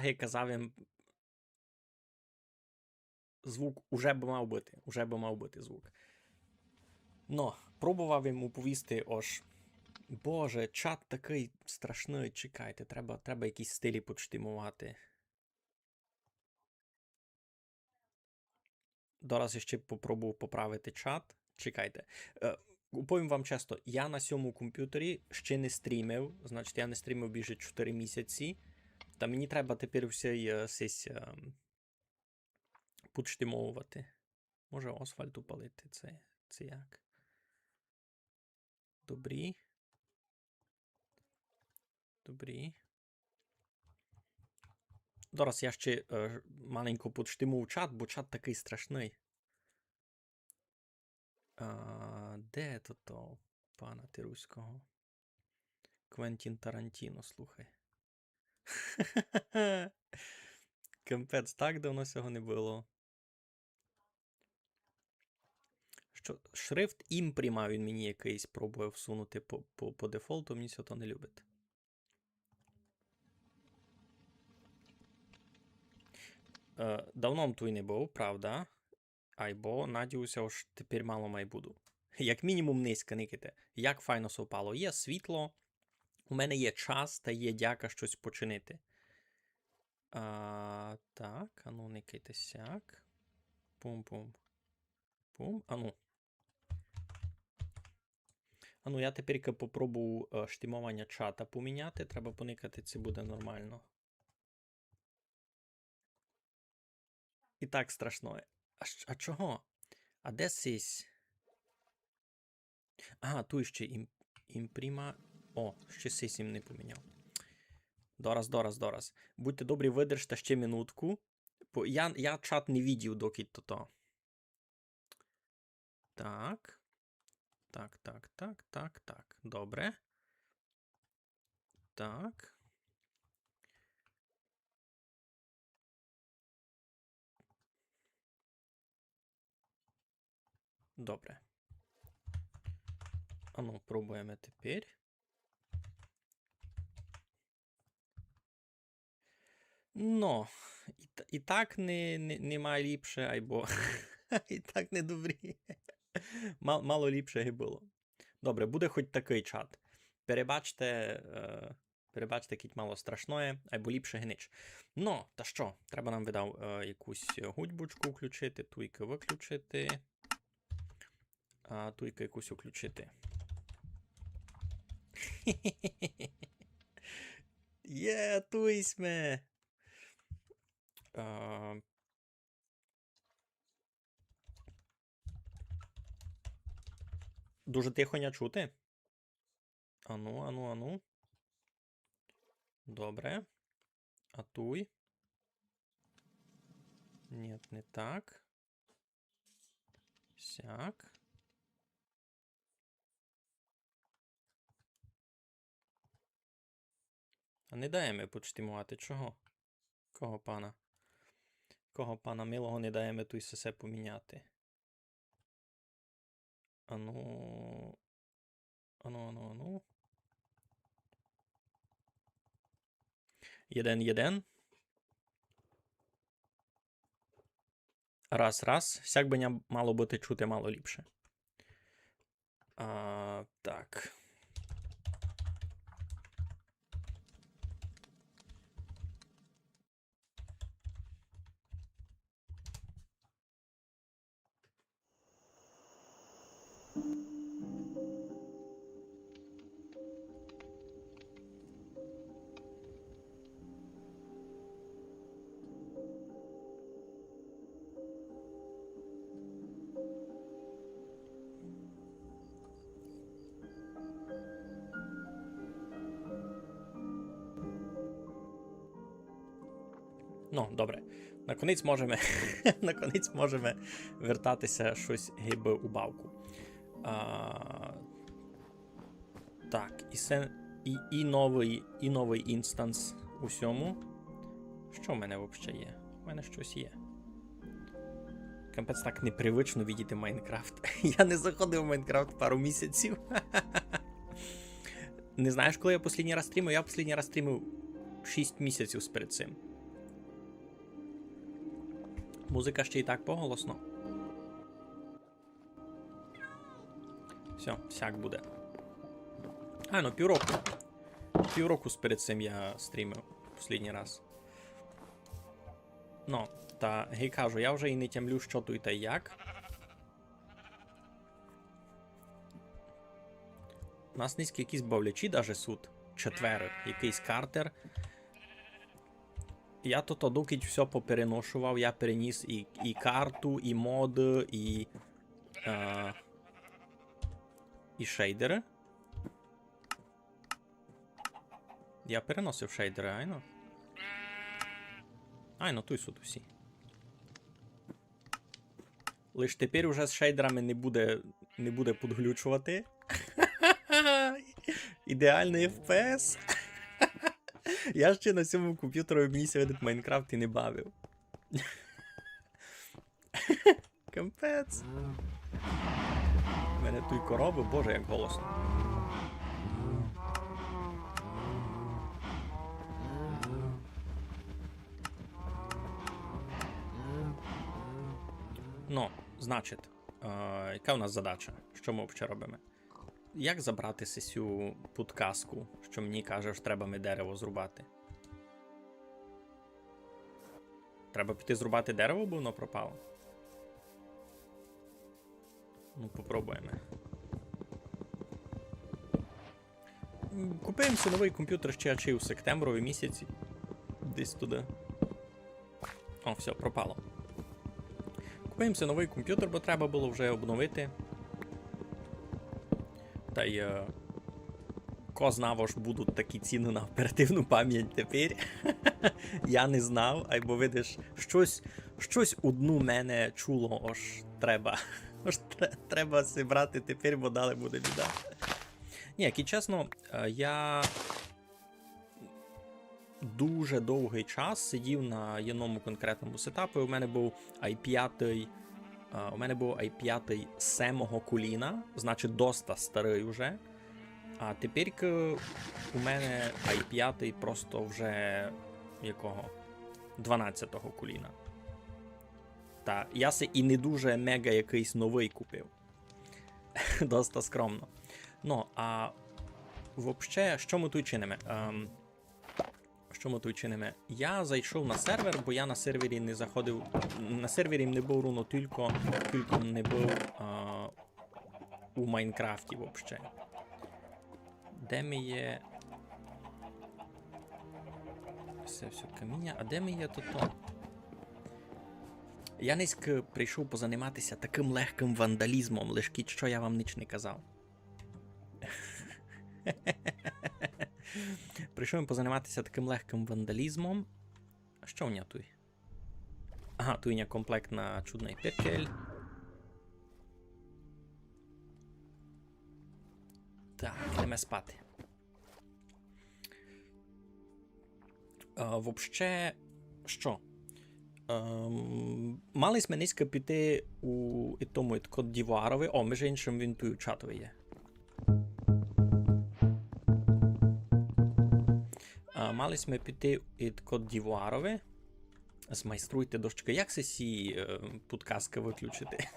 я казав їм, звук уже би мав бути звук. Но, пробував йому повісти ож. Боже, чат такий страшний, чекайте, треба якісь стилі почтимувати. Зараз я ще попробую поправити чат. Чекайте. Повім вам чесно, я на цьому комп'ютері ще не стрімив, значить я не стрімив більше 4 місяці. Та мені треба тепер все почтимовувати. Може асфальт упалити, це як? Добрі. Зараз я ще маленько почтимую чат, бо чат такий страшний. Де то пана Тируського? Квентін Тарантіно, слухай. Капець, так давно цього не було. Що, шрифт імпріма він мені якийсь пробує всунути по дефолту, мені цього не любить. Давно той не був, правда? Айбо, надіюся, що тепер мало май буду. Як мінімум низько никайте. Як файно совпало. Є світло, у мене є час та є дяка щось починити. Так, ану, никайте сяк. Пум-пум. Пум, ану. Ану, я тепер попробую штимування чата поміняти. Треба поникати, це буде нормально. І так страшно. А чого? А де сись? Ага, тут ще імпріма. О, ще сись їм не поміняв. Дораз. Будьте добрі, видержте ще минутку. Я чат не видів, доки то. Так. Добре. Так. Добре. Ану, пробуємо тепер. Но, і так немає ліпше, айбо. І так не добрі. Мало ліпше і було. Добре, буде хоч такий чат. Перебачте, який мало страшне, або ліпше гнич. Ну, та що, треба нам видав якусь гудьбочку включити, туйки виключити, а туйки якусь включити. Є, туйсме! Дуже тихо не чути. Ану. Добре. А туй. Нет, не так. Сяк. А не даємо почтимувати. Чого? Кого пана? Кого пана милого не даємо туй все поміняти? Ану. Єден. Раз. Сяк би мало бути чути мало ліпше. Так. Ну, добре. Наконець можемо вертатися щось гиби у бавку. Так, і новий інстанс у сьому. Що в мене взагалі є? У мене щось є. Капець так непривично видіти Майнкрафт. Я не заходив в Майнкрафт пару місяців. Не знаєш, коли я останній раз стрімив? Я останній раз стрімив 6 місяців перед цим. Музика ще й так поголосно. Все, всяк буде. Ну, півроку. Півроку перед цим я стрімив останній раз. Ну, та гей кажу, я вже і не тямлю, що тут та як. У нас низькі якісь бавлячі даже суд. Четверо. Якийсь картер. Я тут докить все попереношував. Я переніс і карту, і мод, і шейдери. Я переносив шейдери, айно? Айно, той суд усі. Лиш тепер уже з шейдерами не буде подглючувати. Ідеальний FPS. Я ще на цьому комп'ютері мені сьогодні Майнкрафт і не бавив. Капець. У мене тут корови, боже, як голосно. Ну, значить, яка у нас задача? Що ми взагалі робимо? Як забрати сесю підказку, що мені каже, що треба ми дерево зрубати? Треба піти зрубати дерево, бо воно пропало? Ну, попробуємо. Купуємося новий комп'ютер ще у сентяброві місяці. Десь туди. О, все, пропало. Купуємося новий комп'ютер, бо треба було вже обновити. Та й ко знав, що будуть такі ціни на оперативну пам'ять тепер. Я не знав, або видиш, щось одну мене чуло, аж треба зібрати тепер, бо далі буде біда. Ні, як і чесно, я дуже довгий час сидів на одному конкретному сетапі. У мене був i5, сьомого коліна, значить доста старий вже. А тепер у мене i5 просто вже якого? 12-го коліна. Та я се і не дуже мега якийсь новий купив. Доста скромно. Ну, а взагалі, що ми тут чинимо? Я зайшов на сервер, бо я на сервері не заходив. На сервері не був ровно тільки не був у Майнкрафті взагалі. Де ми є? Все каміння. А де ми є тут? Я низько прийшов позаніматися таким легким вандалізмом, лиш кіт, що я вам ніч не казав. Прийшов позаніматися таким легким вандалізмом. А що у мене тут? Ага, тут у мене комплект на чудний пекель. Так, йдемо спати. Вообще, що? Мали ми низько піти у тому Кот Дівуарові. О, між іншим, він тут у чатові є. Мали ми піти у Кот Дівуарові. Змайструйте дощки. Як це сі підказки виключити?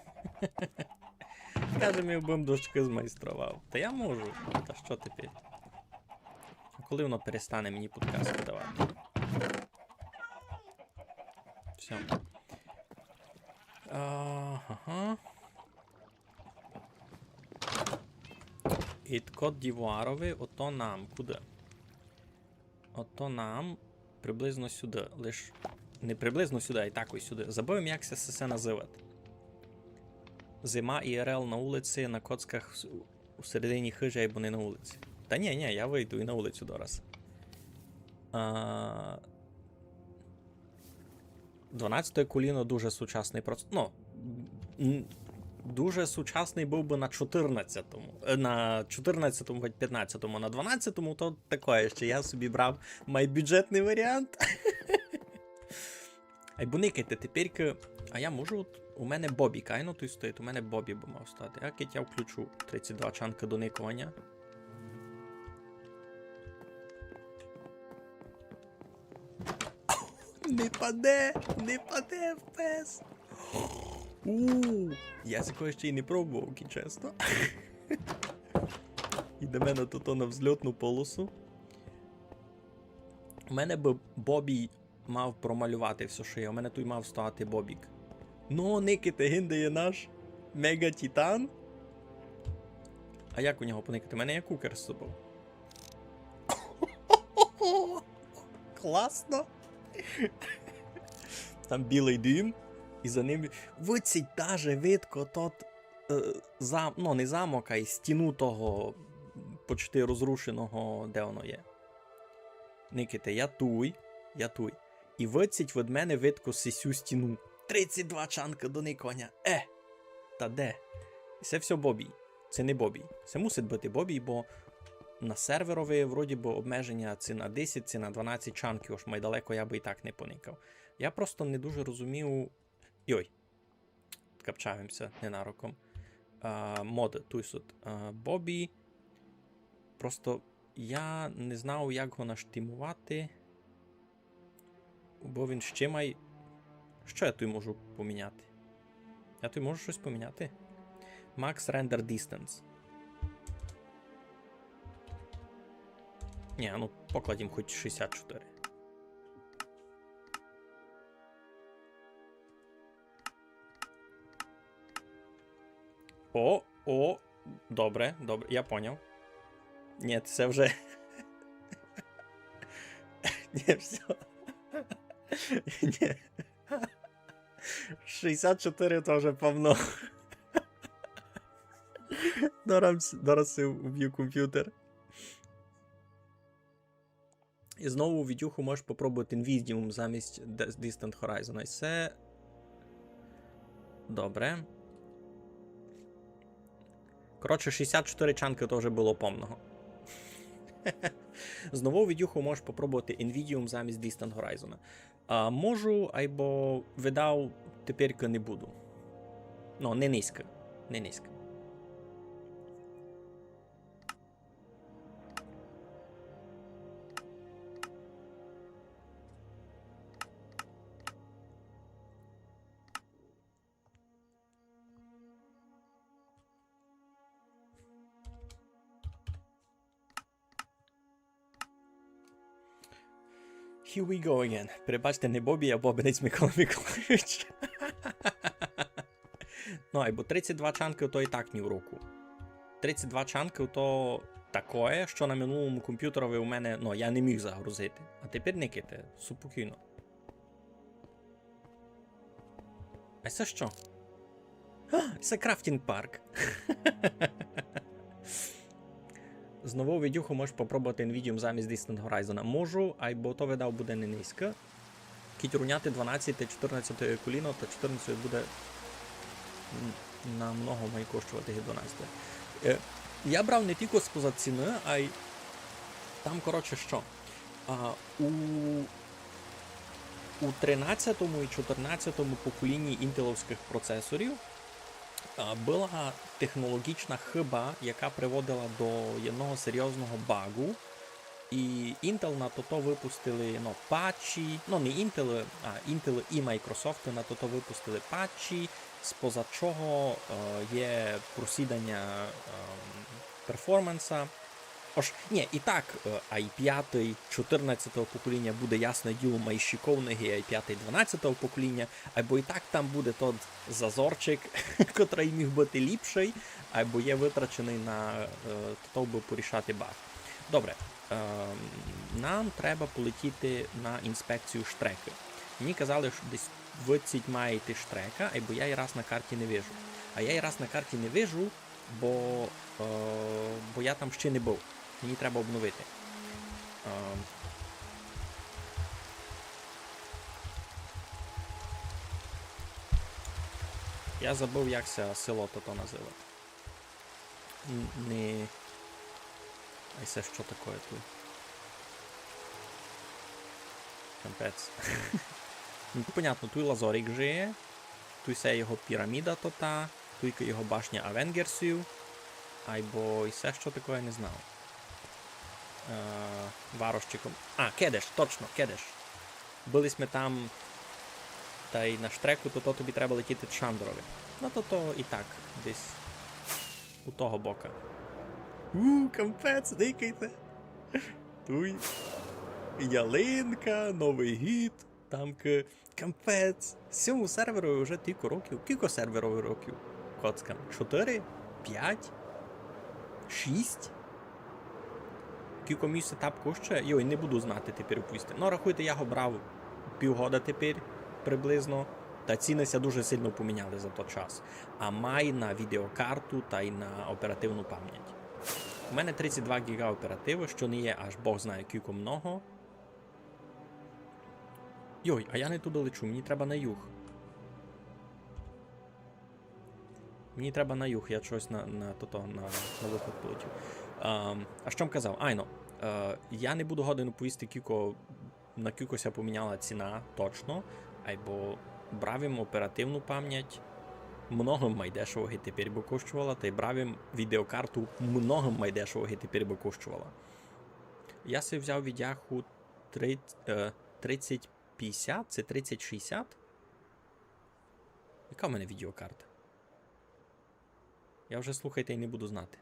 Каже, ми будемо дощки змайстрував. Та я можу. Та що тепер? А коли воно перестане мені підказки давати? Все. Ага. І Кот Дівуарові, ото нам. Куди? Ото нам приблизно сюди. Лиш не приблизно сюди, а й так ось сюди. Забув, як це все називати. Зима ІРЛ на вулиці, на коцках у середині хижі, або не на вулиці. Та ні, я вийду і на вулицю дораз. 12-те коліно дуже сучасний процес. Ну, дуже сучасний був би на 14-му. На 14-му, хоч 15-му, на 12-му то таке ще. Я собі брав майбюджетний варіант. Айбо никайте, тепер, а я можу, у мене Бобі кайно тут стоїть, у мене Бобі би мав стати. А кить я включу 32 чанка до никування. Не паде в пес. Я такого ще й не пробував, чесно. Йдемо на то на взльотну полосу. У мене б Бобій мав промалювати все, що є. У мене тут мав стояти Бобік. Ну, никите, гіндає наш Мега-Титан. А як у нього поникати? У мене є кукер з собою. Класно. Там білий дим. І за ним... Виціть даже видко тот... ну, не замок, а й стіну того почти розрушеного, де воно є. Никите, я туй. І виціть від мене видко сисю стіну. 32 чанка до никоня. Та де? І це все Бобій. Це не Бобій. Це мусить бути Бобій, бо на серверові, вроді би, обмеження це на 10, це на 12 чанків, аж майдалеко я би і так не поникав. Я просто не дуже розумів... Йой. Капчаємося ненароком. Мод туйсут. Бобі. Просто я не знав, як його наштимувати. Бо він ще має... Що я тут можу поміняти? Я тут можу щось поміняти? Max Render Distance. Ні, ну покладім хоч 64. О, добре, я поняв. Ні, це вже... Ні, все. Ні. 64 теж повно. Зараз я вб'ю комп'ютер. І знову у відюху можеш попробувати Invisium замість Distant Horizon. І це... Добре. Коротше, 64 чанки то вже було повного. Знову у відюху можеш попробувати Invisium замість Distant Horizon. Можу, або видав, тепер не буду. Ну, не низько. Не низько. Here we go again. Перебачте, не Бобі, а Бобинець Микола Миколайович. Ну, або 32 чанки, то і так ні в руку. 32 чанки, то таке, що на минулому комп'ютерові у мене, ну, я не міг загрузити. А тепер никайте, спокійно. А це що? Це крафтінг парк. Знову відюху можеш попробувати Invisium замість Distant Horizon. Можу, або то видав буде не низько. Кіть руняти 12-14 коліно, то 14 буде намного має коштувати 12. Я брав не тільки споза ціни, а й там, коротше, що? У 13-му і 14-му поколінні інтеловських процесорів була технологічна хиба, яка приводила до одного серйозного багу. І Intel на то випустили патчі, ну не Intel, а Intel і Microsoft на то випустили патчі, споза чого є просідання перформанса. Ні, і так, i5 14-го покоління буде, ясне діло, майщиковний, і i5 12-го покоління, або і так там буде тот зазорчик, котрий міг бути ліпший, або є витрачений на то, би порішати баг. Добре, нам треба полетіти на інспекцію штреки. Мені казали, що десь виціть має йти штрека, або я і раз на карті не вижу. А я і раз на карті не вижу, бо я там ще не був. Мені треба обновити. Я забув, як це село то називає. Не... А це що таке тут? Капець. Ну, понятно, тут Лазорик жиє, тут це його піраміда тота, тут його башня Авенгерсів, або і все, що таке, я не знав. Варощиком. Кедеш, точно, Кедеш. Бились ми там, та й на штреку, то тобі треба летіти Чандрові. Ну то і так, десь у того бока. Кампець, дикайте. Туй. Ялинка, новий гід, там кампець. Цьому серверу вже тільки років. Кілько серверових років? Коцкам? 4? 5? 6? Кілько мій сетап коштує? Йой, не буду знати тепер упусти. Ну, рахуйте, я його брав півгода тепер, приблизно. Та ціни дуже сильно поміняли за той час. А май на відеокарту та й на оперативну пам'ять. У мене 32 ГБ оперативи, що не є аж Бог знає кілько много. Йой, а я не туди лечу, мені треба на юг. Мені треба на юг, я щось на виход полетів. А що казав? Айно, я не буду годину поїсти на кількося поміняла ціна, точно. Або брав їм оперативну пам'ять, много майдешевого тепер би коштувала, та й брав їм відеокарту, много майдешевого тепер би коштувала. Я собі взяв відяху 3050, це 3060? Яка в мене відеокарта? Я вже, слухайте, і не буду знати.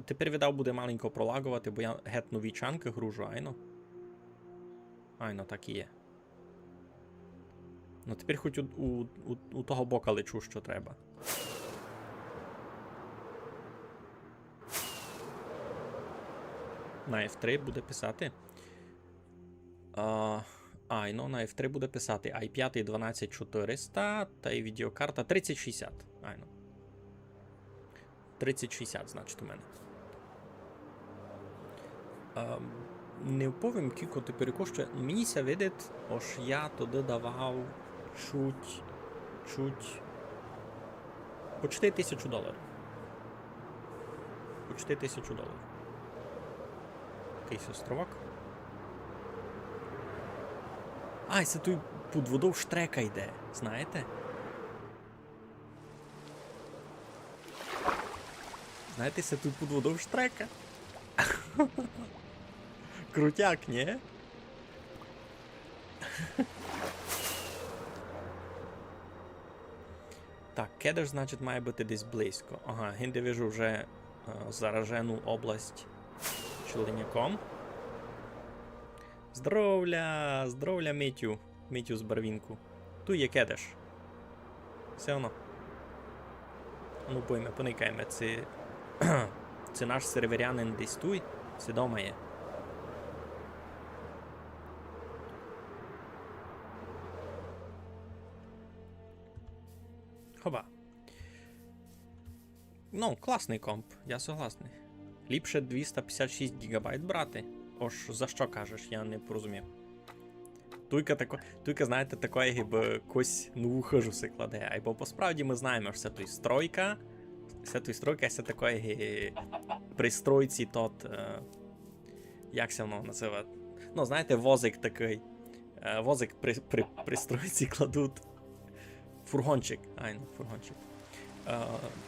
Тепер віддав буде маленько пролагувати, бо я геть нові чанки гружу, айно. Айно, так і є. Ну тепер хоч у того бока лечу, що треба. На F3 буде писати. Айно, на F3 буде писати i5 12400 та й відеокарта 3060. Айно. 3060, значить, у мене. Не вповім, кілько тепер коштує. Мені ся видить, ось я туди давав чуть почти $1000. Почти $1000. Якийсь островок. Ай, це той під водою штрека йде, знаєте? Знаєте, це тут під водою штрека? Крутяк, ні? Так, Кедеш, значить, має бути десь близько. Ага, гінде вижу вже заражену область членяком. Здоровля! Здоровля, Митю! Митю з барвінку. Ту є Кедеш. Все воно. Ну, пойме, поникаємо. Це наш серверянин десь туй. Це дома є. Хоба. Ну, класний комп, я согласний. Ліпше 256 ГБ брати. Ож за що кажеш, я не порозумів. Туйка, знаєте, такої гіби кось нову хижу си кладе. Або посправді ми знаємо, що це той стройка. Це той стройка, це такої пристройці тот. Як це воно називає? Ну, знаєте, возик такий. Возик при стройці кладуть. Фургончик. Айно, фургончик.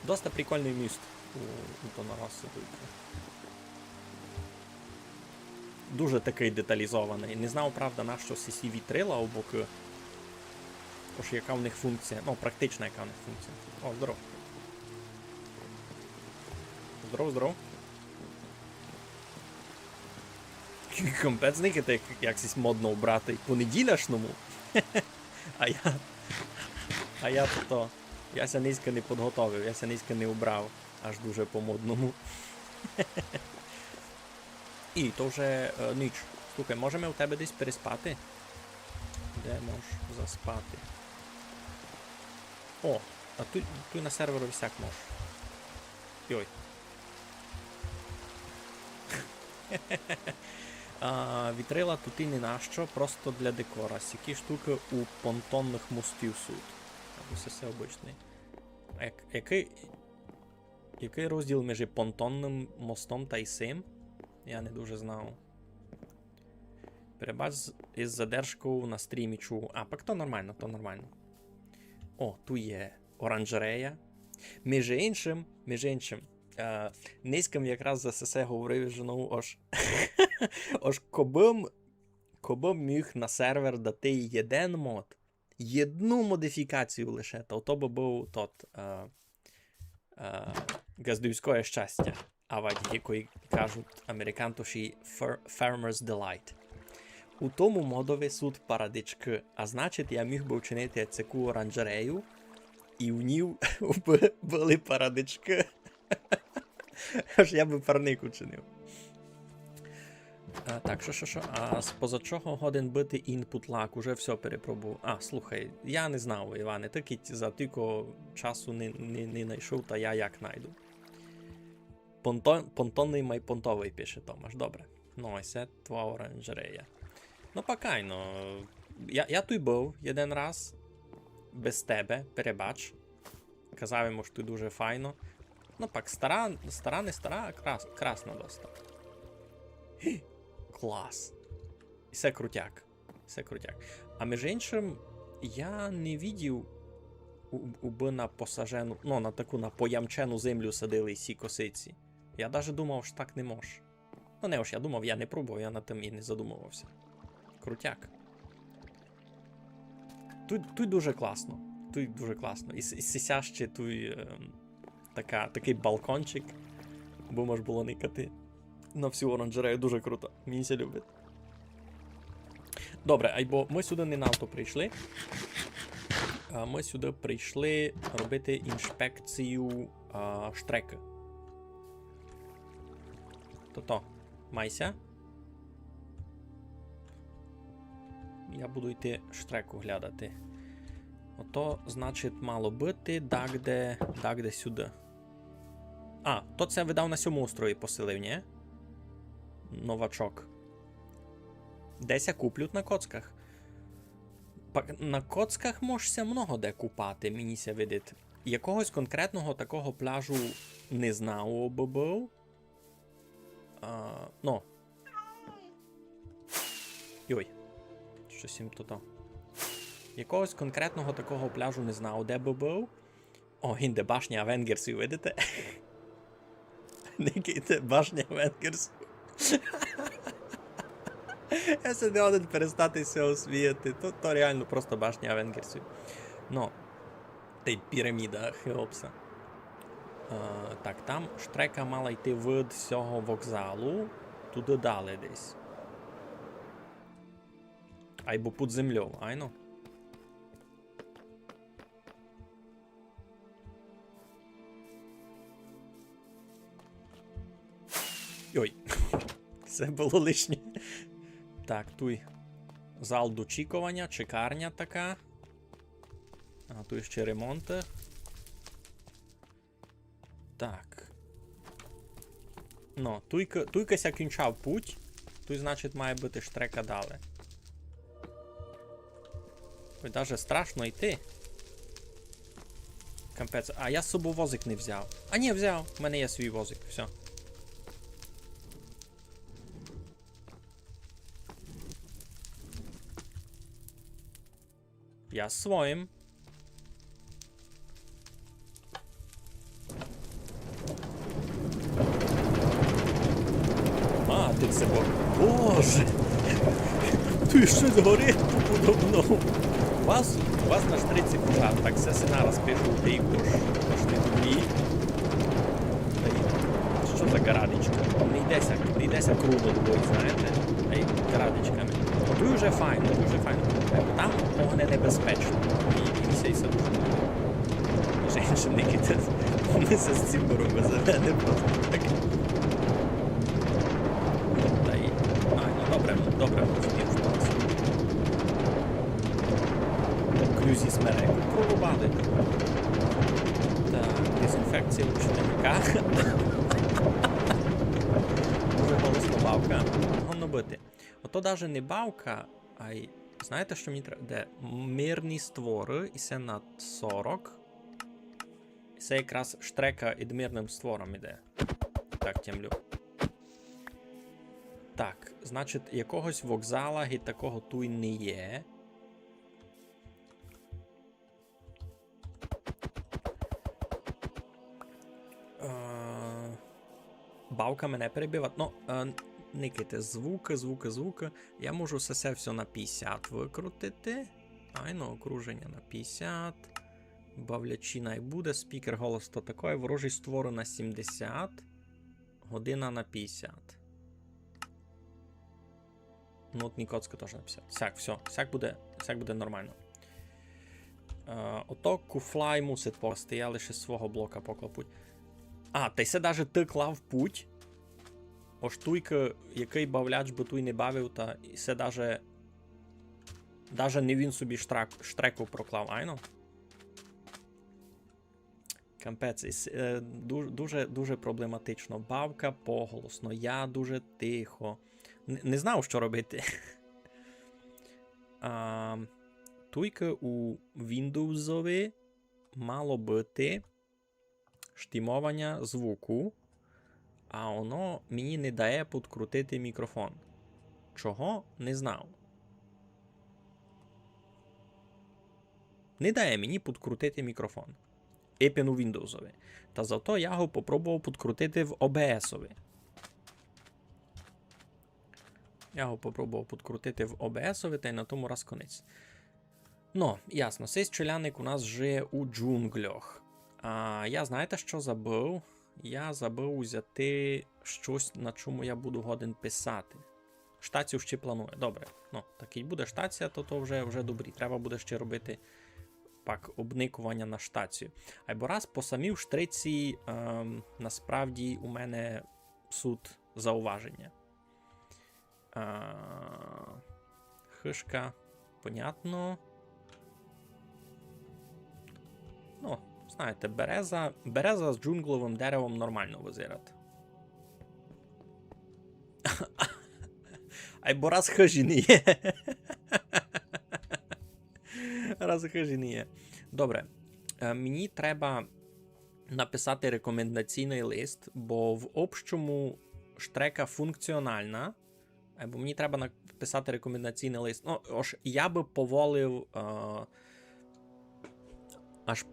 Доста прикольний міст у Тоноросу. Дуже такий деталізований. Не знав, правда, на що CC вітрила у боки. Тож яка в них функція. Ну, практична яка в них функція. О, здоров. Здоров. Компець зникати, якось модно обрати по-неділяшному. А я то. Я ся низько не підготовив, я ся низько не убрав. Аж дуже по-модному. І, то вже ніч. Слухай, можемо у тебе десь переспати? Де можеш заспати? О, а тут на серверу всяк можеш. Йой. Вітрила тут і не нащо, просто для декора. Сякі штуки у понтонних мостів суд. Ось все обичний. Який розділ між понтонним мостом та й сим? Я не дуже знав. Перебач із задержкою на стрімі чув. А, пак то нормально, то нормально. О, тут є оранжерея. Між іншим, низьким якраз за все говорив жену, ож кобим Коби міг на сервер дати єден мод, єдну модифікацію лише, то би був тот газдуйське щастя, якої кажуть американтуші Farmer's Delight. У тому модові суть парадички, а значить я міг би вчинити таку оранжерею, і в ній були парадички. Аж я би парник учинив. Так, що? А поза чого годен бити input lag? Уже все перепробував. Слухай, я не знав, Іване, тільки за тільки часу не знайшов, та я як знайду. Понтонний майпонтовий пише Томаш, добре. Ну, ось це твоя оранжерея. Ну, покайно. Я тут був один раз, без тебе, перебач. Казав йому, що ти дуже файно. Ну, пак, стара, не стара, а красна доста. Клас. І все крутяк. А між іншим, я не видів, уби на посажену, ну, на таку, на поямчену землю садили сі косиці. Я навіть думав, що так не мож. Ну, не ж, я думав, я не пробував, я над тим і не задумувався. Крутяк. Тут дуже класно. І сисяще такий балкончик, бо може було никати на всю оранжерею. Дуже круто. Мені це любить. Добре, айбо ми сюди не навто прийшли. Ми сюди прийшли робити інспекцію штреки. То-то, майся. Я буду йти штреку глядати. Ото, значить, мало бути дагде сюди. То це видав на сьому острої посилив, ні? Новачок. Десь я куплють на коцках. На коцках можеться много де купати, мені ся видить. Якогось конкретного такого пляжу не знав би був. Ну. Йой. Щось їм то. Якогось конкретного такого пляжу не знав, де би був. О, гінде башня Авенгерсів, видите? Никайте, башня Авенгерсів. Я се не один перестати цього сміяти. То реально просто башня Авенгерсів. Ну, та й піраміда Хеопса. Так, там штрека мала йти від цього вокзалу. Туди далі десь. Айбо під землею, айно? Ой, це було лишнє. Так, тут зал дочікування, чекарня така. А тут ще ремонти. Так. Ну, туйка ся кінчав путь. Тут, значить, має бути штрека далі. Ой, даже страшно йти. Капець. А я з собою возик не взяв. А ні, взяв. У мене є свій возик. Все. Я з своїм. Ти це Боже! Ти щось горить подобно. У вас на штриці пожар, так все сценара спишу, ти їх пошли тобі. Що за гарадичка? Не йдеся круто двоє, знаєте? А й гарадичками. Тут вже файно, Там огне небезпечно. І все дуже добре. Може іншим не кидати. Вони се з цим робить за мене просто так. Добре, розумів, що нас. Клюзі смереку прорубали. Так, дезінфекція учника. Дуже голосна бавка. Гонно бити. Ото навіть не бавка, а й... Знаєте, що мені треба? Де? Мирні створи, і це на 40. І це якраз штрека ід мирним створом іде. Так, тямлю. Так, значить, якогось вокзала і такого тут не є. Бавка мене перебиває. Ну, Никайте звуки. Я можу все на 50 викрутити. Айно, окруження на 50. Бавлячі найбуде. Спікер голос то такий. Ворожий створ на 70. Година на 50. Нотні коцки теж на 50. Сяк, все. Сяк буде нормально. Ото куфлай мусить пости. Я лише свого блока поклав. А, та й се даже ти клав путь. Оштуйка, який бавляч би той не бавив, та і се даже не він собі штреку проклав, айно? Кампець, дуже проблематично. Бавка поголосно, я дуже тихо. Не знав, що робити. Туйка у Windows'ові мало бути штимовання звуку, а воно мені не дає підкрутити мікрофон. Чого? Не знав. Не дає мені підкрутити мікрофон. Епін у Windows'ові. Та зато я його попробував підкрутити в OBS-ові. Та й на тому раз конець. Ну, ясно, цей чоляник у нас вже у джунглях. А я знаєте, що забув? Я забув взяти щось, на чому я буду годен писати. Штацію ще планую. Добре. Ну, так і буде штація, то вже добрі. Треба буде ще робити пак обникування на штацію. Або раз по самій штриці насправді у мене суд зауваження. Хишка, понятно. Ну, знаєте, береза з джунгловим деревом нормально визирати. Або раз хижі не є. Добре. Мені треба написати рекомендаційний лист, бо в общому штрека функціональна. Або мені треба написати рекомендаційний лист. Ну, ось я би поволив аж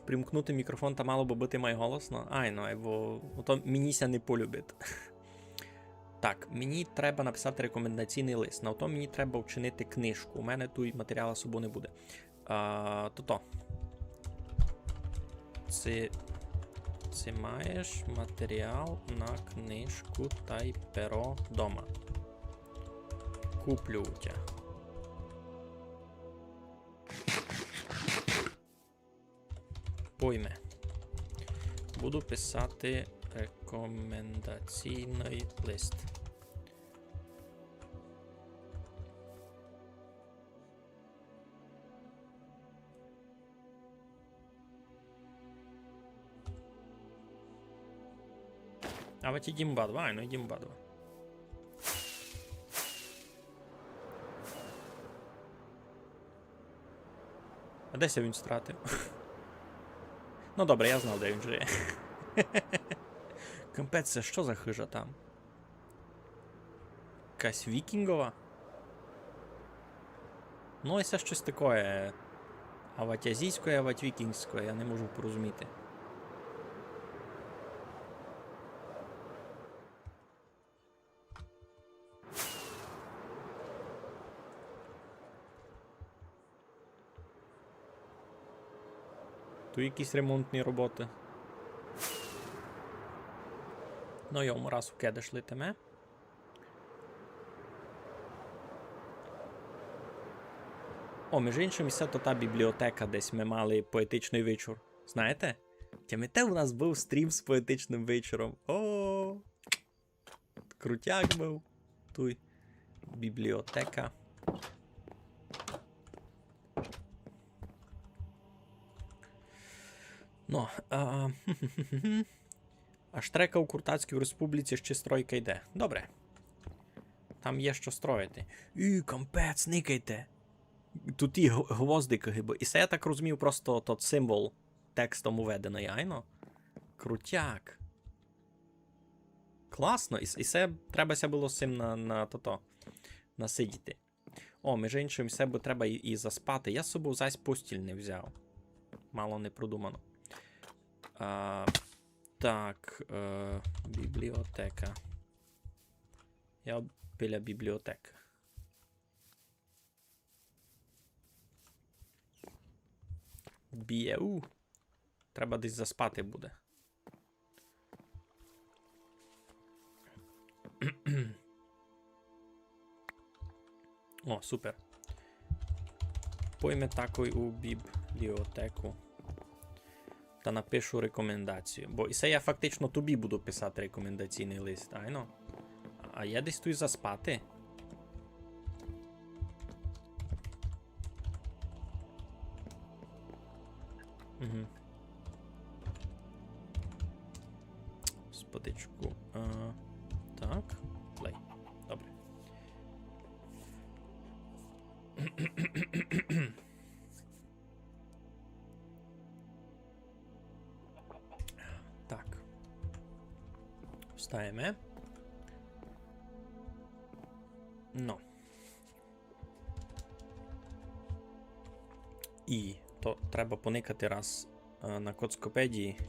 примкнути мікрофон та мало би бути майголосно. Або то мініся не полюбить. Так, мені треба написати рекомендаційний лист. На то мені треба вчинити книжку. У мене тут матеріалу з собою не буде. Це маєш матеріал на книжку та й перо дома. Куплю у тебе. Пойме. Буду писати рекомендаційний лист. А вот ідім бадва, ідім бадва. А десь він стратив? Ну добре, я знав, де він живе. Кампець, це що за хижа там? Якась вікінгова? Ну, і це щось таке. Авать азійське, авать вікінгське, я не можу порозуміти. Тут якісь ремонтні роботи. Ну, йому раз у кедеш литиме. О, між іншим, це то та бібліотека, десь ми мали поетичний вечір. Знаєте? Тямите, у нас був стрім з поетичним вечором. О, крутяк був. Туй. Бібліотека. Ну, а штрека у Куртатській Республіці ще стройка йде. Добре. Там є що строїти. Кампець, никайте. Тут і гвоздики гиби. І це, я так розумів, просто тот символ текстом уведений, айно? Крутяк. Класно. І це треба було з цим насидіти. О, між іншим, себе треба і заспати. Я з собою зась постіль не взяв. Мало не продумано. Так, бібліотека. Я біля бібліотеки. Бієу. Треба десь заспати буде. О, супер. Пойме такой у бібліотеку. Та напишу рекомендацію. Бо це я фактично тобі буду писати рекомендаційний лист, айно? А я десь тут заспати? Угу. Спотичку. Так. Плей. Добре. Так. Встаємо. Ну. І то треба поникати раз на Коцкопедії.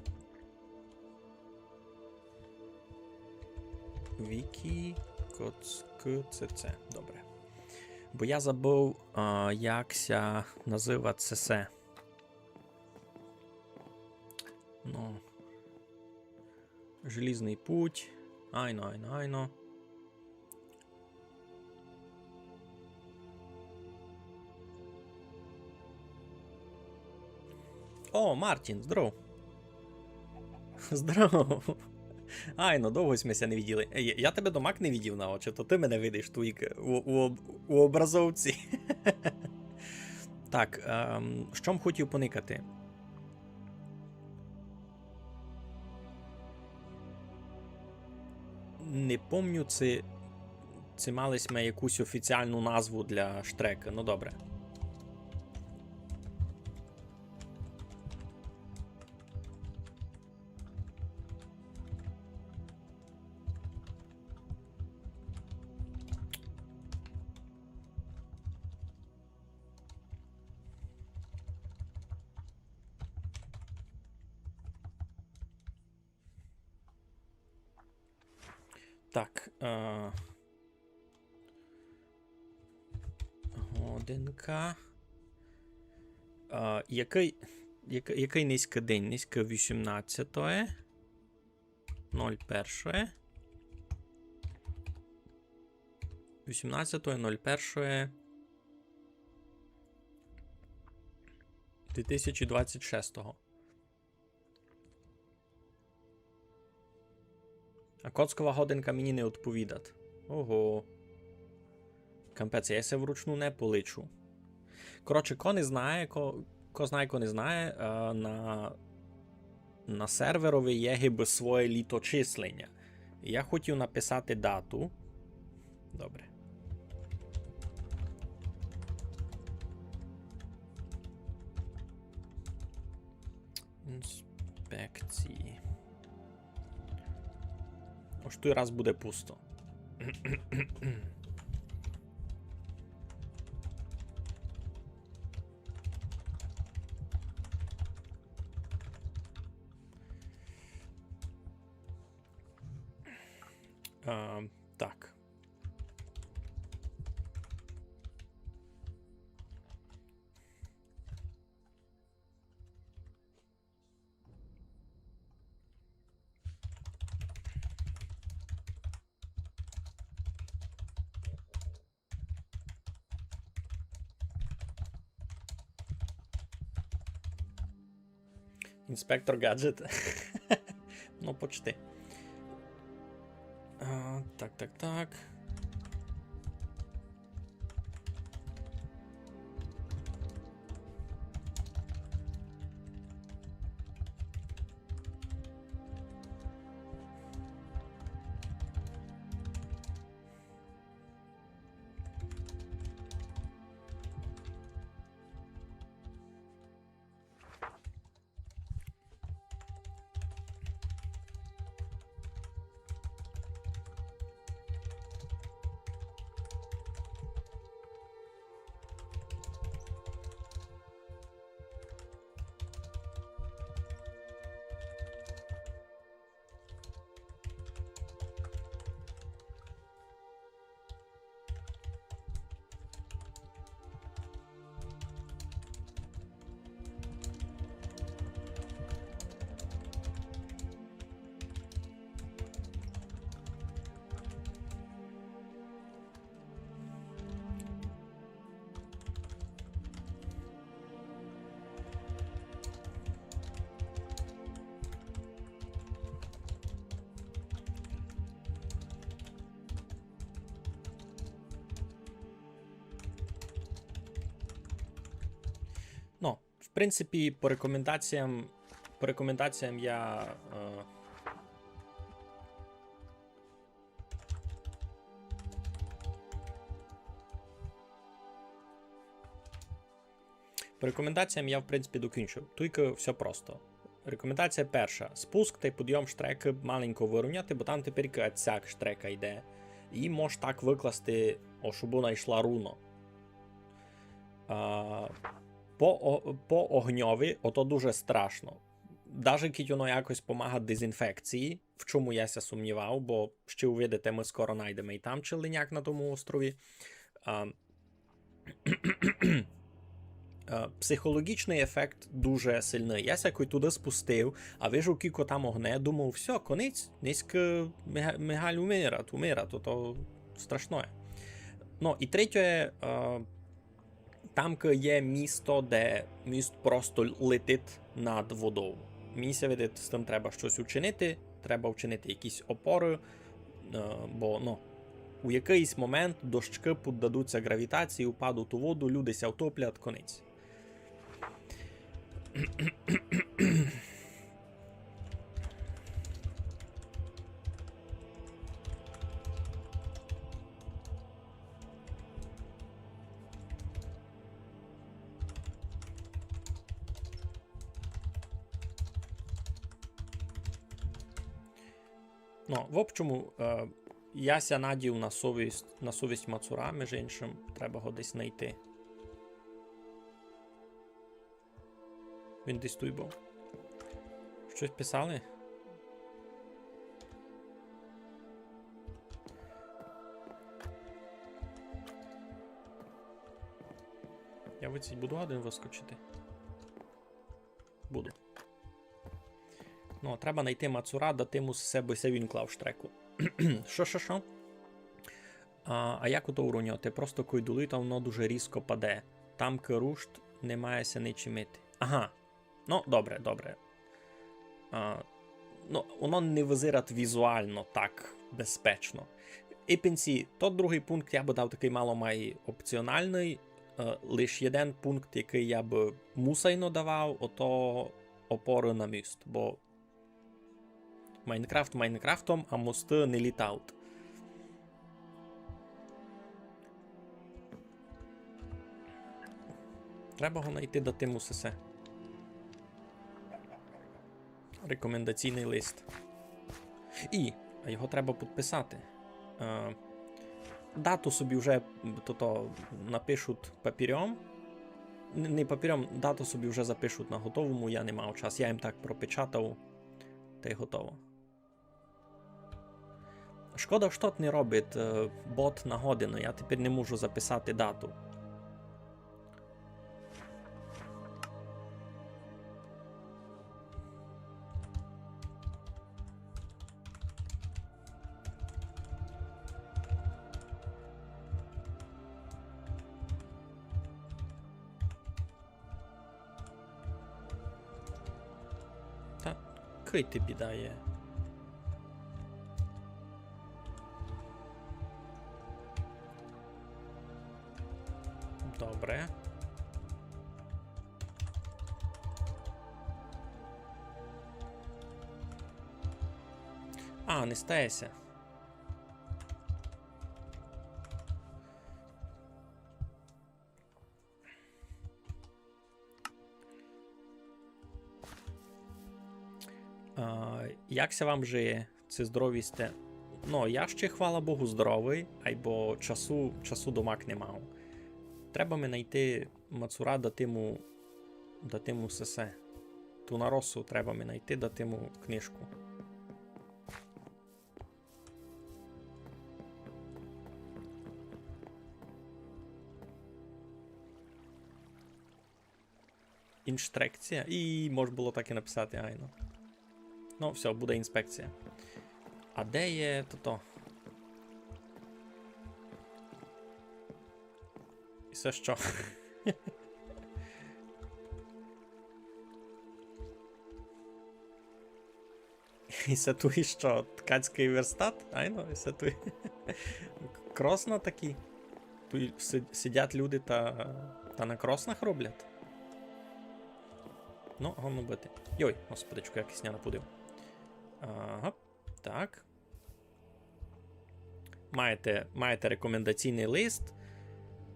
Вікі Коцк.цц. Добре. Бо я забув, якся назива це. Ну. Желізний путь. Айно. О, Мартін, здоров. Здоров. Айно, довго ми ся не виділи. Я тебе до Мак не видів на очі, то ти мене видиш у образовці. Так, що б хотів поникати? Не помню, це мали ми якусь офіціальну назву для штрека. Ну добре. Так. Годинка. Який низька день? Низька 18-е. 01-е. 18-е, 01-е. 2026-го. А коцкова годинка мені не відповідать. Ого. Кампець, я се вручну не поличу. Коротше, ко не знає, ко не знає, на серверові є гиби своє літочислення. Я хотів написати дату. Добре. Інспекції. Ось той раз буде пусто. Так. Інспектор гаджет. Ну, почти. Так. В принципі, по рекомендаціям я. По рекомендаціям я, в принципі, докінчив. Тільки все просто. Рекомендація перша. Спуск та підйом штреки маленько вирівняти, бо там тепер цяк штрека йде. І можеш так викласти, щоб вона йшла руно. По огньові, ото дуже страшно. Даже кіть воно якось помага дезінфекції, в чому я ся сумнівав, бо ще увидите, ми скоро знайдемо і там челиняк на тому острові. Психологічний ефект дуже сильний. Я ся туди спустив, а вижу, кілько там огне, думав, все, конець, низько мигаль умира, то страшно. Ну, і третє, там є місто, де міст просто летить над водою. Мені ся видить, з тим треба щось учинити, треба вчинити якісь опори, бо, ну, у якийсь момент дощки піддадуться гравітації, упадуть у воду, люди ся втоплять, конець. Ну, в общому, я ся надів на совість Мацура, між іншим, треба його десь знайти. Він десь тут був. Щось писали? Я буду один вискочити? Буду. Ну, треба знайти Мацура, дати йому з себе він клав штреку. Що? А як ото урівняти? Просто койдули, та воно дуже різко паде. Там керушт, немає ся нічим мити. Ага. Ну, добре. Ну, воно не визирать візуально так безпечно. І пенсі, то другий пункт я би дав такий мало-май опціональний. Лиш один пункт, який я би мусайно давав, ото опори на міст. Бо Майнкрафт Майнкрафтом, а мости не літають. Треба його знайти, дати мусисе. Рекомендаційний лист. А його треба підписати. Дату собі вже напишуть папіром. Не папіром, дату собі вже запишуть на готовому, я не мав час. Я їм так пропечатав, та й готово. Шкода, що не робить бот на годину, я тепер не можу записати дату. Та, кий ти біда є. Добре. Не стається. Якся вам жиє? Це здорові сте? Ну, я ще, хвала Богу, здоровий, айбо часу домак не мав. Треба ми знайти Мацура, дати му сесе. Ту на росу треба ми знайти, дати му книжку. Інштрекція. І може було так і написати, айно. Ну, все, буде інспекція. А де є то? І це що? І це тут що? Ткацький верстат? Айно, і це тут. Кросно такі. Тут сидять люди та на кроснах роблять. Ну, гонно бити. Йой, господичку, я кисня напудив. Ага, так. Маєте рекомендаційний лист.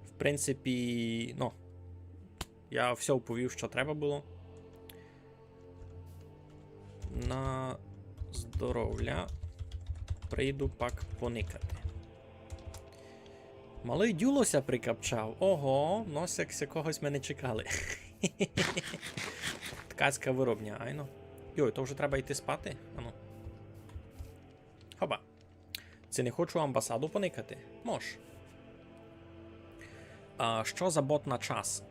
В принципі, ну, я все оповів, що треба було. На здоров'я прийду пак поникати. Малий дюлося прикапчав. Ого, носякся когось ми не чекали. Ткацька виробня, айно. Йой, то вже треба йти спати? Ану. Хоба. Це не хочу амбасаду поникати? Мож. Що за бот на час?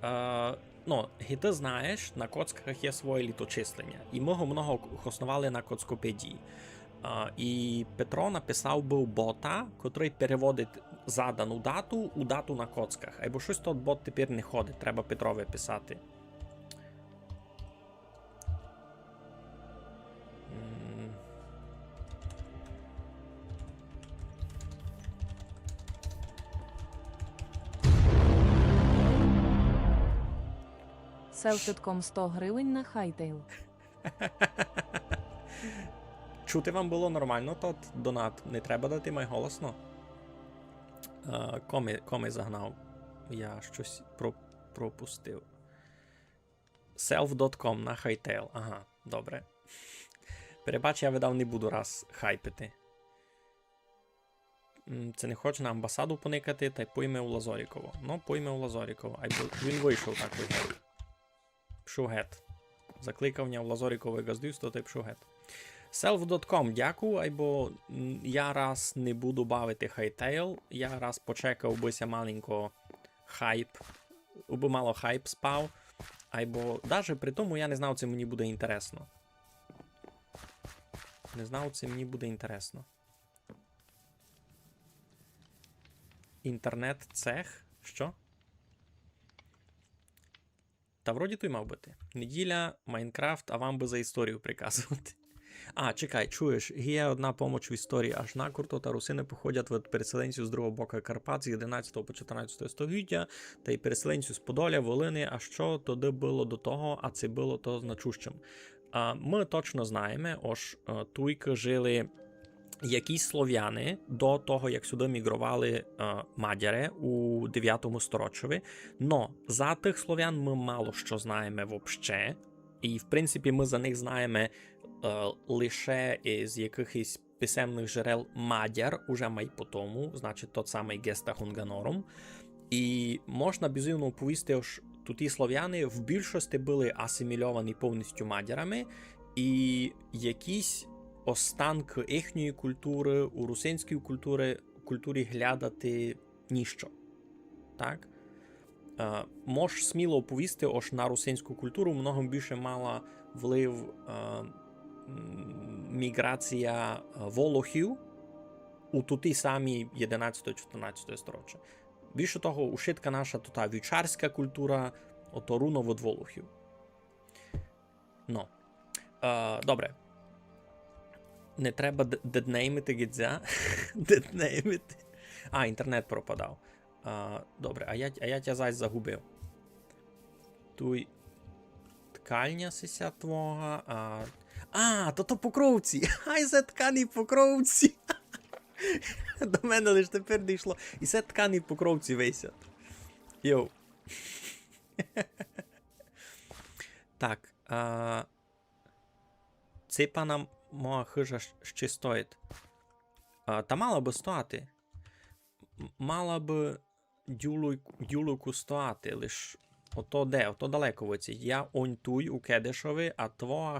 Ну, і ти знаєш, на коцках є своє літочислення. І ми много основали на коцкопедії. І Петро написав був бота, котрий переводить задану дату у дату на коцках. Або щось тот бот тепер не ходить, треба Петрові писати. Селфітком 100 гривень на хайтейл. Чути вам було нормально, тот донат. Не треба дати май голосно. Коми загнав. Я щось пропустив. Self.com на хайтейл. Ага, добре. Перебач, я видав, не буду раз хайпити. Це не хоче на амбасаду поникати, та й пойме у Лазоріково. Ну, пойме у Лазоріково. Він вийшов так виглядає. Пшу гет. Закликав в Лазорікове газдівство, та й пшу гет. Self.com, дякую, або я раз не буду бавити хайтейл, я раз почекав бися маленько хайп, аби мало хайп спав, або навіть при тому я не знав, це мені буде інтересно. Не знав, це мені буде інтересно. Інтернет-цех? Що? Та вроді той мав бути. Неділя, Майнкрафт, а вам би за історію приказувати. Чекай, чуєш, є одна помоч в історії аж накурто, та русини походять від переселенців з другого боку Карпат з 11 по 14 століття, та й переселенців з Подоля, Волини, а що тоді було до того, а це було то значущим. Ми точно знаємо, ось туйки жили якісь слов'яни до того, як сюди мігрували мадяри у 9 сторіччі. Но за тих слов'ян ми мало що знаємо вообще, і в принципі ми за них знаємо лише із якихось писемних джерел мадяр, уже май по тому, значить тот самий Геста Хунганорум. І можна безумовно оповісти, що туті слов'яни в більшості були асимільовані повністю мадярами, і якісь останки їхньої культури у русинській культурі глядати ніщо. Так? Мож сміло оповісти, ось на русинську культуру многом більше мала вплив міграція волохів у туті самі 11-14 сторіччя. Більше того, ушитка наша то та вівчарська культура, ото руно від волохів. Добре. Не треба деднеймити гідзя. Деднеймити. Інтернет пропадав. Добре, а я тя зась загубив. Туй ткальня сися твого. То покровці. Ай, це ткані покровці. До мене лише тепер дійшло. І це ткані покровці висять. Йоу. Так. Ципа нам моя хижа ще стоїть. Та мала би стояти. Мала би дюлуку стояти, лиш ото де, ото далеко воці. Я онь туй у Кедешові, а твоя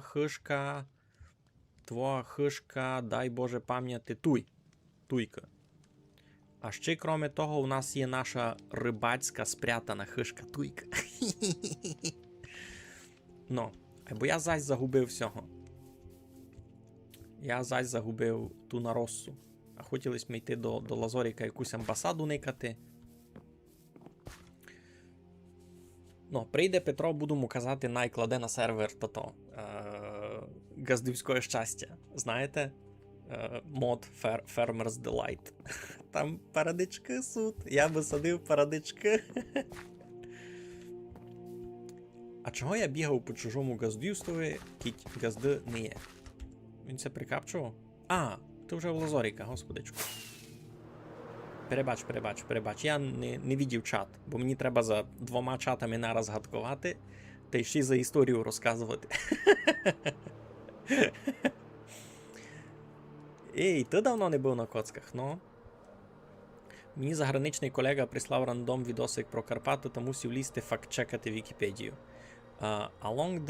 хишка, дай Боже пам'яти, туйка. А ще, кроме того, у нас є наша рибацька спрятана хишка туйка. Бо я зась загубив всього. Я зась загубив ту наросу. А хотілось ми йти до Лазоріка якусь амбасаду никати. Прийде Петро, буду му казати, найкладе на сервер газдівське щастя. Знаєте? Мод Farmer's Delight. Там парадички суд. Я би садив парадички. А чого я бігав по чужому газдюстові, кіть газди не є? Він це прикапчував? А, ти вже в Лазоріка, господичку. Перебач. Я не відів чат, бо мені треба за 2 чатами нараз гадкувати, та й ще за історію розказувати. Ей, ти давно не був на коцках, ну? Мені заграничний колега прислав рандом відосик про Карпати та мусив лізти факт-чекати Вікіпедію. Along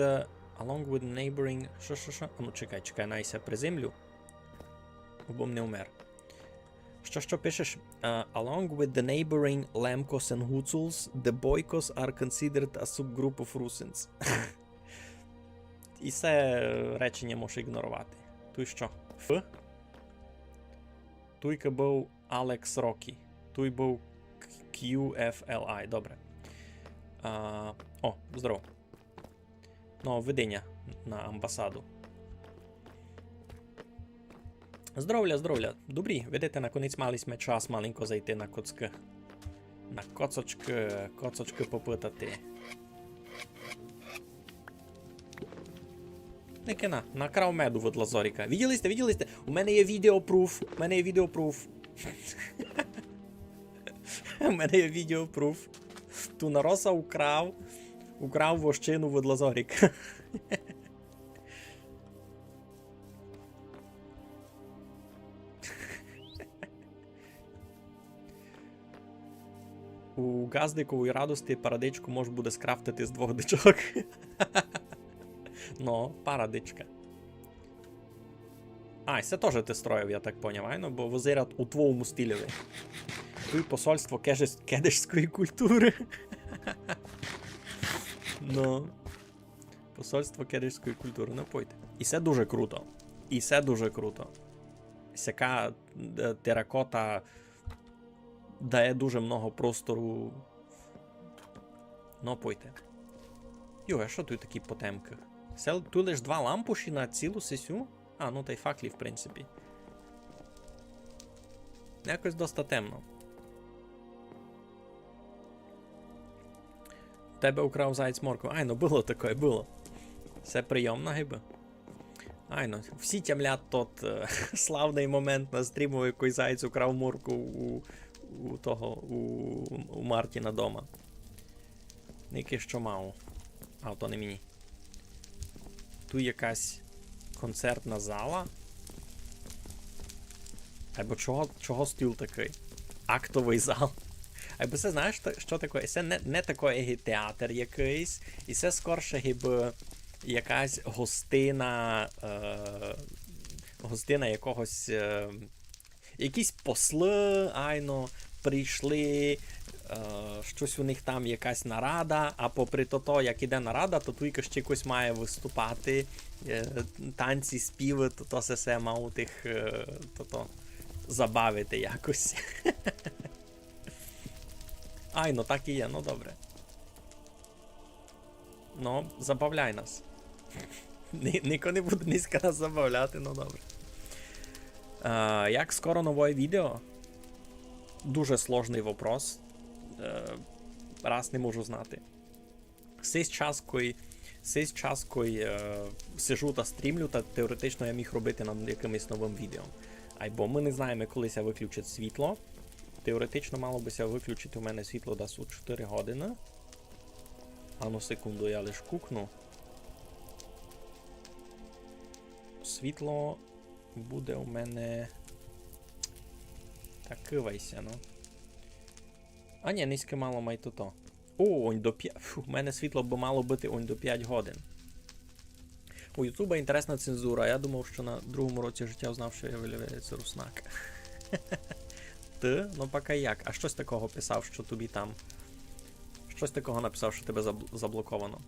with neighboring... Що? А ну чекай, найся приземлю. Бо не умер. Що пишеш? Along with the neighboring Lemkos and Huzuls, the Boykos are considered a subgroup of Rusins. І це речення можеш ігнорувати. Туй що? Ф? Туйка був Алекс Рокі. Туй був QFLI. Добре. О, здорово. Ведення на амбасаду. Здоровля. Добрі, видите, наконець мали сме час маленько зайти на коцки. На коцочки попитати. Некина, накрав меду від Лазоріка. Виділи сте? У мене є відеопруф. У мене є відеопруф. Тунароса украв вощину від Лазоріка. У Газдикової радості парадичку може буде скрафтити з 2 дичок. Парадичка. І це теж ти строїв, я так поняв, бо визирят у твоєму стилеві. Тут посольство кедишської культури. Посольство кедишської культури, пойте. І це дуже круто. Сяка теракота дає дуже много простору. Пойте. А що тут такі потемки? Тут лише 2 лампуші на цілу сесю? Та й факлі, в принципі. Якось доста темно. Тебе украв заяць моркву. Було таке, було. Це прийомна гиба. Всі тямлять тот славний момент на стріму, який заяць украв морку у Мартіна дома. Який що мав. То не мені. Тут якась концертна зала. Або чого стіл такий? Актовий зал. Або це, знаєш, що таке? Це не такий театр якийсь, і це скорше гіби якась гостина якогось, якісь посли, прийшли, щось у них там якась нарада, а попри то, як іде нарада, то туйка ще якось має виступати, танці, співи, то все мав тих, забавити якось. Так і є, добре. Забавляй нас. Ніко не буде низько нас забавляти, добре. Як скоро нове відео? Дуже сложний вопрос. Раз не можу знати. Сись час, коли сижу та стрімлю, та теоретично я міг робити над якимось новим відео. Бо ми не знаємо, коли ся виключить світло. Теоретично мало би ся виключити у мене світло десь у 4 години. Секунду, я лиш кукну. Світло буде у мене... Так, кивайся, низьке мало май то. До 5... у мене світло б мало бути до 5 годин. У Ютуба інтересна цензура. Я думав, що на 2-му році життя знав, що я виявляється руснак. Ти? Поки як. А щось такого писав, що тобі там... Щось такого написав, що тебе заблоковано.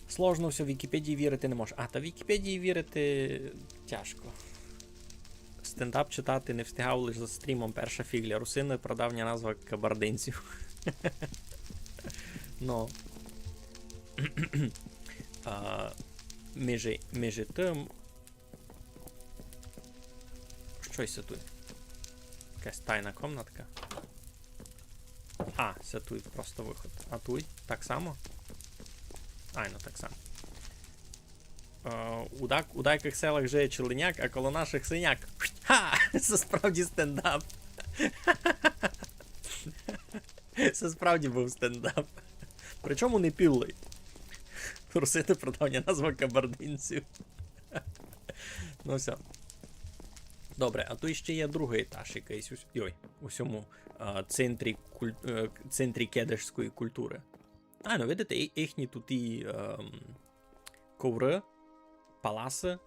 Сложно все, в Вікіпедії вірити не можеш. Та Вікіпедії вірити тяжко. Стендап читати не встигав лише за стрімом перша фігля. Русини — прадавня назва кабардинців. Між тим... Щось тут. Якась тайна комнатка. Це тут просто виход. А тут так само? Айно, так само. У деяких селах жиє чоловіняк, а коло наших синяк. Ха! Це справді стендап. Це справді був стендап. Причому не піллей. Русити прадавня назва кабардинців. Ну все. Добре, а тут ще є другий етаж якийсь у цьому центрі кедешської культури. Ну видите, їхні тут і коври, паласи.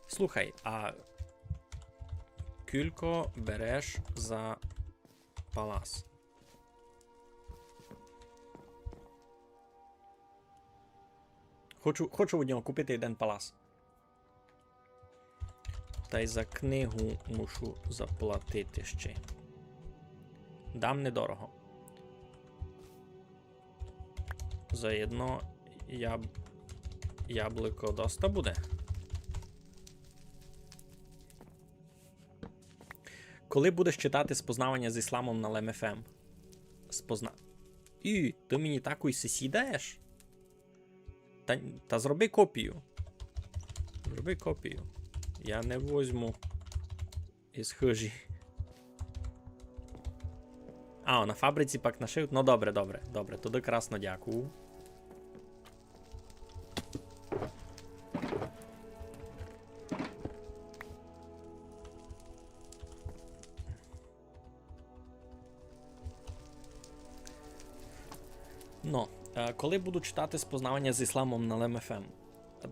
Слухай, а кілько береш за палас? Хочу у нього купити один палас. Та й за книгу мушу заплатити ще. Дам недорого. За одно яблуко доста буде. Коли будеш читати спознавання з ісламом на LMFM? І, ти мені таку й сусідаєш? Та зроби копію. Зроби копію. Я не возьму із хижі. На фабриці пак нашив? Ну добре, добре, добре. Туди красно дякую. Коли буду читати спознавання з ісламом на LMFM?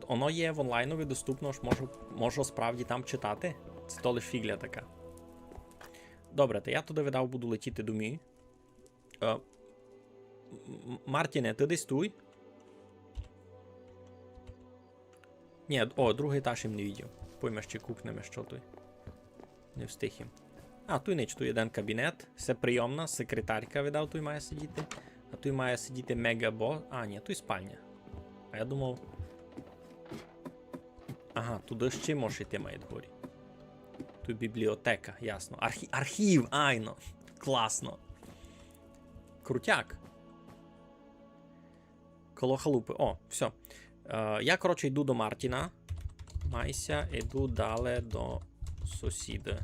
Воно є в онлайнові доступно, ж можу справді там читати. Це то лиш фігля така. Добре, то я туди видав, буду летіти до мій. Мартіне, ти десь туй? Ні, другий етаж їм не відів. Пойме ще кукнемо, що туй. Не встиг їм. Туй нич, туй один кабінет. Все прийомна, секретарка видав, туй має сидіти. А туй має сидіти мегабос. Ні, туй спальня. А я думав... Ага, туди ще може йти має дворі. Тут бібліотека, ясно. Архів, айно. Класно. Крутяк. Коло халупи. Все. Я, коротше, йду до Мартіна. Майся, йду далі до сусіда.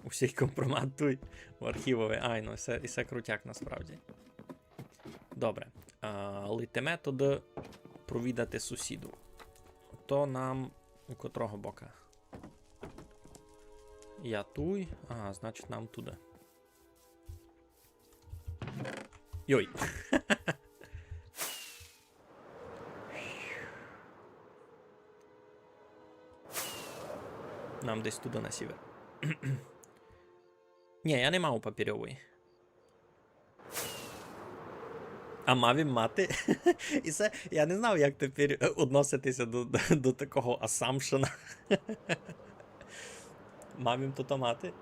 Усій компромат туй в архівові. Айно, все крутяк насправді. Добре. Летиме туди провідати сусіду. То нам у котрого бока? Я туй. Значить нам туди. Йой. Нам десь туди на сівер. Ні, я не мав папірьової. А мав мати. І це, я не знав, як тепер відноситися до такого асампшена. Мав їм то мати.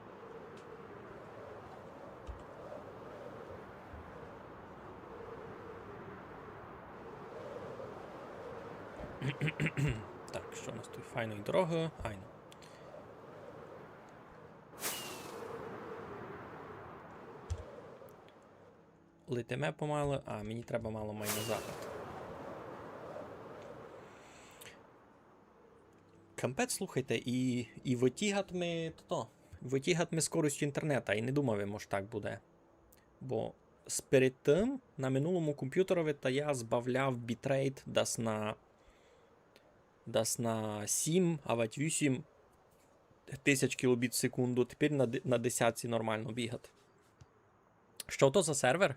Так, що у нас тут? Файної дороги. Айно. Летиме помало. Мені треба мало май на запад. Кампець, слухайте, і витягатиме скоростю інтернету, і не думав, може так буде. Бо перед тим на минулому комп'ютерові та я збавляв бітрейт десь на 7, а 8 тисяч кілобіт в секунду. Тепер на 10 нормально бігати. Що то за сервер?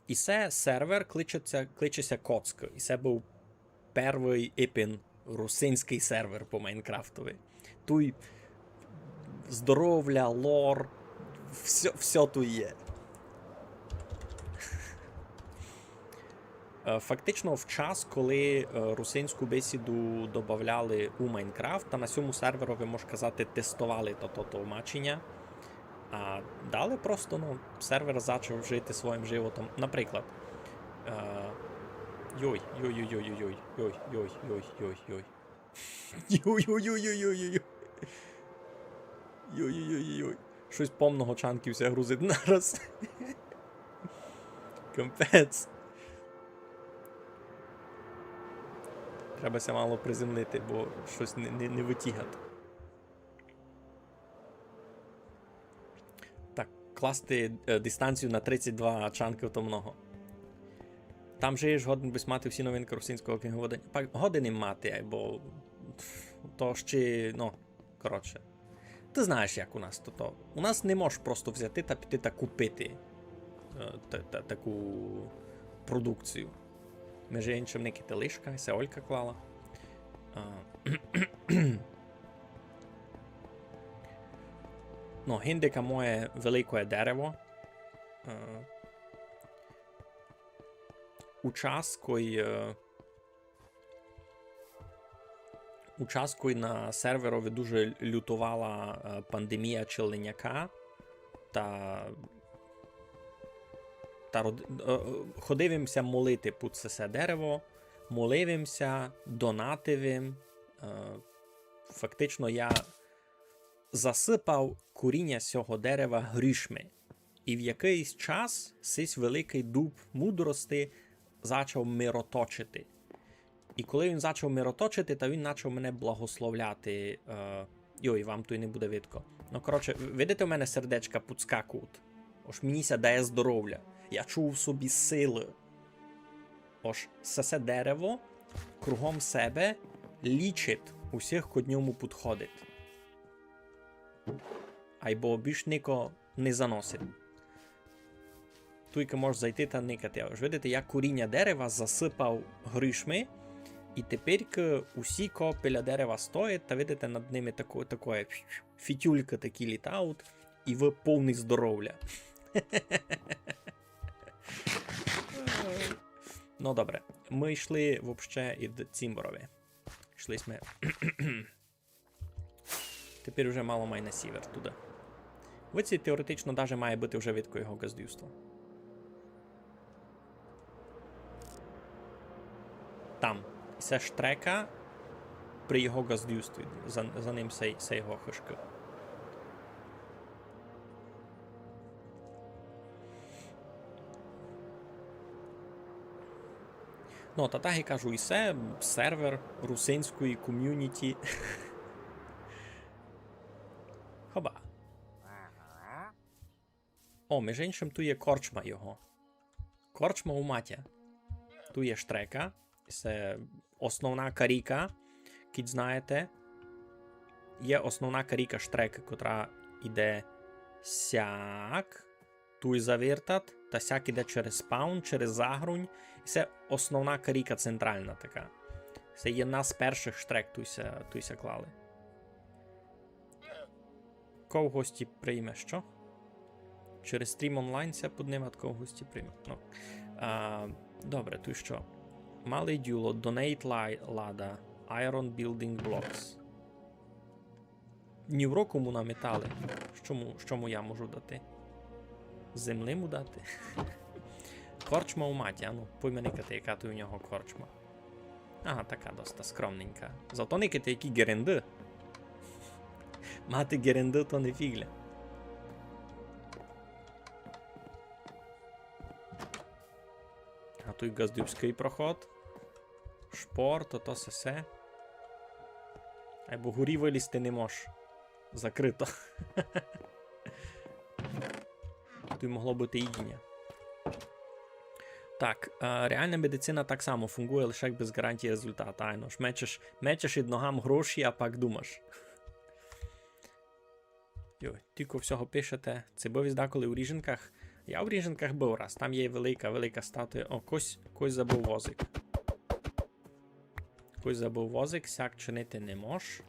І це сервер кличеться Коцк. І це був перший іпін русинський сервер по Майнкрафтові. Тут здоров'я, лор, все тут є. Фактично в час, коли русинську бесіду додавали у Майнкрафт, та на цьому серверові, можна казати, тестували то тлумачення. А далі просто, сервер почав жити своїм животом. Наприклад, Щось повного чанків ся грузить нараз. Капець. Треба ся мало приземлити, бо щось не витягати. Так, класти дистанцію на 32 чанків то много. Там же ж годин би мати всі новинки русинського книговодення. Години мати, бо то ще, ну, коротше. Ти знаєш, як у нас то. У нас не можеш просто взяти та піти та купити таку продукцію. Між іншим, не кителишка, ся Олька клала. Ну, гіндика моє велике дерево. У час, коли на серверові дуже лютувала пандемія челеняка, ходивимся молити під це дерево, моливимся, донативим. Фактично я засипав коріння цього дерева грішми. І в якийсь час сись великий дуб мудрости почав мироточити. І коли він почав мироточити, то він почав мене благословляти. Йой, вам то й не буде видко. Ну, коротше, видите, у мене сердечка підскакують. Ось мені ся дає здоров'я. Я чув в собі сили. Ось це дерево кругом себе лічить усіх, ко ньому підходить. Айбо більш нико не заносить. Тільки можеш зайти та никати. Ось видите, я коріння дерева засипав грішми, і тепер усі копіля дерева стоять, та видите, над ними такое фітюлька такі літають, і ви повний здоров'я. Ну добре, ми йшли вообще ід Цімборові. Йшли ми. Тепер вже мало май на сівер туди. Виці теоретично даже має бути вже видко його газдівства. Там. Це штрека при його газдівстві. За ним це його хишка. Ну, та так і кажу, і це сервер русинської ком'юніті. Хоба. О, між іншим, тут є корчма його. Корчма у матя. Тут є штрека. Це основна каріка, кіт знаєте. Є основна каріка штрека, котра йде сяк. Тут завертат, та сяк іде через спаун, через загрунь. І це основна каріка центральна така. Це є одна з перших штрек туйся клали. Кого в гості прийме, що? Через стрім онлайн ся піднімати, кого в гості прийме. Ну. Добре, то що? Малий дюло, Donate Lada, Iron Building Blocks. Ні в рокому на метали. Що я можу дати? Земли му дати? Корчма у маті, а ну, пойменикати, яка тут у нього корчма. Ага, така доста скромненька. Зато никати, які геренди. Мати геренди, то не фігля. А тут газдівський проход. Шпор, то все. Або горі вилізти не можеш. Закрито. Тут могло бути їдіння. Так, реальна медицина так само фунгує, лише як без гарантії результату. Айно ж, мечеш від ногам гроші, а пак думаш. Йой, тільки всього пишете. Це був деколи у Ріженках. Я в Ріженках був раз. Там є велика статуя. О, кось забув возик. Кось забув возик, сяк чинити не мож.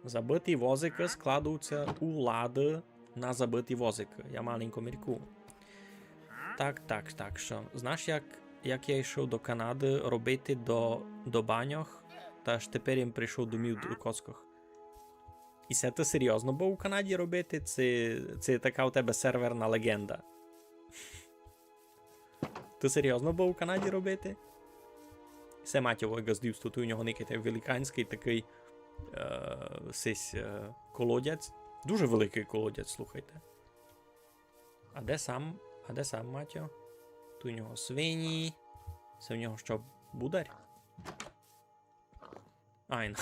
Забиті возики складуються у лади на забиті возики. Я маленько мірку. Так, що. Знаєш, як я йшов до Канади робити до баньох, та ж тепер їм прийшов домів до Коцкох. І це ти серйозно був у Канаді робити? Це така у тебе серверна легенда. Ти серйозно був у Канаді робити? Це матьове газдівство, тут у нього некий великанський такий колодязь, Дуже великий колодязь, слухайте. А де сам Матьо? Тут у нього свині. Це в нього що, бударь? Айн.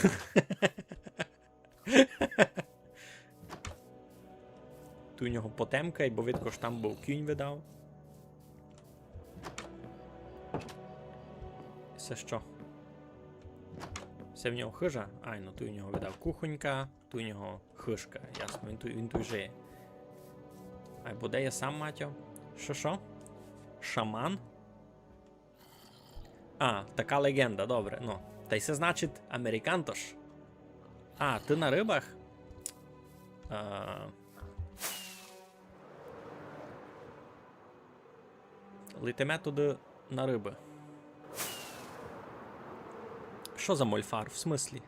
Тут у нього потемка, бо видко ж там був кінь видав. Це що? Це в нього хижа? Ай, ну тут у нього видав кухонька, тут у нього хижка, ясно, він тут жиє. Ай, бо де є сам Матьо? Що? Шаман? А, така легенда, добре, ну. Та й це значить американтош. А, ти на рибах? Летиме туди на риби. Що за мольфар? В смислі?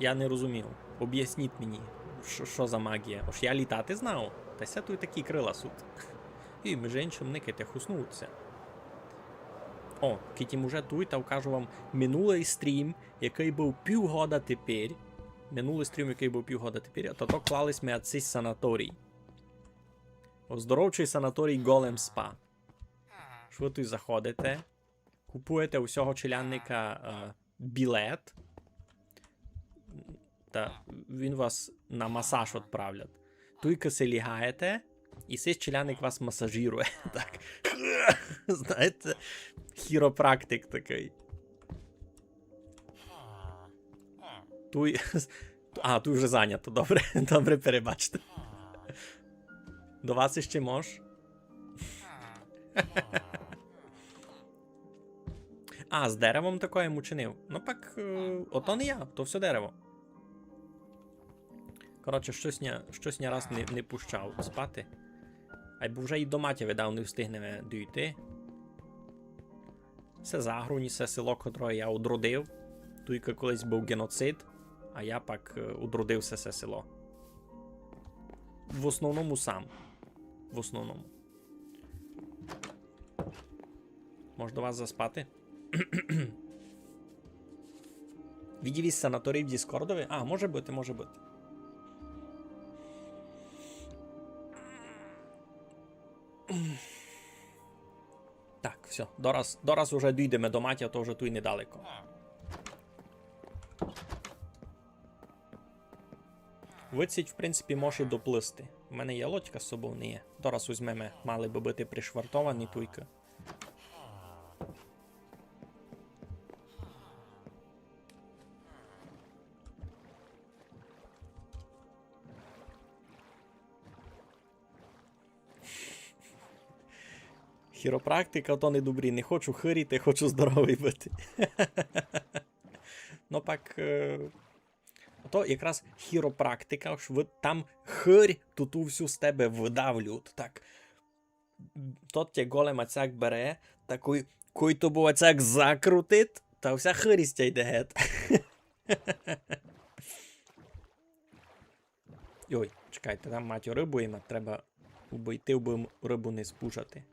Я не розумів. Об'ясніть мені, що за магія? Ож я літати знав? Та ся тут такі крила сут. І, між іншим, никайте хуснуться. О, кітім уже тут, та вкажу вам минулий стрім, який був півгода тепер. А то клались ми цей санаторій. Оздоровчий санаторій Голем Спа. Що ви тут заходите? Купуєте у всього челянника білет. Та він вас на масаж відправлять. Туйка се лягаєте, і цей челянник вас масажирує. Так. Знаєте, хіропрактик такий. Туй... А, тут вже зайнято, добре. Добре, перебачте. До вас іще мож? А, з деревом такое мучинив. Ну пак, ото не я, то все дерево. Коротше, щось ні раз не пущав спати. А бо вже і до матір видав не встигне дійти. Це Загруні, це село, котре я одродив. Тільки колись був геноцид, а я пак одродився це село. В основному сам. В основному. Може до вас заспати? Відів із санаторій в Діскордові? А, може бути, може бути. Так, все. Дораз уже дійдемо до матір, то вже тут і недалеко. Виціть, в принципі, може доплисти. У мене є лодька з собою, не є. Дораз візьмемо, мали би бути пришвартовані туйки. Хіропрактика то не добрі. Не хочу хиріти, хочу здоровий бути. Ну пак... То якраз хіропрактика, що там хирь, то ту всю з тебе видавлюють. Так. Тот тя голем ацяк бере, такий, кой то був ацяк закрутить, та вся хирістя йде гет. Ой, чекайте, там матю рибу їм, треба обійти, бо рибу не спужати.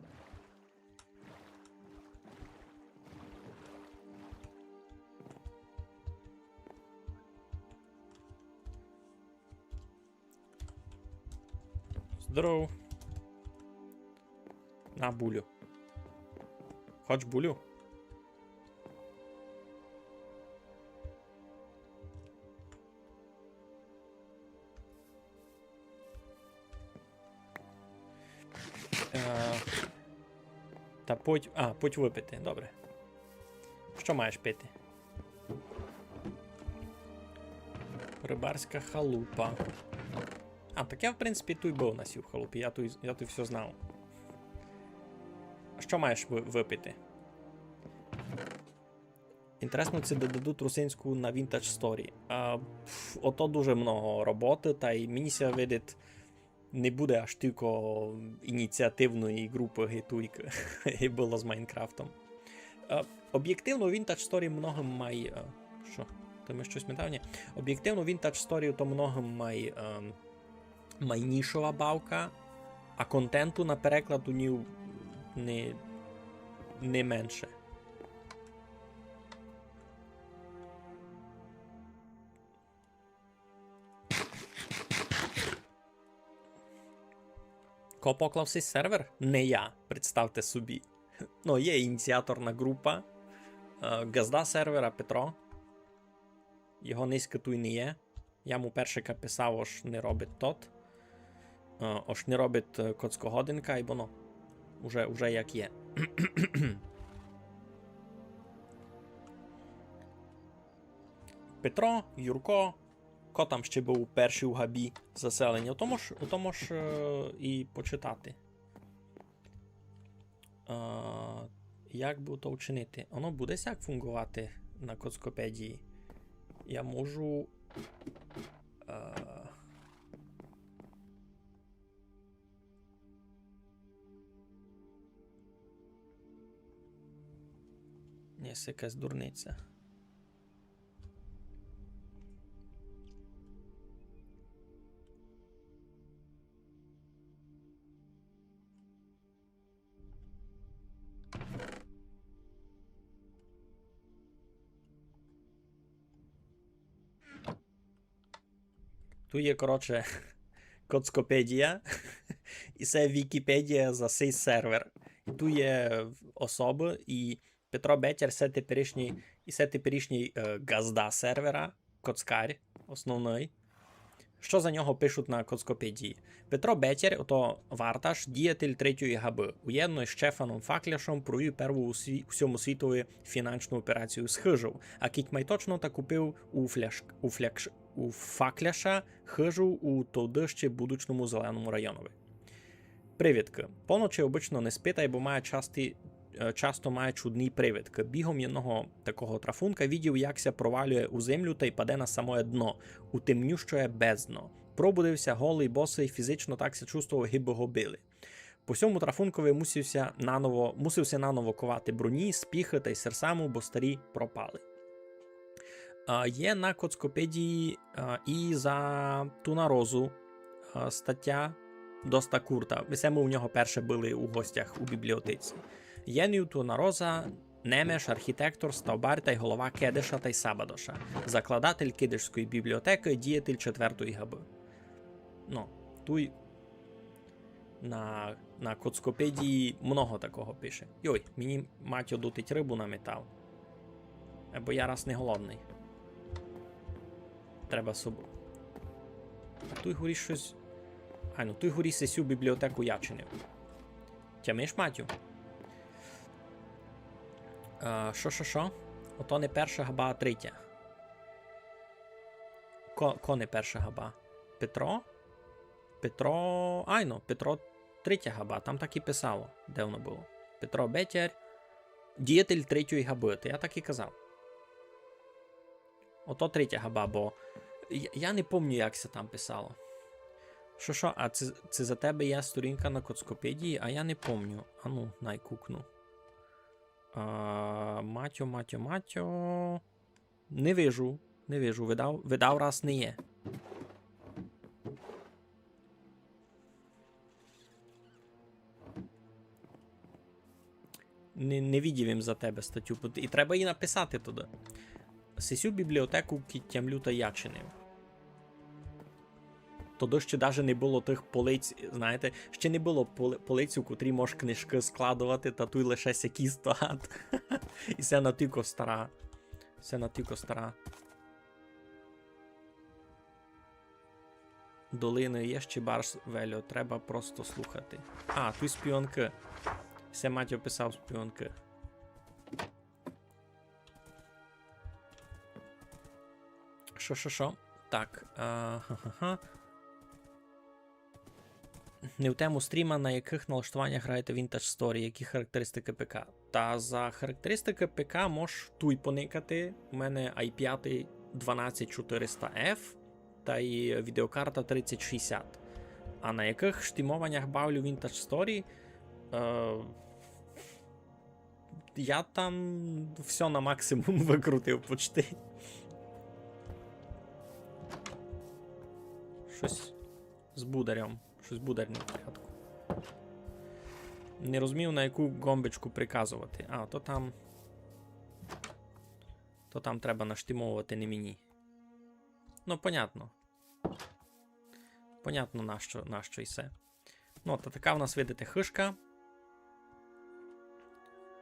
Здоров. На булю. Хоч булю? Та поть випити, добре. Що маєш пити? Рибарська халупа. А, так я, в принципі, тут був на сів халупі, я тут все знав. Що маєш випити? Інтересно, це додадуть русинську на Vintage Story. Ото дуже много роботи, та й мені ся видить, не буде аж тільки ініціативної групи гитуйки, і було з Майнкрафтом. Об'єктивно, Vintage Story многим має... Що? То ми щось метавні? Об'єктивно, Vintage Story то многим має... майнішова бавка, а контенту на переклад у ній не менше. Ко поклав цей сервер? Не я, представте собі. Ну, є ініціаторна група. Газда сервера Петро. Його низько тут не є. Я му першика писав, ож не робить тот. Ож не робить коцкогодинка, і воно. Уже як є. Петро, Юрко. Ко там ще був перший у габі заселення? У тому ж і почитати. Як би то вчинити? Воно буде як фунгувати на коцкопедії? Я можу. Ні, це якась дурниця. Тут є, коротше, коцкопедія, і це Вікіпедія за цей сервер. І тут є особи, і Петро Бетер, це теперішній газда сервера, коцкар основний. Що за нього пишуть на коцкопедії? Петро Бетер, ото варташ, діятель третьої габи, уєдно з Штефаном Факляшем провів перву у всьому світові фінансову операцію з хижу, а кіть майточно та купив у Факляша хижу у тодище будучному зеленому районові. Привідки. Поночі обично не спитай, бо має часто має чудні привідки. Бігом одного такого трафунка видів, якся провалює у землю та й паде на самое дно, у темнющое бездно. Пробудився голий, босий, фізично так се чувствував, гиби го били. По сьому трафункові мусився наново ковати броні, спіхи та й серсаму, бо старі пропали. Є на коцкопедії і за Тунарозу стаття доста курта. Ми у нього перше були у гостях у бібліотеці. Єнію Тунароза, немеш, архітектор, ставбар та й голова Кедиша та й Сабадоша, закладатель Кидишської бібліотеки, діятель четвертої габи. Ну, тут на коцкопедії много такого пише. Йой, мені матьо дутить рибу на метал. Бо я раз не голодний. Треба собі. А тут горі щось. Ну тут горі сесю бібліотеку я чинив. Тямиш, матю? Що? Ото не перша габа, а третя. Ко не перша габа? Петро? Петро третя габа. Там так і писало, де воно було. Петро Бетер, діятель третьої габи. То я так і казав. Ото третя габа, бо я не пам'ятаю, як це там писало. Що? А це за тебе є сторінка на коцкопедії, а я не пам'ятаю. Ану, найкукну. Матьо. Не вижу. Видав раз не є. Не відів їм за тебе статтю. І треба її написати туди. Сесю бібліотеку кітямлюта я чинив. Тоді ще навіть не було тих полиць, знаєте, ще не було полиць, у котрі можеш книжки складувати, та тут лише сякі стоять. І це на тільки стара. Долини є ще барс велю, треба просто слухати. Тут спіонки. Все мать описав спіонки. Що? Так. Не в тему стріма, на яких налаштуваннях граєте Vintage Story, які характеристики ПК. Та за характеристики ПК можеш туй поникати. У мене i5 12400F та й відеокарта 3060. А на яких штимованнях бавлю Vintage Story? Я там все на максимум викрутив почти. Щось з бударем. Щось бударне в порядку. Не розумів, на яку гомбочку приказувати. То там треба наштимовувати не мені. Ну, понятно. Понятно, нащо і все. Ну, та така в нас, видите, хишка.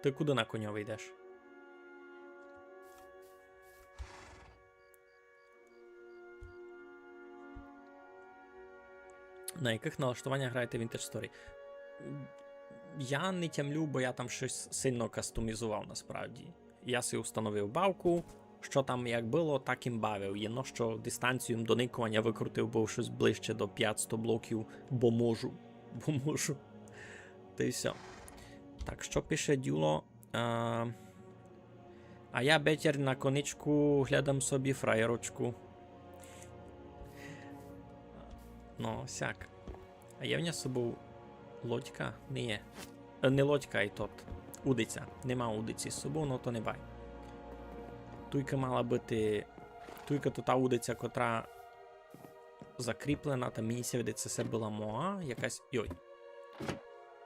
Ти куди на коньовий йдеш? На яких налаштуваннях граєте Vintage Story? Я не тямлю, бо я там щось сильно кастомізував насправді. Я собі встановив бавку, що там як було, так і бавив. Єно, що дистанцію доникування викрутив, бо щось ближче до 500 блоків, бо можу. Бо можу. Та й все. Так, що пише Дюло? А я бетер на коничку глядам собі фраєрочку. Ну, сяк. А є в нього з собою лодька? Не є. Не лодька і тот. Удиця. Нема удиці з собою, ну то не бай. Туйка мала бути... Туйка то та удиця, котра закріплена, та мені ся видиться, це була моа, якась... Йой.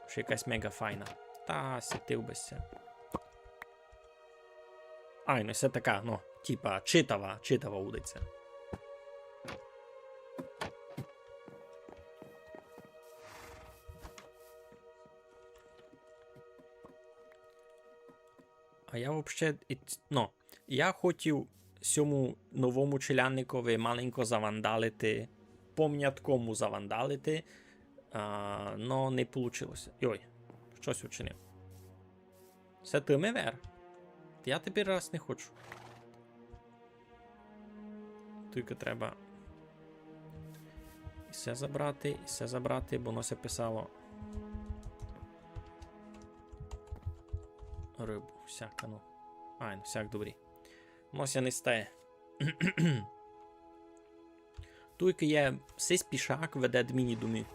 Ще якась мега файна. Та сітив бися. Ай, ну це така, ну, типа, читава удиця. А я взагалі, ну, я хотів цьому новому челянникові маленько завандалити, помняткому завандалити, но не вийшло. Йой, щось учинив. Це ти мевер? Я тепер раз не хочу. Тільки треба і все забрати, бо воно все писало рибу, всяка, ну. Ай, ну, всяк добрі. Нося не стає. Тільки є все спішак веде дміні думи.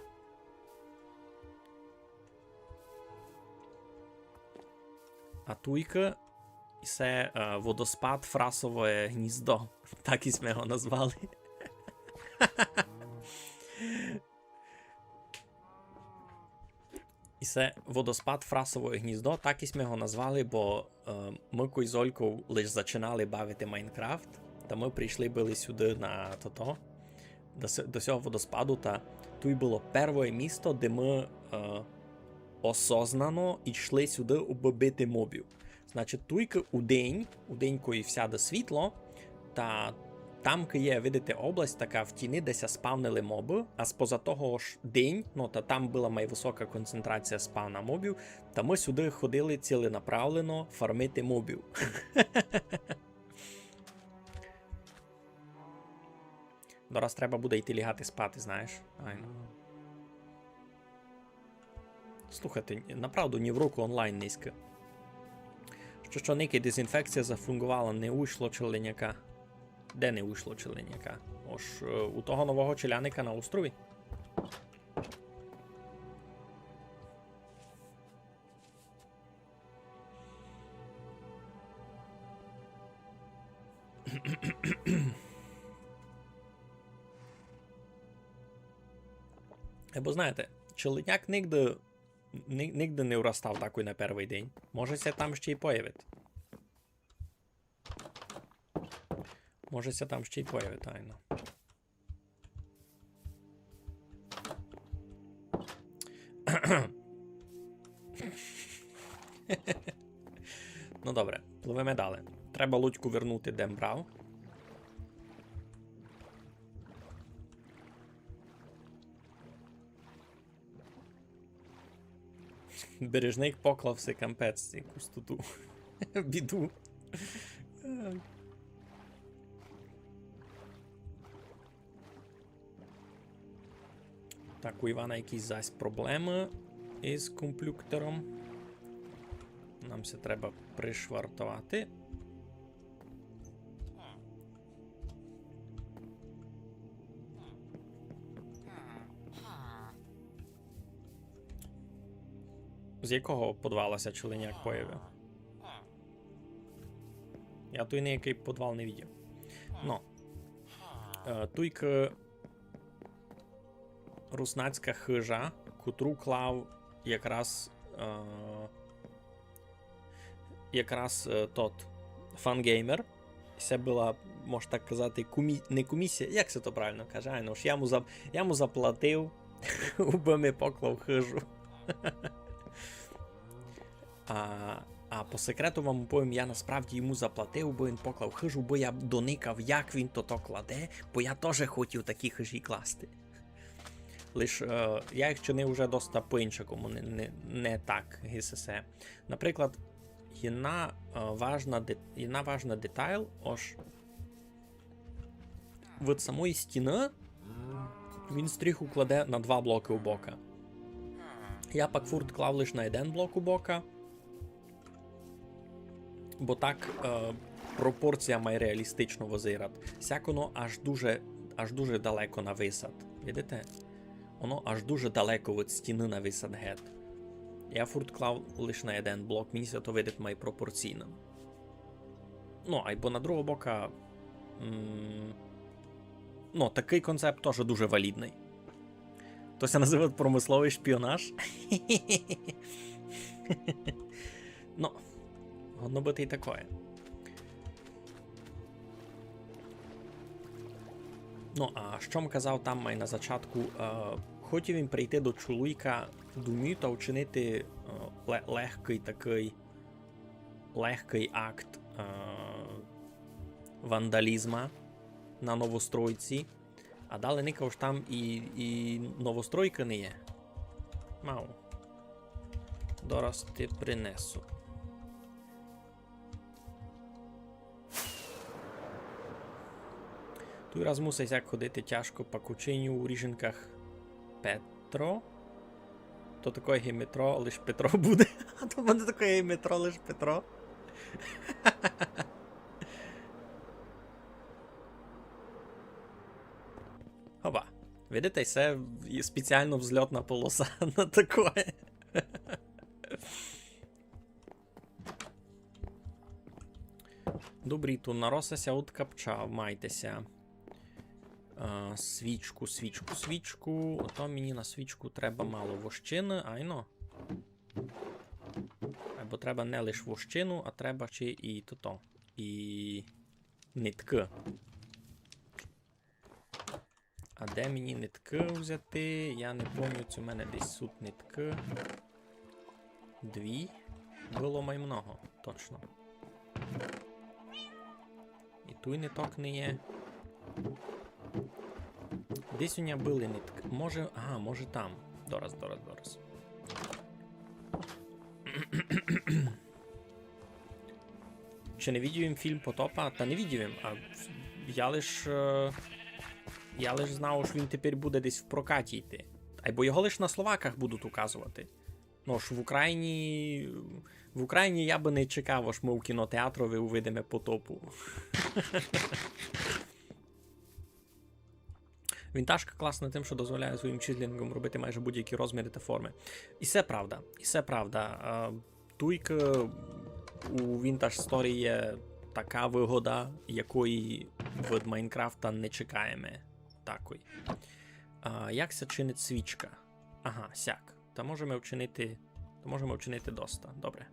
А туйка це водоспад Фрасове гніздо. Так і ми його назвали. І це водоспад Фрасове гніздо, так і ми його назвали, бо ми з Олькою лише починали бавити Майнкрафт, та ми прийшли були сюди на до цього водоспаду, та тут було перше місто, де ми осознано йшли сюди убити мобів. Значить, тільки у день, коли сяде світло, та там є, видите, область така в тіні, де спавнили моби, а споза того ж день, ну, та там була найвисока концентрація спавна мобів, та ми сюди ходили ціленаправлено фармити мобів. Дораз треба буде йти лягати спати, знаєш. Ай, ну. Слухайте, направду ні в руку онлайн низько. Що ніки дезінфекція зафунгувала, не уйшло челеняка. Де не уйшло челеняка? Ож у того нового челяника на острові. Бо знаєте, челеняк нігде не уростав такий на перший день. Може се там ще й появить. Може се там ще й появить, тайно. Ну добре, пливемо далі. Треба лудьку вернути, де брав. Бережник поклався кампець, якусь туту біду. Так, у Івана якісь зась проблеми із комп'ютером. Нам це треба пришвартувати. З якого подвалася чоловік появив? Я той ніякий подвал не видів. Но. Туйка руснацька хижа, котру клав якраз тот фангеймер. Це була, можна так казати, не комісія, як це то правильно каже? Ну ж, я йому заплатив Уби поклав хижу. А по секрету вам повім, я насправді йому заплатив, бо він поклав хижу, бо я доникав, як він то кладе, бо я теж хотів такі хижі класти. Лиш я їх чинив вже доста по-іншому, не так ГСС. Наприклад, jedna важна деталь, ось від самої стіни він стріху кладе на 2 блоки у бока. Я пак фурт клав лише на 1 блок у бока, бо так пропорція має реалістично визират. Сяк воно аж дуже далеко на висад. Видите? Воно аж дуже далеко від стіни на висад гет. Я фурт клав лише на 1 блок, мені се то видить має пропорційно. Ну, або на другого бока... Ну, такий концепт теж дуже валідний. То се називає промисловий шпіонаж. Ну, воно бути і таке. Ну, а що м казав там май на зачатку, хотів він прийти до чоловіка думаю та вчинити легкий акт вандалізма на новостройці, а далі никав ж там і новостройка не є. Мау. Дораз ти принесу. Той раз мусить як ходити тяжко по кученню у ріженках Петро. То таке метро, лиш Петро буде. А то буде таке метро, лиш Петро. Опа. Видите, це спеціально взльотна полоса на таке. Добрі, ту наросася откапчав, майтеся. Свічку. Ото мені на свічку треба мало вощини, айно. Або треба не лише вощину, а треба ще і то. І нитки. А де мені нитки взяти? Я не пам'ятаю, у мене десь тут нитки. 2. Було май много, точно. І той ниток не є. Десь у мене були нитки. Може, ага, може там. Дораз. Чи не видів їм фільм Потопа? Та не видів їм, а я лиш знав, що він тепер буде десь в прокаті йти. Або його лише на словаках будуть указувати. Ну ж, в Україні я би не чекав, аж ми в кінотеатрові увидимо Потопу. Вінтажка класна тим, що дозволяє своїм числінгом робити майже будь-які розміри та форми. І це правда. Туйка у Vintage Story є така вигода, якої від Майнкрафта не чекаємо. Такої. Як се чинить свічка? Ага, сяк. Та можемо вчинити доста. Добре.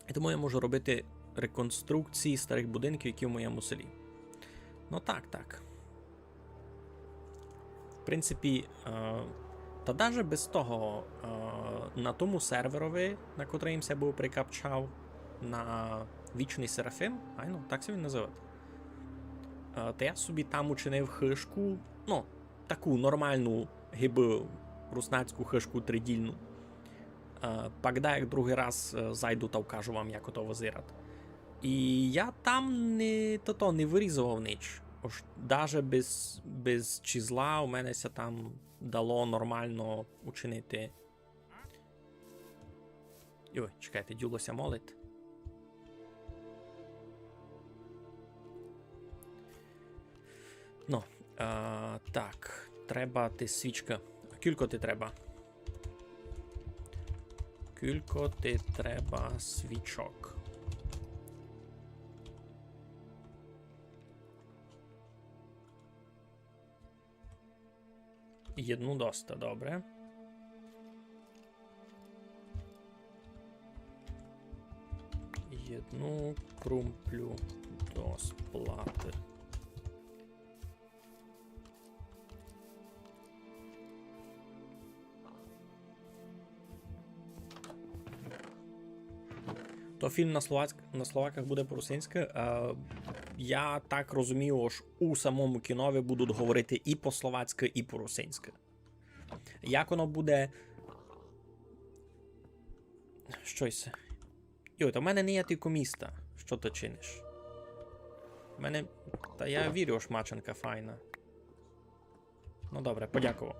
І тому я можу робити реконструкції старих будинків, які в моєму селі. Ну так. В принципі, та навіть без того, на тому серверові, на котрий я був прикапчав, на Вічний Серафим, так це він називає. Та я собі там учинив хишку, ну, таку нормальну гиби руснацьку хишку тридільну. Пагда, як другий раз зайду та вкажу вам, як ото визират. І я там не вирізував ніч. Даже без чизла у мене ся там дало нормально учинити. Ой, чекайте, дюлося молить. Ну, так, треба ти свічка. Кілько ти треба? Кілько ти треба свічок. Єдну доста, добре. Під'єдну крумплю до сплати. То фільм на словаках буде по-русинськи. Я так розумію, що у самому кінові будуть говорити і по-словацьки, і по-русинськи. Як воно буде... Щось. Йой, то в мене не є тільки міста. Що ти чиниш? В мене... Та я вірю, що Маченка файна. Ну добре, подякував.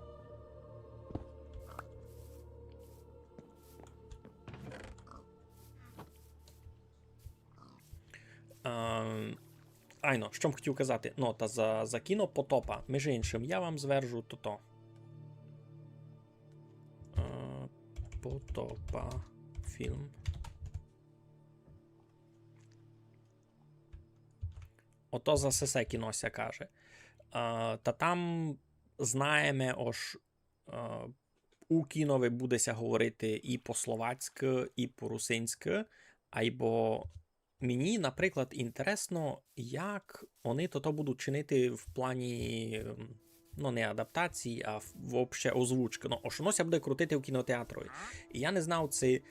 Айно, що б хотів казати? Ну, та за кіно Потопа. Між іншим, я вам зверджу то-то. Потопа. Фільм. Ото за сесе кінося каже. Та там знаємо, ож у кінові будеся говорити і по-словацьки, і по-русинськи, або мені, наприклад, інтересно, як вони то будуть чинити в плані, ну, не адаптації, а взагалі озвучки. Ну, ось воно буде крутити в кінотеатрі. І я не знав, чи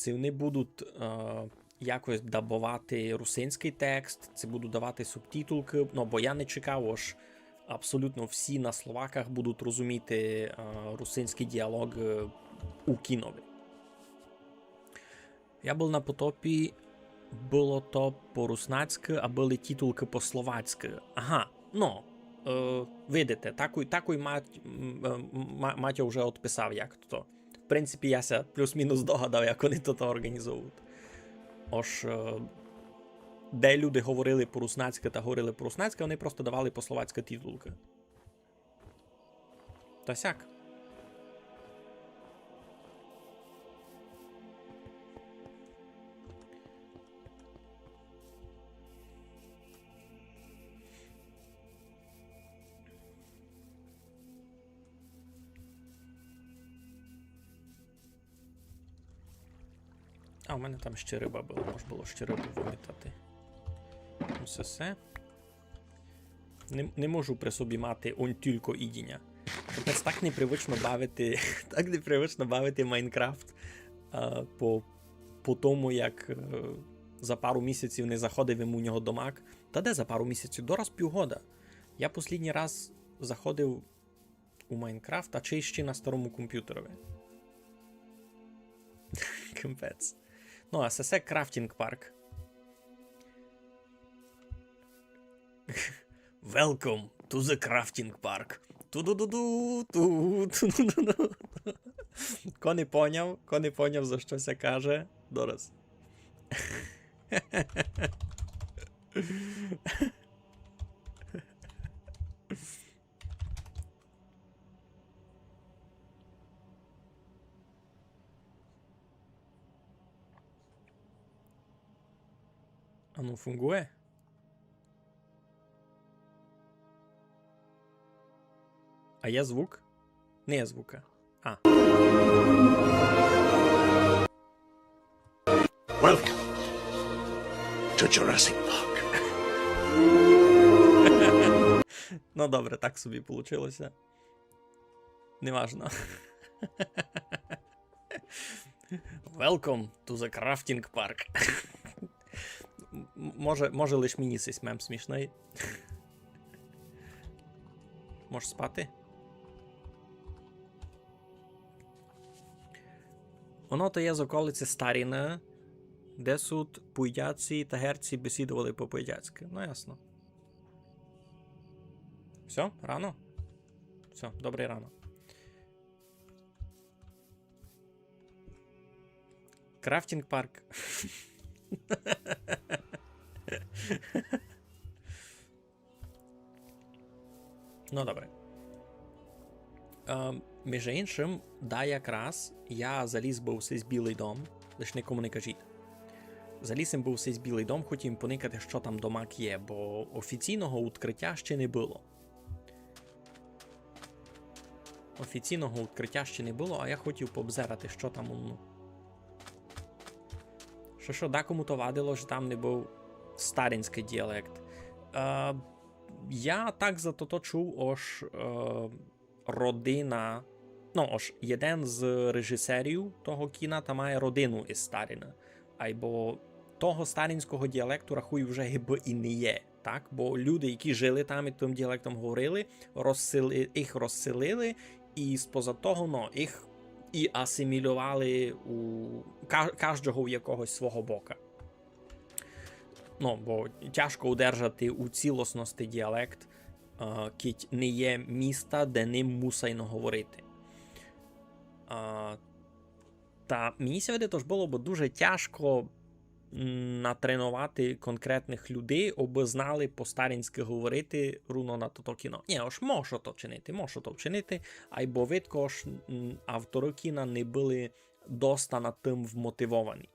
вони будуть якось дабувати русинський текст, чи будуть давати субтитулки, ну, бо я не чекав, аж абсолютно всі на словаках будуть розуміти русинський діалог у кінові. Я був на Потопі, було то по-руснацьки, а були титулки по-словацьки. Ага, ну, видите, такий Матя вже відписав, як то. В принципі, я ся плюс-мінус догадав, як вони то організовують. Ож, де люди говорили по-руснацьки та говорили по-руснацьки, вони просто давали по-словацьки титулки. Та сяк. А, у мене там ще риба була, можна було ще рибу вимітати. Все. Не можу при собі мати он тільки ідіння. Тобто так непривично бавити Майнкрафт по тому, як за пару місяців не заходив йому у нього домак. Та де за пару місяців? Дораз півгода. Я останній раз заходив у Майнкрафт, а чи ще на старому комп'ютерові. Капець. Ну, а це крафтинг парк. Welcome to the crafting park. Ту-ду-ду-ду-ту-ду-ду-ду. Ко не поняв, за що це каже. Дораз. А ну, фунгує? А є звук? Не є звука. А. Welcome to Jurassic Park. Ну добре, так собі получилося. Неважно. Welcome to the crafting park. Може лиш мені цей мем смішний. Можеш спати? Воно то є з околиці Старіна, де суд пуйдяці та герці бесідували по-пуйдяцьки. Ну ясно. Все? Рано? Все, добре рано. Крафтинг парк. Ну, добре. Між іншим, да, якраз я заліз був в цей білий дом, лише нікому не кажіть. Заліз був в цей білий дом, хотів поникати, що там домак є, бо офіційного відкриття ще не було. А я хотів пообзирати, що там Що, декому то вадило, що там не був старинський діалект. Я так зато то чув, ож родина, ну, ож один з режисерів того кіна та має родину із Старина. Айбо того старинського діалекту, рахую, вже гиби і не є. Так? Бо люди, які жили там і тим діалектом говорили, їх розселили, і споза того, ну, їх і асимілювали у кожного в якогось свого бока. Ну, бо тяжко удержати у цілісності діалект, кіть не є міста, де ним мусайно говорити. Та мені сьогодні тож було б дуже тяжко натренувати конкретних людей, аби знали по-старінськи говорити руно на то кіно. Ні, ось можу то вчинити, айбо видко ж автори кіна не були доста над тим вмотивовані.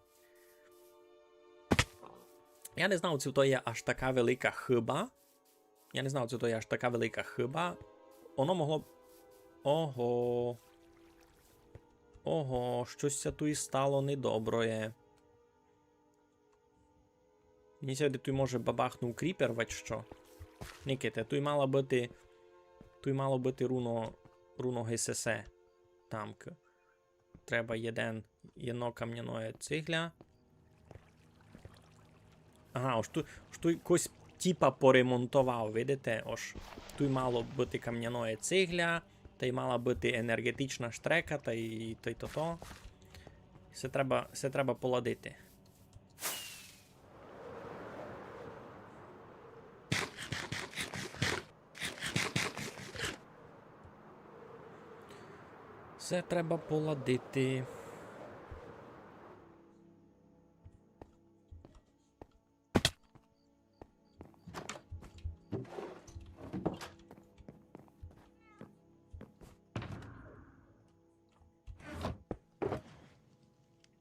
Я не знав, чи то є аж така велика хиба. Воно могло б... Ого, щось тут і стало недоброє. Мені сьогодні тут може бабахнув кріпер, вать що. Никите, тут мало бути руно ГСС. Тамк. Треба єдно кам'яное цигля. Ага, ось тут якось типа поремонтував, видите? Ось тут мало бути кам'яное цигля, та й мала бути енергетична штрека, та й то. Все треба поладити. Все треба поладити.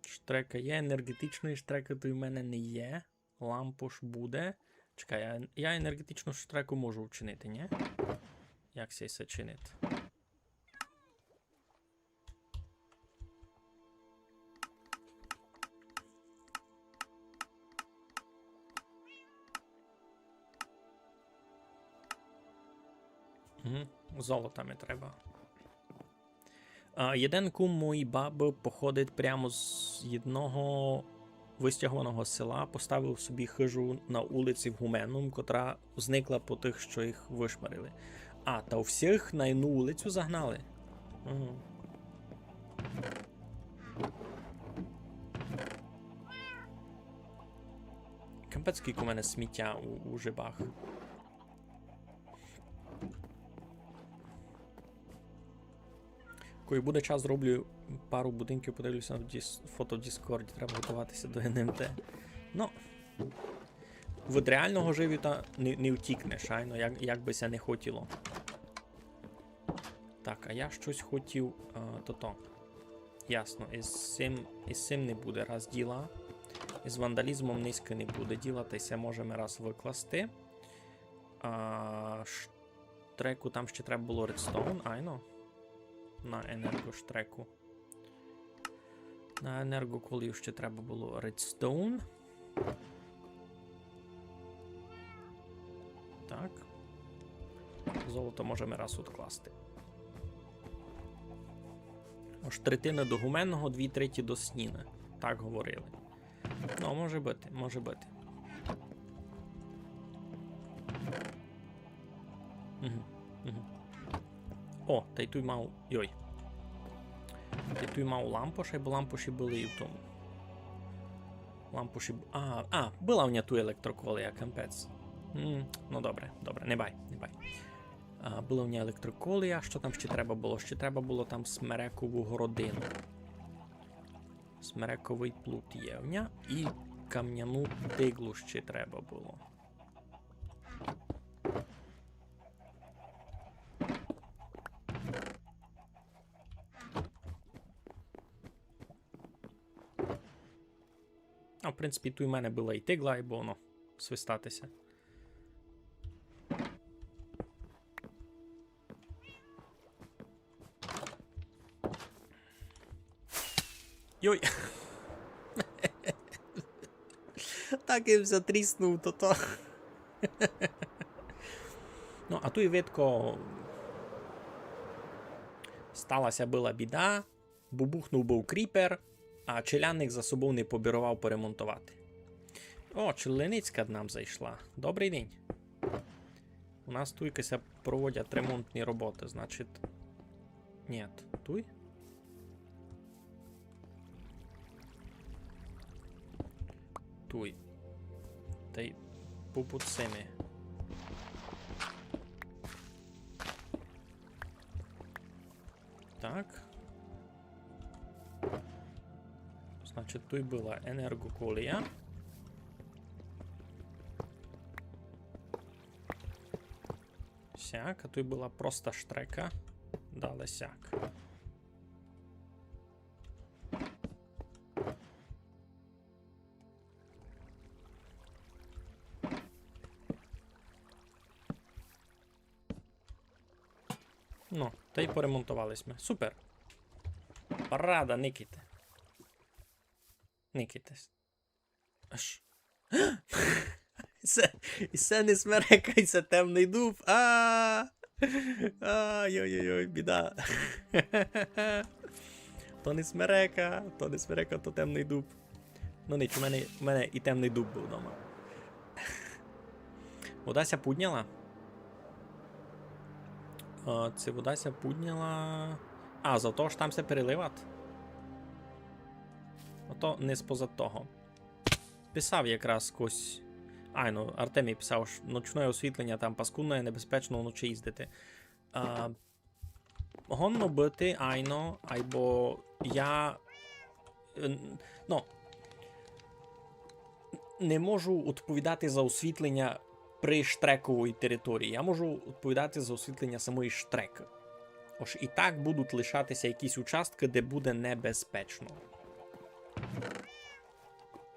Штрека є, енергетичної штреки то в мене не є. Лампу ж буде. Чекай, я енергетичну штреку можу вчинити, ні? Як це чинить? Золота ми треба. Єден кум моїй баби походить прямо з одного вистягуваного села, поставив собі хижу на вулиці в Гуменному, котра зникла по тих, що їх вишмарили. Та у всіх на одну вулицю загнали. Угу. Капець, скільки у мене сміття у жибах. Коли буде час, зроблю пару будинків, подивлюся на фото в Діскорді, треба готуватися до НМТ. Ну, від реального живіта не втікнеш, айно, як би ся не хотіло. Так, а я щось хотів, то-то. Ясно, із цим не буде раз діла. Із вандалізмом низько не буде діла, та й ся можемо раз викласти. Штреку там ще треба було редстоун, айно. На енергоштреку. На енергоколів ще треба було редстоун. Так. Золото можемо раз відкласти. Ось третина до гуменного, 2/3 до сніна. Так говорили. Ну, може бути, може бути. О, та й той мав... Йой. Та й той мав лампуші, бо лампуші були і в тому. Лампуші... була в нього ту електроколія, кампець. Ну добре, не бай. Була в нього електроколія, що там ще треба було? Ще треба було там смерекову городину. Смерековий плут є в нього, і кам'яну тиглу ще треба було. В принципі, тут у мене була і тигла, і бо воно свистатися. Йой! Так і все тріснув, то. Ну, а тут видко сталася була біда, бубухнув був кріпер, а челянник за собою не побірував поремонтувати. О, Челеницька нам зайшла. Добрий день. У нас тут якось проводять ремонтні роботи, значить. Ні, туй? Туй. Та й попуцими. Так. Значить, тут була енергоколія. Сяк, а тут була просто штрека. Дали сяк. Ну, та й поремонтувались ми. Супер. Парада, никайте. Никайтесь. Аж. І це не смерека, і це темний дуб. Ой-ой-ой, біда. То не смерека, то темний дуб. Ну ніч, в мене і темний дуб був вдома. Водася підняла. Це водася підняла. За того ж там все переливати. Ото не споза того. Писав якраз кось. Ну, Артемій писав, що ночне освітлення там паскудне, небезпечно вночі їздити. Гонно бити, айно, або я. Ну. Не можу відповідати за освітлення при штрековій території. Я можу відповідати за освітлення самої штреки. Ось і так будуть лишатися якісь участки, де буде небезпечно.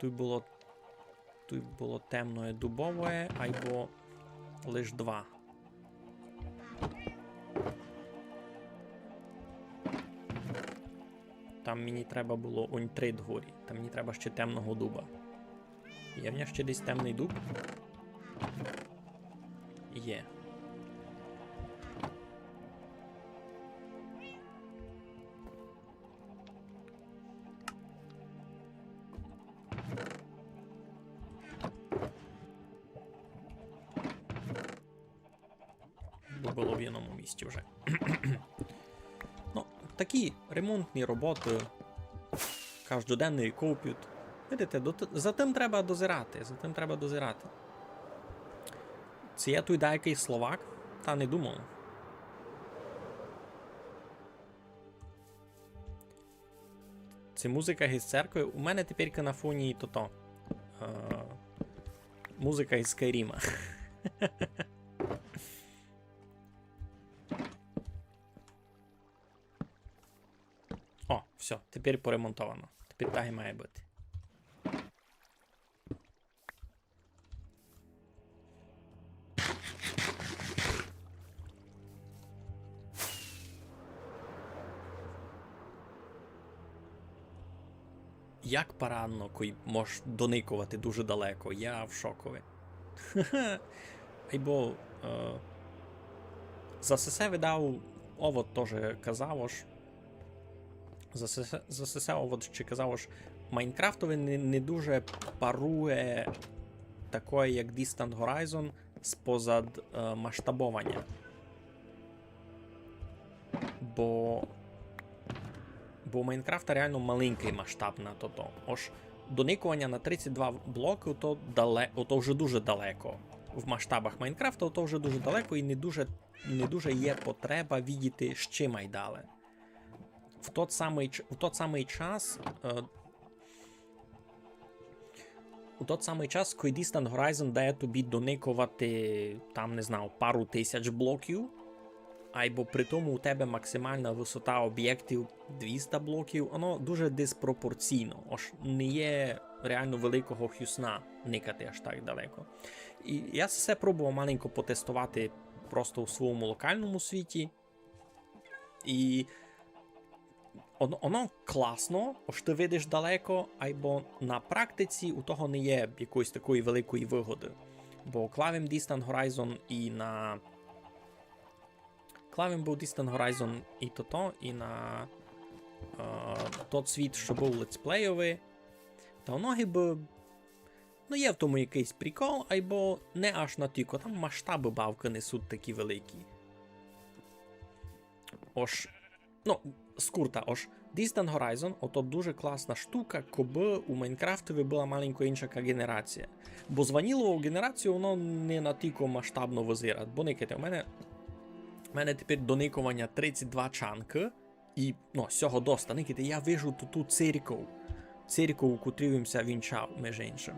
Тут було темне дубове, або лише два. Там мені треба було онь 3 дворі. Там мені треба ще темного дуба. Є в нього ще десь темний дуб? Є. Було в іншому місці вже. Ну, такі ремонтні роботи кожноденний копють. Видите, за тим треба дозирати, Це є той деякий словак, та не думав. Це музика із церкви. У мене тепер на фоні музика із Скайріма. О, все, тепер поремонтовано. Тепер так і має бути. Як парадно, коли можеш доникувати дуже далеко. Я в шокові. Або за СС видав овод теж казав, за СС овод ще казав, що Майнкрафтові не дуже парує такое, як Distant Horizon, спозад масштабовання. Бо у Майнкрафта реально маленький масштаб на то. Ось доникування на 32 блоки, то вже дуже далеко. В масштабах Майнкрафта то вже дуже далеко і не дуже є потреба видіти, з чим айдали. В тот самий час, коли Distant Horizon дає тобі доникувати, там, не знаю, пару тисяч блоків, або при тому у тебе максимальна висота об'єктів 200 блоків, воно дуже диспропорційно. Ось не є реально великого хюсна никати аж так далеко. І я все пробував маленько потестувати просто у своєму локальному світі. І Воно класно, ось ти видиш далеко, або на практиці у того не є якоїсь такої великої вигоди. Бо клавим Distant Horizon і на... Клавим був Distant Horizon і то, і на тот світ, що був летсплейовий, та воно гіби... Ну, є в тому якийсь прикол, або не аж натільки, там масштаби бавки несуть такі великі. Ож, ну, скурта, ож Distant Horizon, ото дуже класна штука, коби у Майнкрафтові була маленька інша генерація. Бо з ванілового генерацію воно не натільки масштабно визира. Бо никайте, у мене тепер доникування 32 чанки, і, ну, з цього доста, никайте, я вижу ту церкву, у котрій вимся вінчав, між іншим.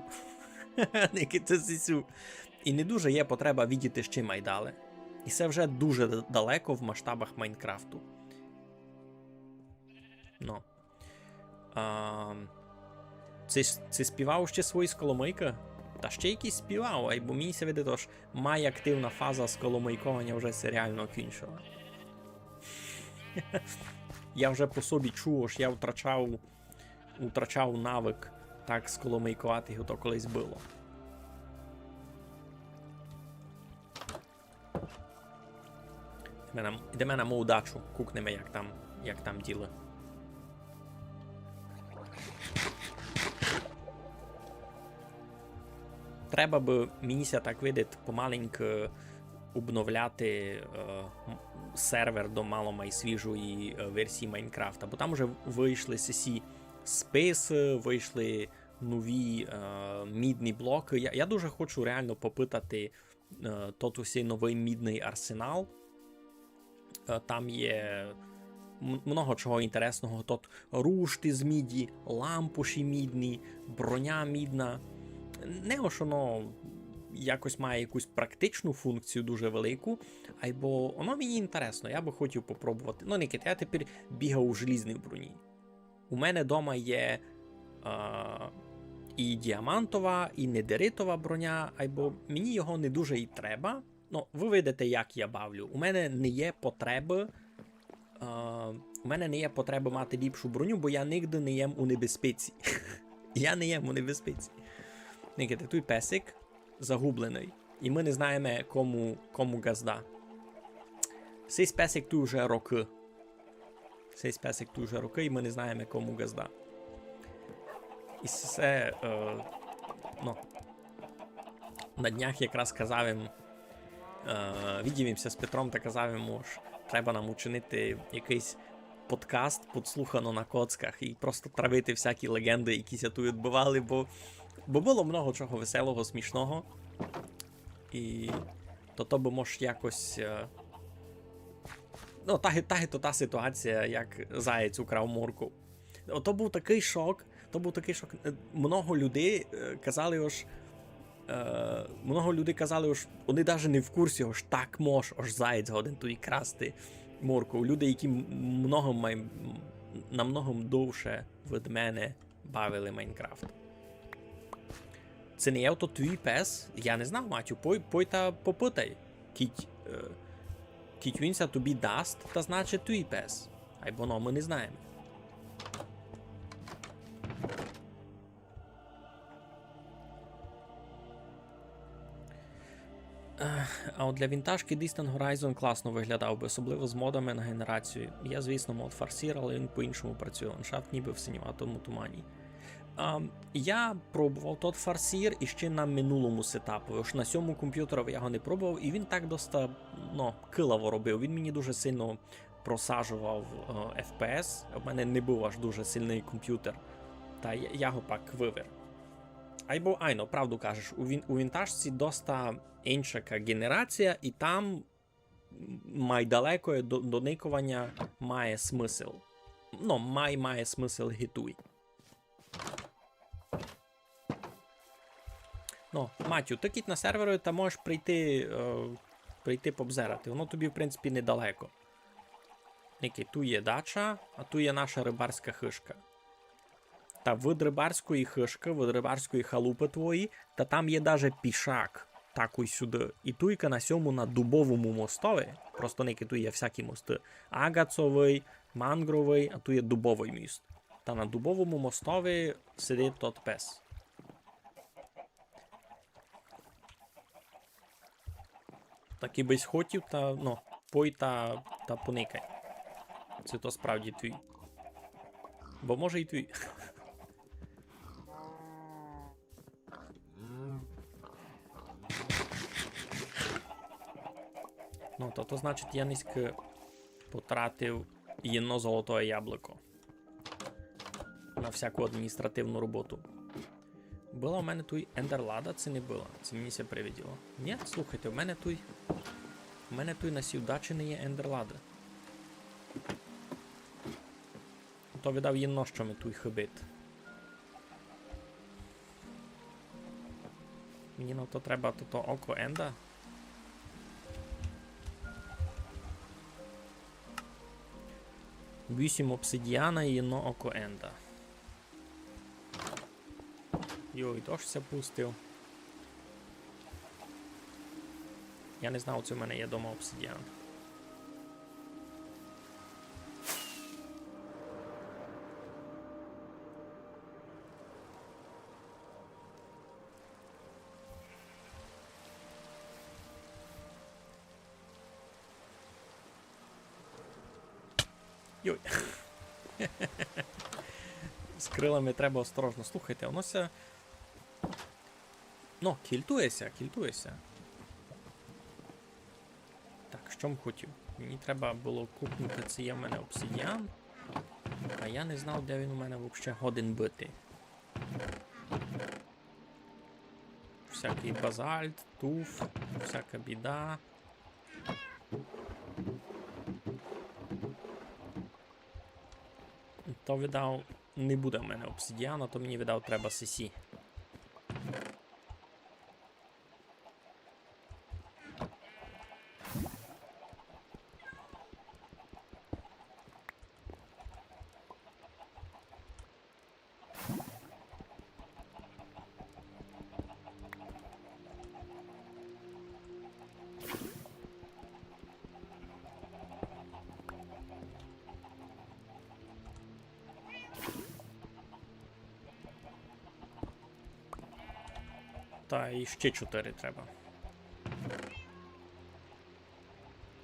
Никайте сісю. І не дуже є потреба відіти ще майдали. І це вже дуже далеко в масштабах Майнкрафту. Ну. Це співав ще свої з Коломийка? Та ще якийсь співав, або мені се види, тож має активна фаза з коломийковання вже серіально кінчила. Я вже по собі чув, що я втрачав навик так сколомийкувати, як то колись було. Йдемо на мою дачу, кукнемо, як там діло. Треба би мені так видати помаленьку обновляти сервер до мало майсвіжої версії Майнкрафта, бо там вже вийшли сесі списи, вийшли нові мідні блоки. Я дуже хочу реально попитати тот усій новий мідний арсенал. Там є много чого інтересного. Тут рушти з міді, лампуші мідні, броня мідна. Не ось воно якось має якусь практичну функцію дуже велику, або воно мені інтересно, я би хотів попробувати. Ну, Никит, я тепер бігав у желізній броні. У мене вдома є і діамантова, і недеритова броня, або мені його не дуже і треба. Ну, ви видите, як я бавлю. У мене не є потреби мати ліпшу броню, бо я нігде не єм у небезпеці. Я не єм у небезпеці. Никите, той песик загублений, і ми не знаємо, кому газда. Цей песик тут вже роки. І ми не знаємо, кому газда. І це, ну, на днях якраз казав їм, віддівімося з Петром та казав йому, що треба нам учинити якийсь подкаст, підслухано на коцках, і просто травити всякі легенди, якісь тут відбували, бо було много чого веселого, смішного. І то би може якось... Ну, та ситуація, як заєць украв морку. То був такий шок. Много людей казали, що вони навіть не в курсі, що так може, аж заєць годин туди красти морку. Люди, які намного довше від мене бавили Майнкрафт. Це не є ото твій пес? Я не знав, Матю, пой та попитай. Кіть він тобі дасть, та значить твій пес. Або ну, ми не знаємо. А от для вінтажки Distant Horizon класно виглядав би, особливо з модами на генерацію. Я, звісно, мод фарсір, але він по-іншому працює. Ландшафт ніби в синюватому тумані. Я пробував тот фарсір іще на минулому сетапу. Ось на цьому комп'ютері я його не пробував, і він так доста, ну, килаво робив. Він мені дуже сильно просаджував FPS. У мене не був аж дуже сильний комп'ютер. Та я його пак вивер. Або, айно, правду кажеш, у вінтажці доста інша генерація, і там майдалекое доникування має смисл. Ну, має смисл гитуй. Ну, Матю, ти кіть на сервері, та можеш прийти побзерати. Воно тобі, в принципі, недалеко. Ники, ту є дача, а ту є наша рибарська хишка. Та від рибарської хишки, від рибарської халупи твої, та там є даже пішак. Такой сюди. І туйка на сьому на дубовому мостові, просто ники ту є всякі мости. Агацовий, мангровий, а тут є дубовий міст. Та на дубовому мостові сидить тот пес. Так і без хотів, та, ну, пой та поникай. Це то справді твій. Бо може і твій. Ну, то значить я низько потратив єдно золотое яблуко. На всяку адміністративну роботу. Була у мене тут ендерлада, це не було. Це мені ся привиділо. Ні, слухайте, в мене тут на сівдачі не є ендерлада. То видав єдно, що ми тут хибит. Мені на то треба то око енда. Вісім обсидіана і єдно око енда. Йой, дощ ся пустив. Я не знав, це в мене є дома обсидіан. Йой. З крилами треба осторожно. Слухайте, воно ся... Ну, кільтується. Так, що б хотів? Мені треба було купнути, це є в мене обсидіан. А я не знав, де він у мене взагалі годен бити. Всякий базальт, туф, всяка біда. То видав, не буде в мене обсидіана, то мені видав треба сесі. Та і ще 4 треба.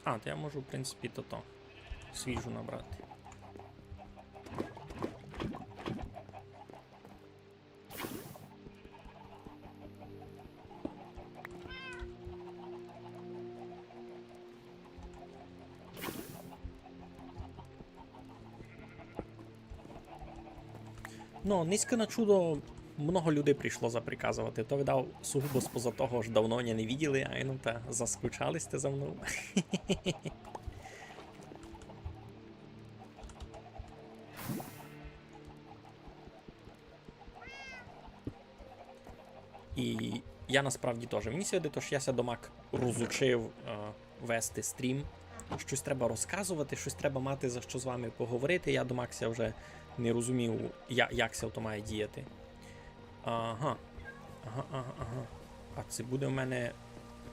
А, то я можу, в принципі, то свіжу набрати. Ну, низько на чудо много людей прийшло заприказувати. То видав сугубо споза того ж давно не виділи, а ну та заскучались те за мною. І я насправді теж. Мені сьогодні, тож я ся домак розучив вести стрім. Щось треба розказувати, щось треба мати за що з вами поговорити. Я домакся вже не розумів, як це то має діяти. Ага. А це буде в мене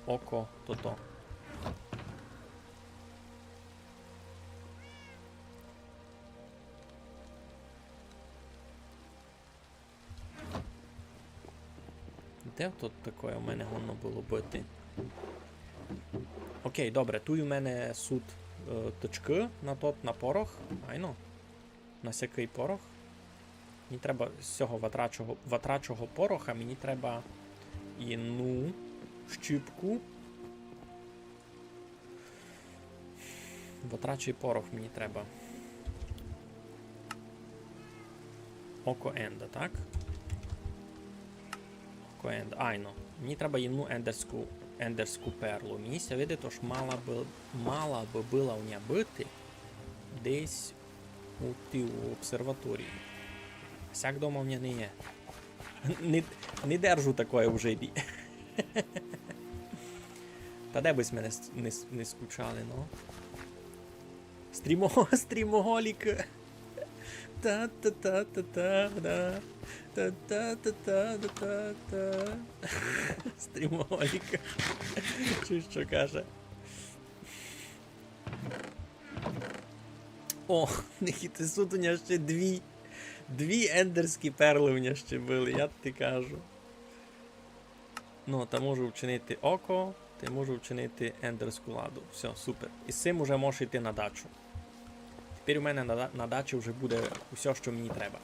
око то-то. Де тут таке у мене воно було бити? Окей, добре, тут у мене суд точки на порох. Айно. На сякий порох. Мені треба з цього ватрачого пороха, мені треба іну щіпку. Ватрачий порох мені треба. Око енда, так? Око енда. Айно. Мені треба іну ендерську перлу. Мені ся видить, тож мала би була у неї бити десь у обсерваторії. Сяк дома в мене не є. Не держу такое в жибі. Та де бись мене не скучали, ну? Стрімоголік. Та-та-та-та-та-та. Та-та-та-та-та-та. Стрімоголік. Чи що каже? О, Нікіти, тут у нього ще дві ендерські перли у нього ще були, я ти кажу. Ну, та можу вчинити око, та можу вчинити ендерську ладу. Все, супер. І з цим уже можеш йти на дачу. Тепер у мене на дачі вже буде усе, що мені треба.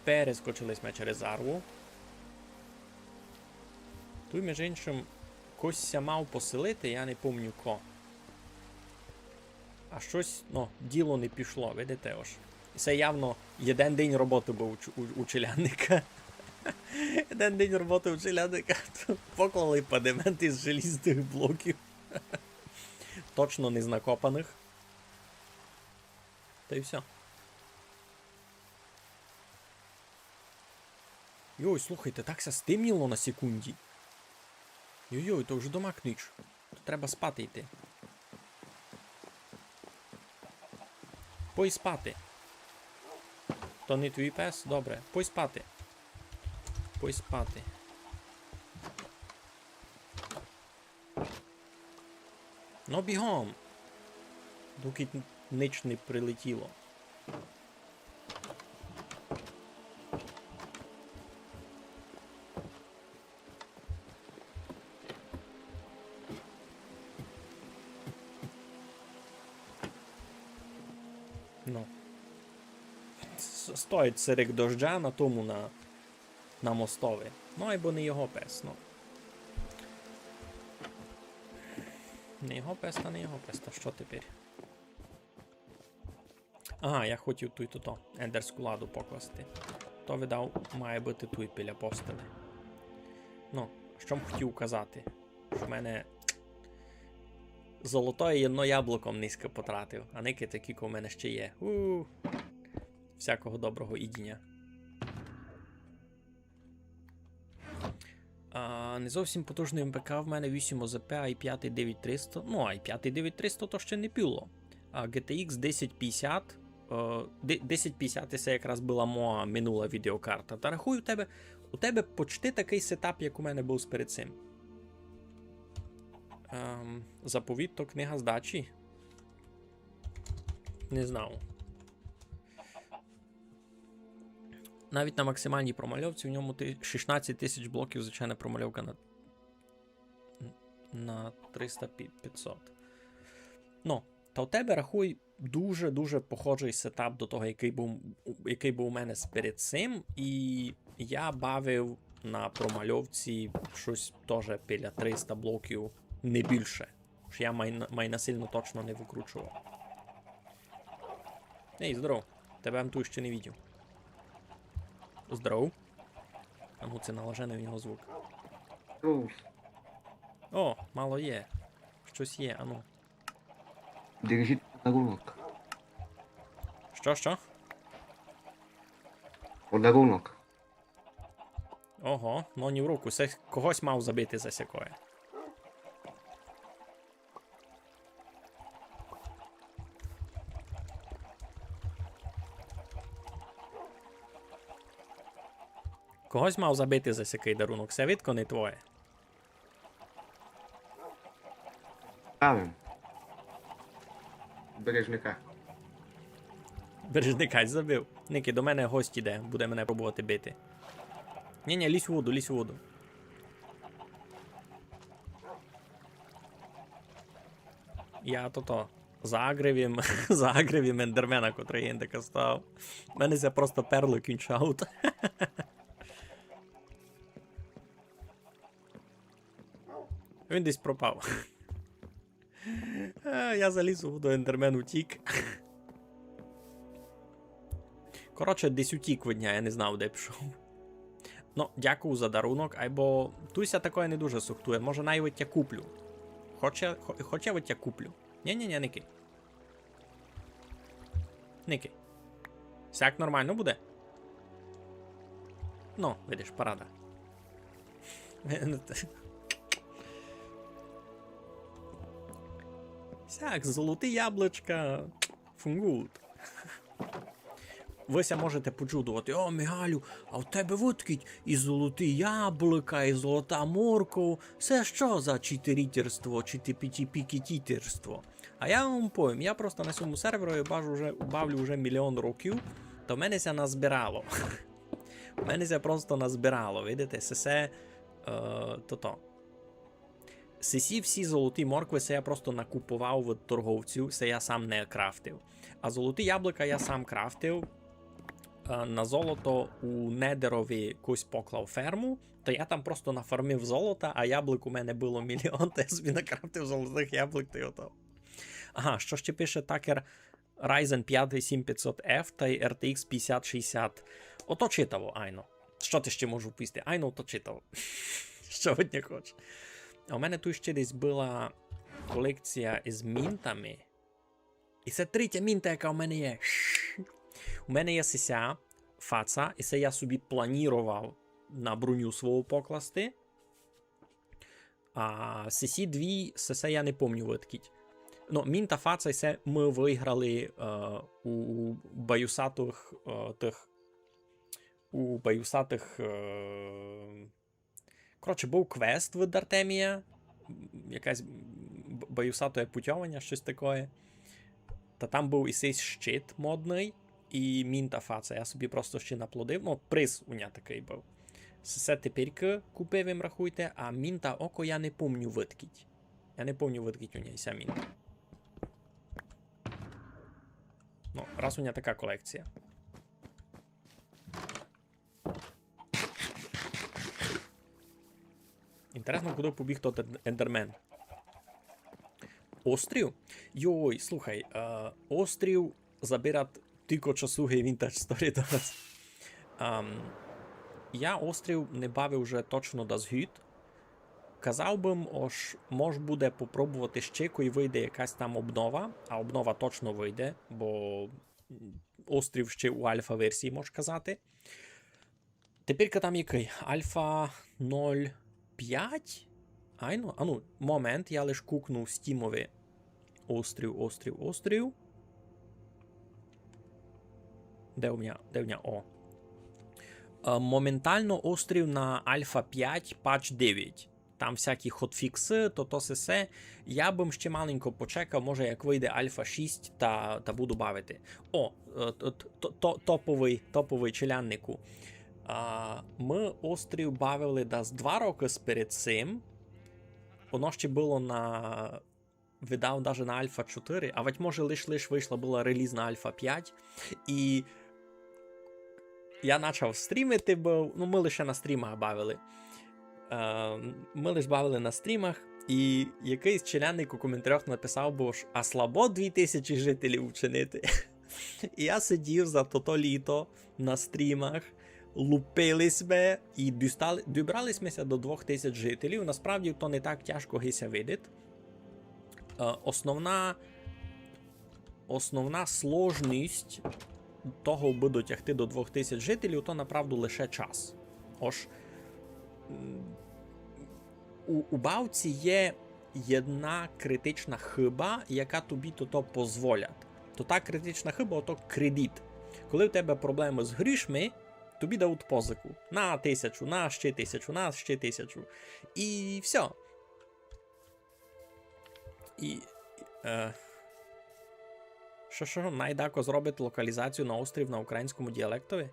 Перескочились ми через зарву. Тут, між іншим, когось мав поселити, я не пам'ятаю ко. А щось, ну, діло не пішло, видите ось. І це явно один день роботи був у челядника. Один день роботи у челядника. Поклали падемент із желізних блоків. Точно не знакопаних. Та й все. Йой, слухайте, так ся стемніло на секунді. Йой-йой, то вже дома книч. То треба спати йти. Пой спати. То не твій пес? Добре. Пой спати. Пой спати. Ну бігом. Доки ніч не прилетіло. Ну. Стоїть сирик дождя на тому на мостові. Ну, або не його пес, ну. Не його пес, та не його пес, та що тепер? Ага, я хотів тут ендерську ладу покласти. То видав, має бути тут біля постелі. Ну, що б хотів казати? Що в мене золотое єдно яблуком низько потратив, а ники такі у мене ще є. Всякого доброго ідіння. Не зовсім потужний МПК в мене 8 ОЗП, i5 9300. Ну, i5 9300 то ще не піло. GTX 1050. 1050 це якраз була моя минула відеокарта. Та рахую, у тебе почти такий сетап, як у мене був перед цим. Заповіт то книга здачі. Не знав. Навіть на максимальній промальовці в ньому 16 тисяч блоків, звичайна промальовка на 300-500. Ну, та у тебе, рахуй, дуже-дуже похожий сетап до того, який був у мене перед цим. І я бавив на промальовці щось теж біля 300 блоків, не більше. Що я насильно точно не викручував. Ей, здоров, тебе Анту ще не бачив. Здоров. А ну це налажений в нього звук. О, мало є. Щось є, ану. Держи подарунок. Що? Подарунок. Ого, ну ні в руку. Це когось мав забити за сякое. Когось мав забити за сякий дарунок. Це видко не твоє. Ставим. Бережника. Бережникась забив. Ники, до мене гость іде, буде мене пробувати бити. Ні, лізь у воду. Я заагривім ендермена, котрий індика став. У мене це просто перло кінчаут. Він десь пропав. Я заліз у воду, ендермен утік. Коротше, десь утік від дня, я не знав, де пішов. Ну, дякую за дарунок, або Туся такое не дуже сухтує, може навіть я куплю. Хоча я я куплю. Ні, Ники. Ники. Сяк нормально буде? Ну, видиш, парада. Сяк, золоті яблучка. Фунгут. Вися можете почудувати: о, Мігалю, а в тебе виткіть і золоті яблука, і золота морква. Це що за читерітерство, чи пікітітерство? А я вам повім, я просто на цьому сервері бавлю вже мільйон років, то в мене це назбирало. У мене це просто назбирало, видите, це то-то. Сесі всі золоті моркви, це я просто накупував від торговців, це я сам не крафтив. А золоті яблука я сам крафтив. На золото у Недерові якусь поклав ферму, то я там просто нафармив золота, а яблук у мене було мільйон, то я собі накрафтив золотих яблук, то й готов. Ага, що ще пише Такер? Ryzen 5 7500F та й RTX 5060. Ото читаво, айно. Що ти ще можу вписати? Айно, ото читаво. Що ви не хочеш? А у мене тут ще десь була колекція із мінтами. І це третя мінта, яка у мене є. У мене є сися, фаца, і це я собі планував на броню свого покласти. А сесі дві, це я не пам'ятаю виткіть. Ну, мінта фаца, це ми виграли у баюсатих коротше, був квест від Артемія, якась баюсатое путьовання, щось таке. Та там був і цей щит модний, і мінта фаца. Я собі просто ще наплодив. Ну, приз у нього такий був. Все тепер купив, їм рахуйте, а мінта око я не помню виткіть. Я не помню виткіть у нього ця мінта. Ну, раз у нього така колекція. Інтересно, куди побіг тот ендермен. Острів? Йой, слухай, острів забирать тільки часуги Vintage Story до нас. Я острів не бавив вже точно до згід. Казав би, мож буде попробувати ще, коли вийде якась там обнова, а обнова точно вийде, бо острів ще у альфа-версії, можеш казати. Тепер там який? Альфа 0.5? Айно? А ну, момент, я лиш кукнув стімові. Острів. Де у мене? О. Моментально острів на Альфа 5, патч 9. Там всякі хотфікси, то все. Я б ще маленько почекав, може як вийде Альфа 6, та буду бавити. О, топовий челяннику. Ми острів бавили десь 2 роки перед цим. Воно ще було на... Видав навіть на Альфа 4, а ведь може лиш вийшла була релізна Альфа 5. І я почав стрімити, бо ну, ми лише на стрімах бавили. Ми лише бавили на стрімах, і якийсь челянник у коментарях написав, бо ж, а слабо 2000 жителів вчинити. І я сидів за то літо на стрімах, лупилися і добралися до 2000 жителів. Насправді, то не так тяжко гися видить. Основна сложність того, аби дотягти до 2000 жителів, то направду лише час. Ож у бавці є одна критична хиба, яка тобі то дозволять. То та критична хиба, ото кредит. Коли в тебе проблеми з грішми, тобі дають позику. На 1000, на ще 1000, на ще 1000. І все. І... Що, найдако зробить локалізацію на острів на українському діалектові?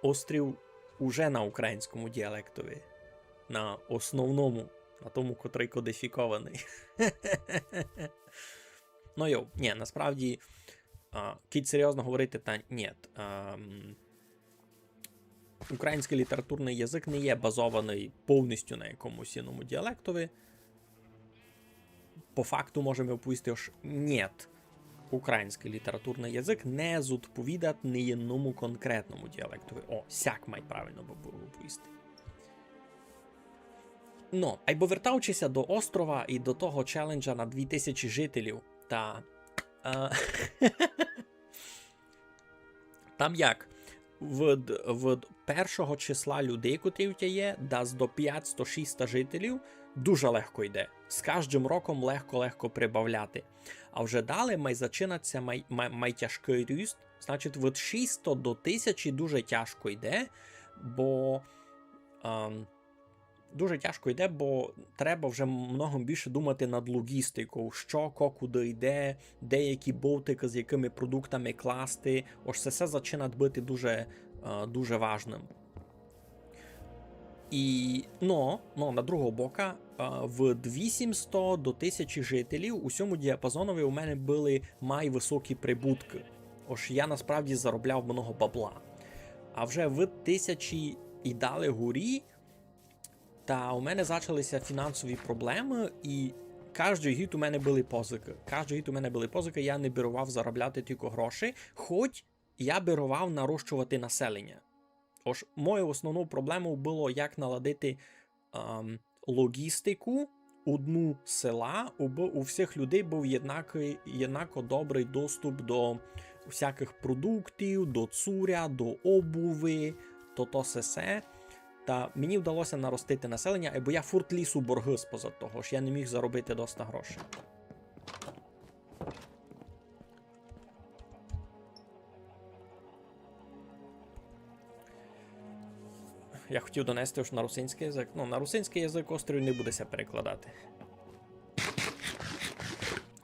Острів уже на українському діалектові. На основному, на тому, котрий кодифікований. Ну йоу, ні, насправді, кіть серйозно говорити, та ні. Український літературний язик не є базований повністю на якомусь іному діалектові. По факту можемо оповісти, що нет, український літературний язик не відповідає ні одному конкретному діалектові. О, сяк май правильно було оповісти. Ну, айбо вертаючися до острова і до того челенджа на 2000 жителів, та... Там як? Від першого числа людей, котрі у тебе є, дасть до 500-600 жителів, дуже легко йде. З кожним роком легко прибавляти. А вже далі май зачинаться май тяжкий ріст. Значить, від 600 до 1000 дуже тяжко йде, бо треба вже много більше думати над логістикою, що, куди йде, деякі болтики, з якими продуктами класти. Ось це все починає бути дуже важним. І, на другого бока, від 800 до 1000 жителів у цьому діапазонові у мене були високі прибутки. Ось я насправді заробляв много бабла. А вже в 1000 і далі горі, та у мене почалися фінансові проблеми, і кожен гід у мене були позики. Я не бірував заробляти тільки гроші, хоч я бірував нарощувати населення. Ось мою основну проблему було, як наладити логістику одну села, у всіх людей був єднако добрий доступ до всяких продуктів, до цуря, до обуви, то все. Та мені вдалося наростити населення, бо я фурт лісу борги споза того, що я не міг заробити доста грошей. Я хотів донести на русинський язик. На русинський язик острів не будеся перекладати.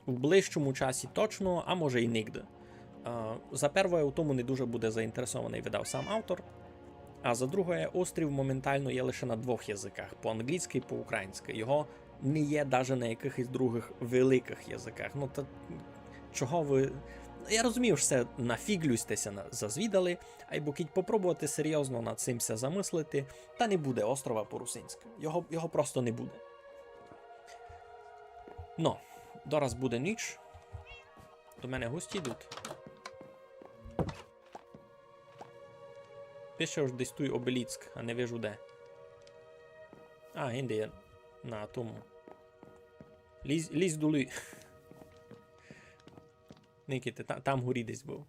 В ближчому часі точно, а може і нігде. За перше, у тому не дуже буде заінтересований, видав сам автор. А за друге, острів моментально є лише на двох язиках, по-англійськи і по-українськи. Його не є навіть на якихось других великих язиках. Та чого ви... Я розумію, що це нафіглюстеся зазвідали, або кіть попробувати серйозно над цим все замислити, та не буде острова по-русинськи. Його просто не буде. Дораз буде ніч. До мене гості йдуть. Пише ж десь той обеліцк, а не вижу де. Гінде є на тому. Лізь долі. Никите, там горі десь був.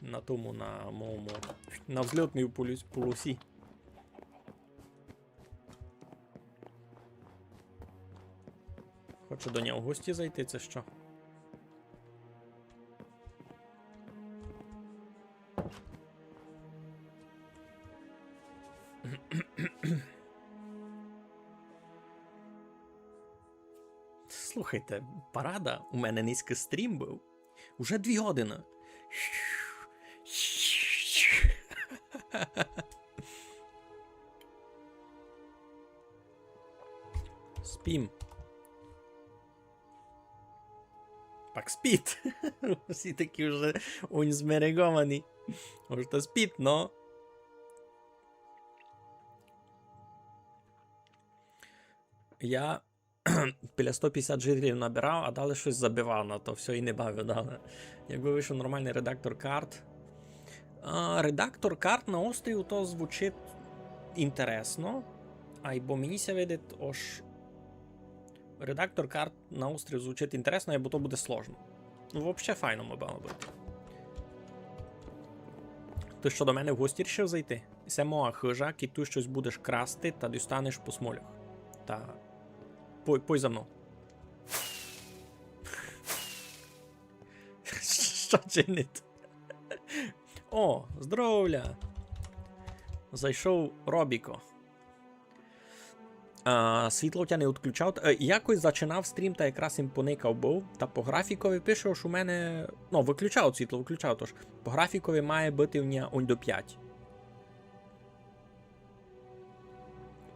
На тому, на моєму... На взльотній полосі. Хочу до нього в гості зайти, це що? Слухайте, парада, у мене низький стрім був. Уже 2 години. Спім. Пак спіт. Всі такі вже змереговані. Може, то спіт, но... Я біля 150 жителів набирав, а далі щось забивав на то, все і не бавив далі. Якби вийшов нормальний редактор карт. Редактор карт на острів, то звучить інтересно. Бо мені ся видить, редактор карт на острів звучить інтересно, бо то буде сложно. Взагалі файно мало бути. Ти що, до мене в гості рішив зайти? Це моя хижа, і ти щось будеш красти та дістанеш по смолях. Та... Пой за мною. Що чинить? О, здоровля! Зайшов Робіко. Світло тя не відключав. Якось зачинав стрім, та якраз їм поникав був. Та по графікові пише, що у мене... виключав світло, тож. По графікові має бути в нього до 5.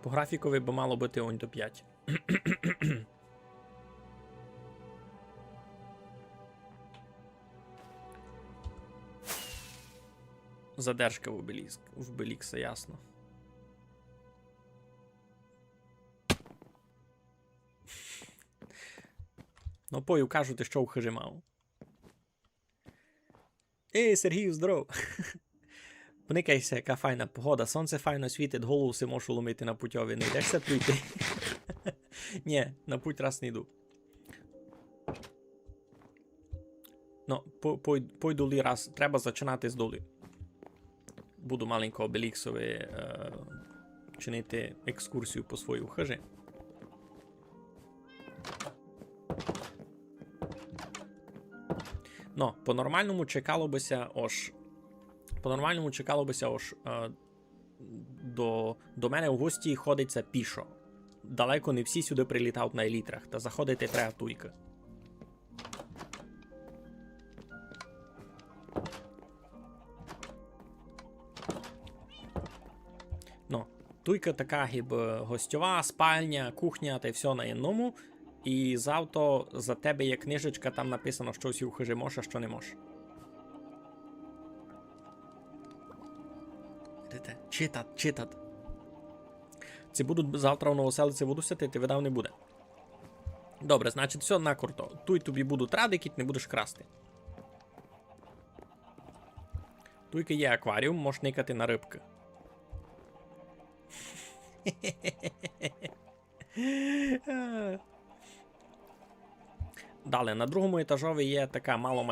По графікові би мало бути до 5. Задержка в Белікса, ясно. Пою кажуть, що в мав. Сергію, здоров! Поникайся, яка файна погода, сонце файно світить, голову си можу ломити на путьові, не йдешся прийти? Ні, на путь раз не йду. Пойду ли раз, треба зачинати з долі. Буду маленько обеліксові вчинити екскурсію по свою хижі. Ну, по-нормальному чекало бися до мене в гості ходиться пішо. Далеко не всі сюди прилітають на елітрах, та заходити треба туйка. Ну, туйка така гіб гостьова, спальня, кухня та й все на одному. І завтра за тебе є книжечка, там написано, що всі хижі можеш, а що не можеш. Читат. Ці будуть завтра в новоселиці буду сидіти, видав не буде. Добре, значить, все на курто. Туй тобі будуть ради, кіт не будеш красти. Туйки є акваріум, можеш никати на рибки. Далі, на другому етажові є така мало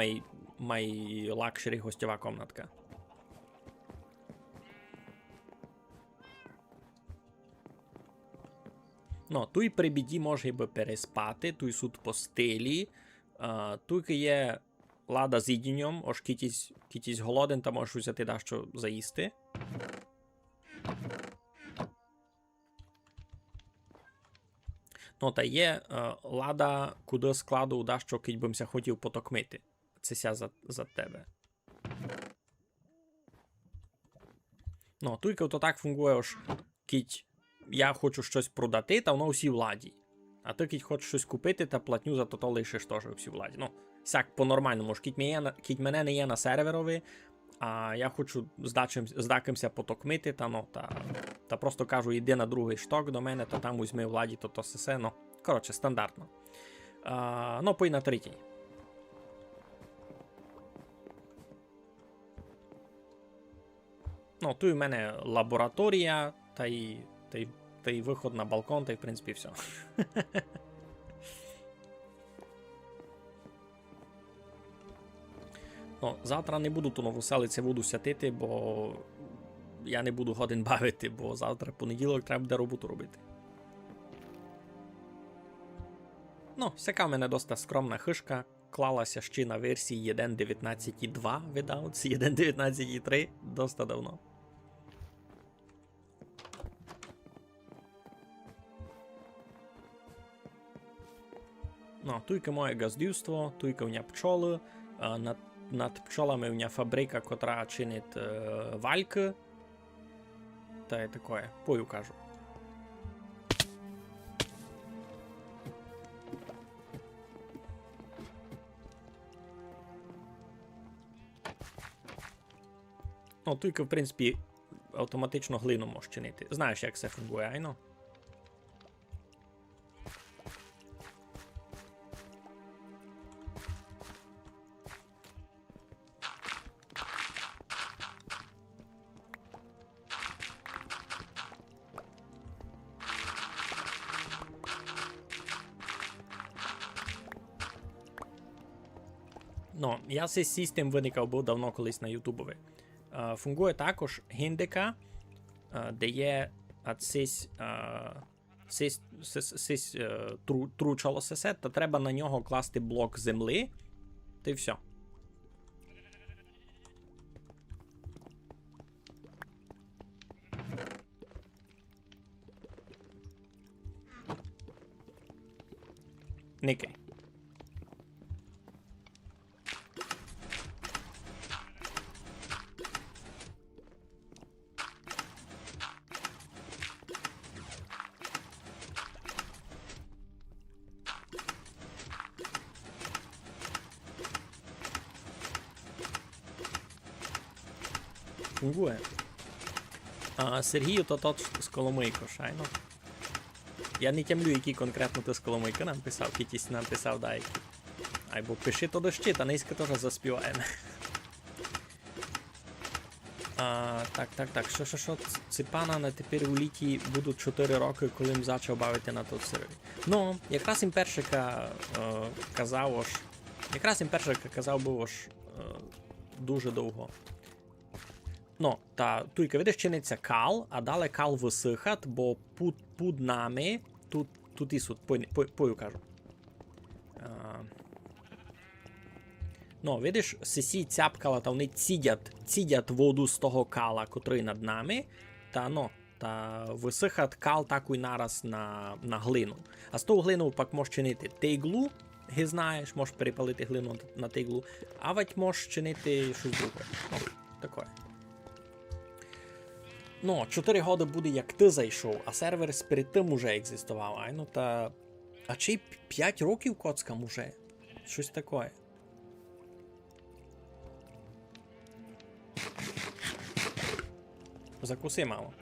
май лакшері гостьова комнатка. Ну, туй при біді може би переспати, туй суд по стилі. Туйки є лада з їдінням, ож кітісь голоден, та можеш взяти дещо заїсти. Ну, та є лада, куди складу дещо, кіть бимся хотів потокмити. Це ся за тебе. Ну, туйка то так фунгує, ож кіть я хочу щось продати, та воно всі владі. А ти кіть хочеш щось купити, та платню за то лишиш теж всі владі. Ну, сяк по-нормальному, ж кіть мене не є на серверові, а я хочу з дакимся потокмити, та просто кажу, йди на другий шток до мене, та там візьми владі, то все, ну, коротше, стандартно. Ну, пой на третій. Ну, тут у мене лабораторія, та й виход на балкон, та й в принципі все. Ну, завтра не буду ту новоселицю буду сятити, бо я не буду годин бавити, бо завтра понеділок треба буде роботу робити. Ну, сяка в мене доста скромна хишка, клалася ще на версії 1.19.2 видав, це 1.19.3, доста давно. Ну, туйка моє газдівство, туйка в ня пчоли, над пчолами в ня фабрика, котра чинить вальки. Та й таке, пою кажу. Ну, туйка, в принципі, автоматично глину може чинити. Знаєш, як це фунгує, айно? Ну, я цей систем виникав був давно колись на ютубові. Фунгує також гіндика, де є тручало сесет, та треба на нього класти блок земли, та й все. Никай. Фунгує. Сергію то тот з Коломийко, шайно. Я не тямлю, який конкретно ти з Коломийки нам писав, кітісь нам писав, да, які. Айбо пиши то дощі, та низько теж заспіваємо. Так, що, Ципана на тепер у літі будуть 4 роки, коли їм почав бавити на тут сервері. Ну, якраз їм першика казав, був аж дуже довго. Ну, та туйка, видиш, чиниться кал, а далі кал висихат, бо під нами, тут ісут, пою кажу. Ну, видиш, сесі цяпкала, та вони цідять воду з того кала, котрий над нами, та висихат кал такий нараз на глину. А з того глину пак можеш чинити тиглу, ги знаєш, можеш перепалити глину на тиглу, а вать можеш чинити щось друге. Ну, таке. Ну, 4 годи буде, як ти зайшов, а сервер перед тим уже екзистував. Ай, ну та... А чи 5 років коцкам уже? Щось таке. Закуси, мамо.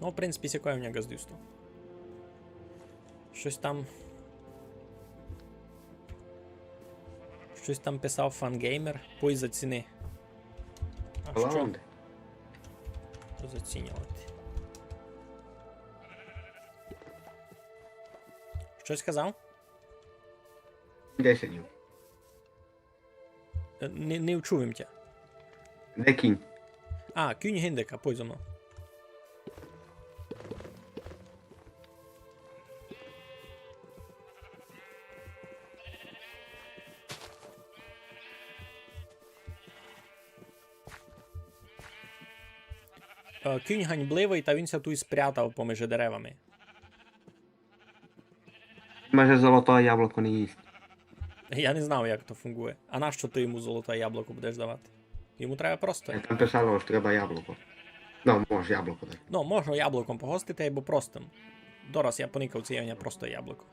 Ну, в принципі, сякое у мене газдюство. Щось там писав фангеймер. Пой заціни. А що? Лаунди. Що зацінювати? Щось сказав? 10 днів. Не вчув тя. Де кінь? А, кінь гіндика, пой за мною. Кінь ганьбливий, та він ся тут спрятав поміж деревами. Майже золоте яблуко не їсть. Я не знав, як то фунгує. А нащо ти йому золоте яблуко будеш давати? Йому треба просто. Там писало, що треба яблуко. Ну, може яблуко дати. Ну, можна яблуком погостити або простим. Дораз я поникав це є просто яблуко.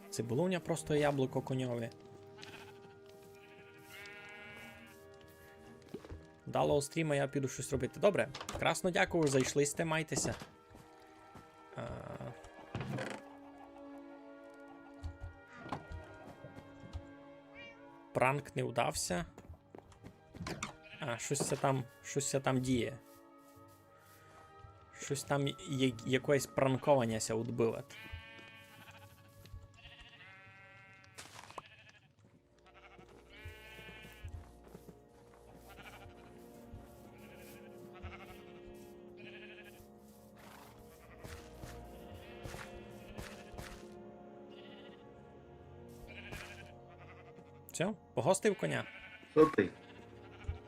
Це було у мене просто яблуко коньове. Дало стріма, я піду щось робити. Добре, красно дякую, зайшли сте, майтеся. Пранк не удався. А, щось це там діє. Щось там якесь пранковання ся відбило. Все, погостив коня. Супи.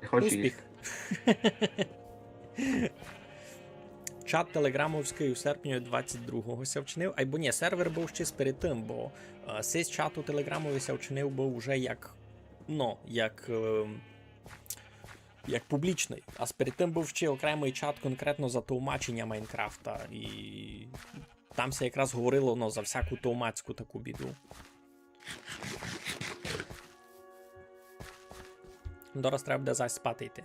Не хочу Успіх. їсти. Чат телеграмовський у серпні 22-го ся вчинив. Або ні, сервер був ще перед тим, бо сись чату телеграмовий ся вчинив був вже як, ну, як публічний. А перед тим був ще окремий чат конкретно за товмачення Майнкрафта. І там ся якраз говорило, ну, за всяку товмацьку таку біду. Дораз треба буде зась спати йти.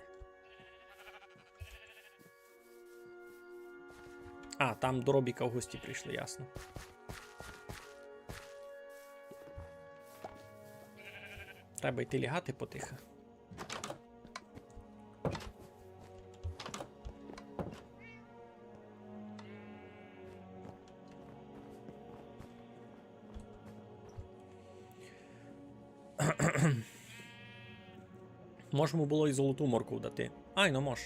А, там до Робіка в гості прийшли, ясно. Треба йти лягати потихо. Можемо було і золоту моркву дати. Ай, ну мож.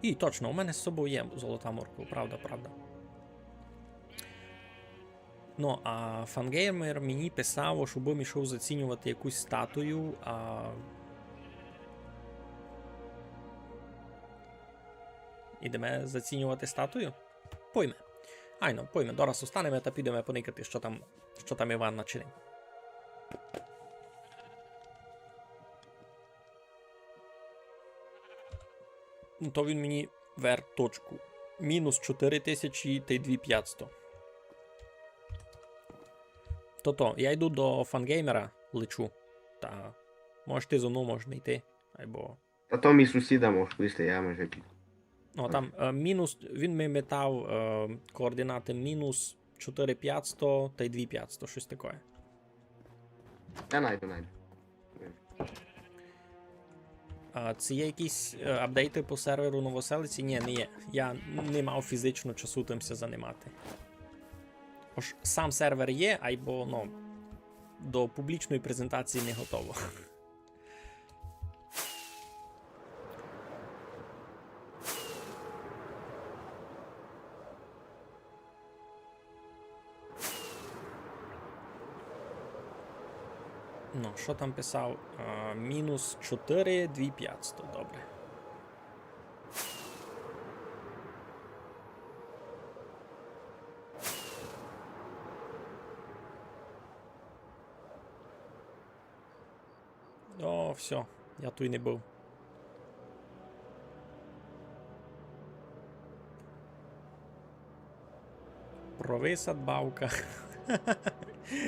І точно, у мене з собою є золота морква, правда. Ну, а фангеймер мені писав, щоб ішов зацінювати якусь статую, а... Ідемо зацінювати статую? Пойме. Айно, пойме. Дораз останемо та підемо поникати, що там Іван начинив. Ну, то він мені вер точку. Мінус 4000 та й 2500. То-то, я йду до фангеймера, лечу. Та можеш ти зо мною, можна йти. Або... Та то мій сусіда може вийти, я може піду. Ну, там мінус, він мені метав координати мінус 4500 та й 2500, щось таке. Я найду. А це є якісь апдейти по серверу Новоселиці? Ні, не є. Я не мав фізично часу тимся займати. Тож сам сервер є, або ну, до публічної презентації не готово. Ну, що там писав? Мінус 4, 2500, добре. О, все, я тут і не був. Провис надбавка.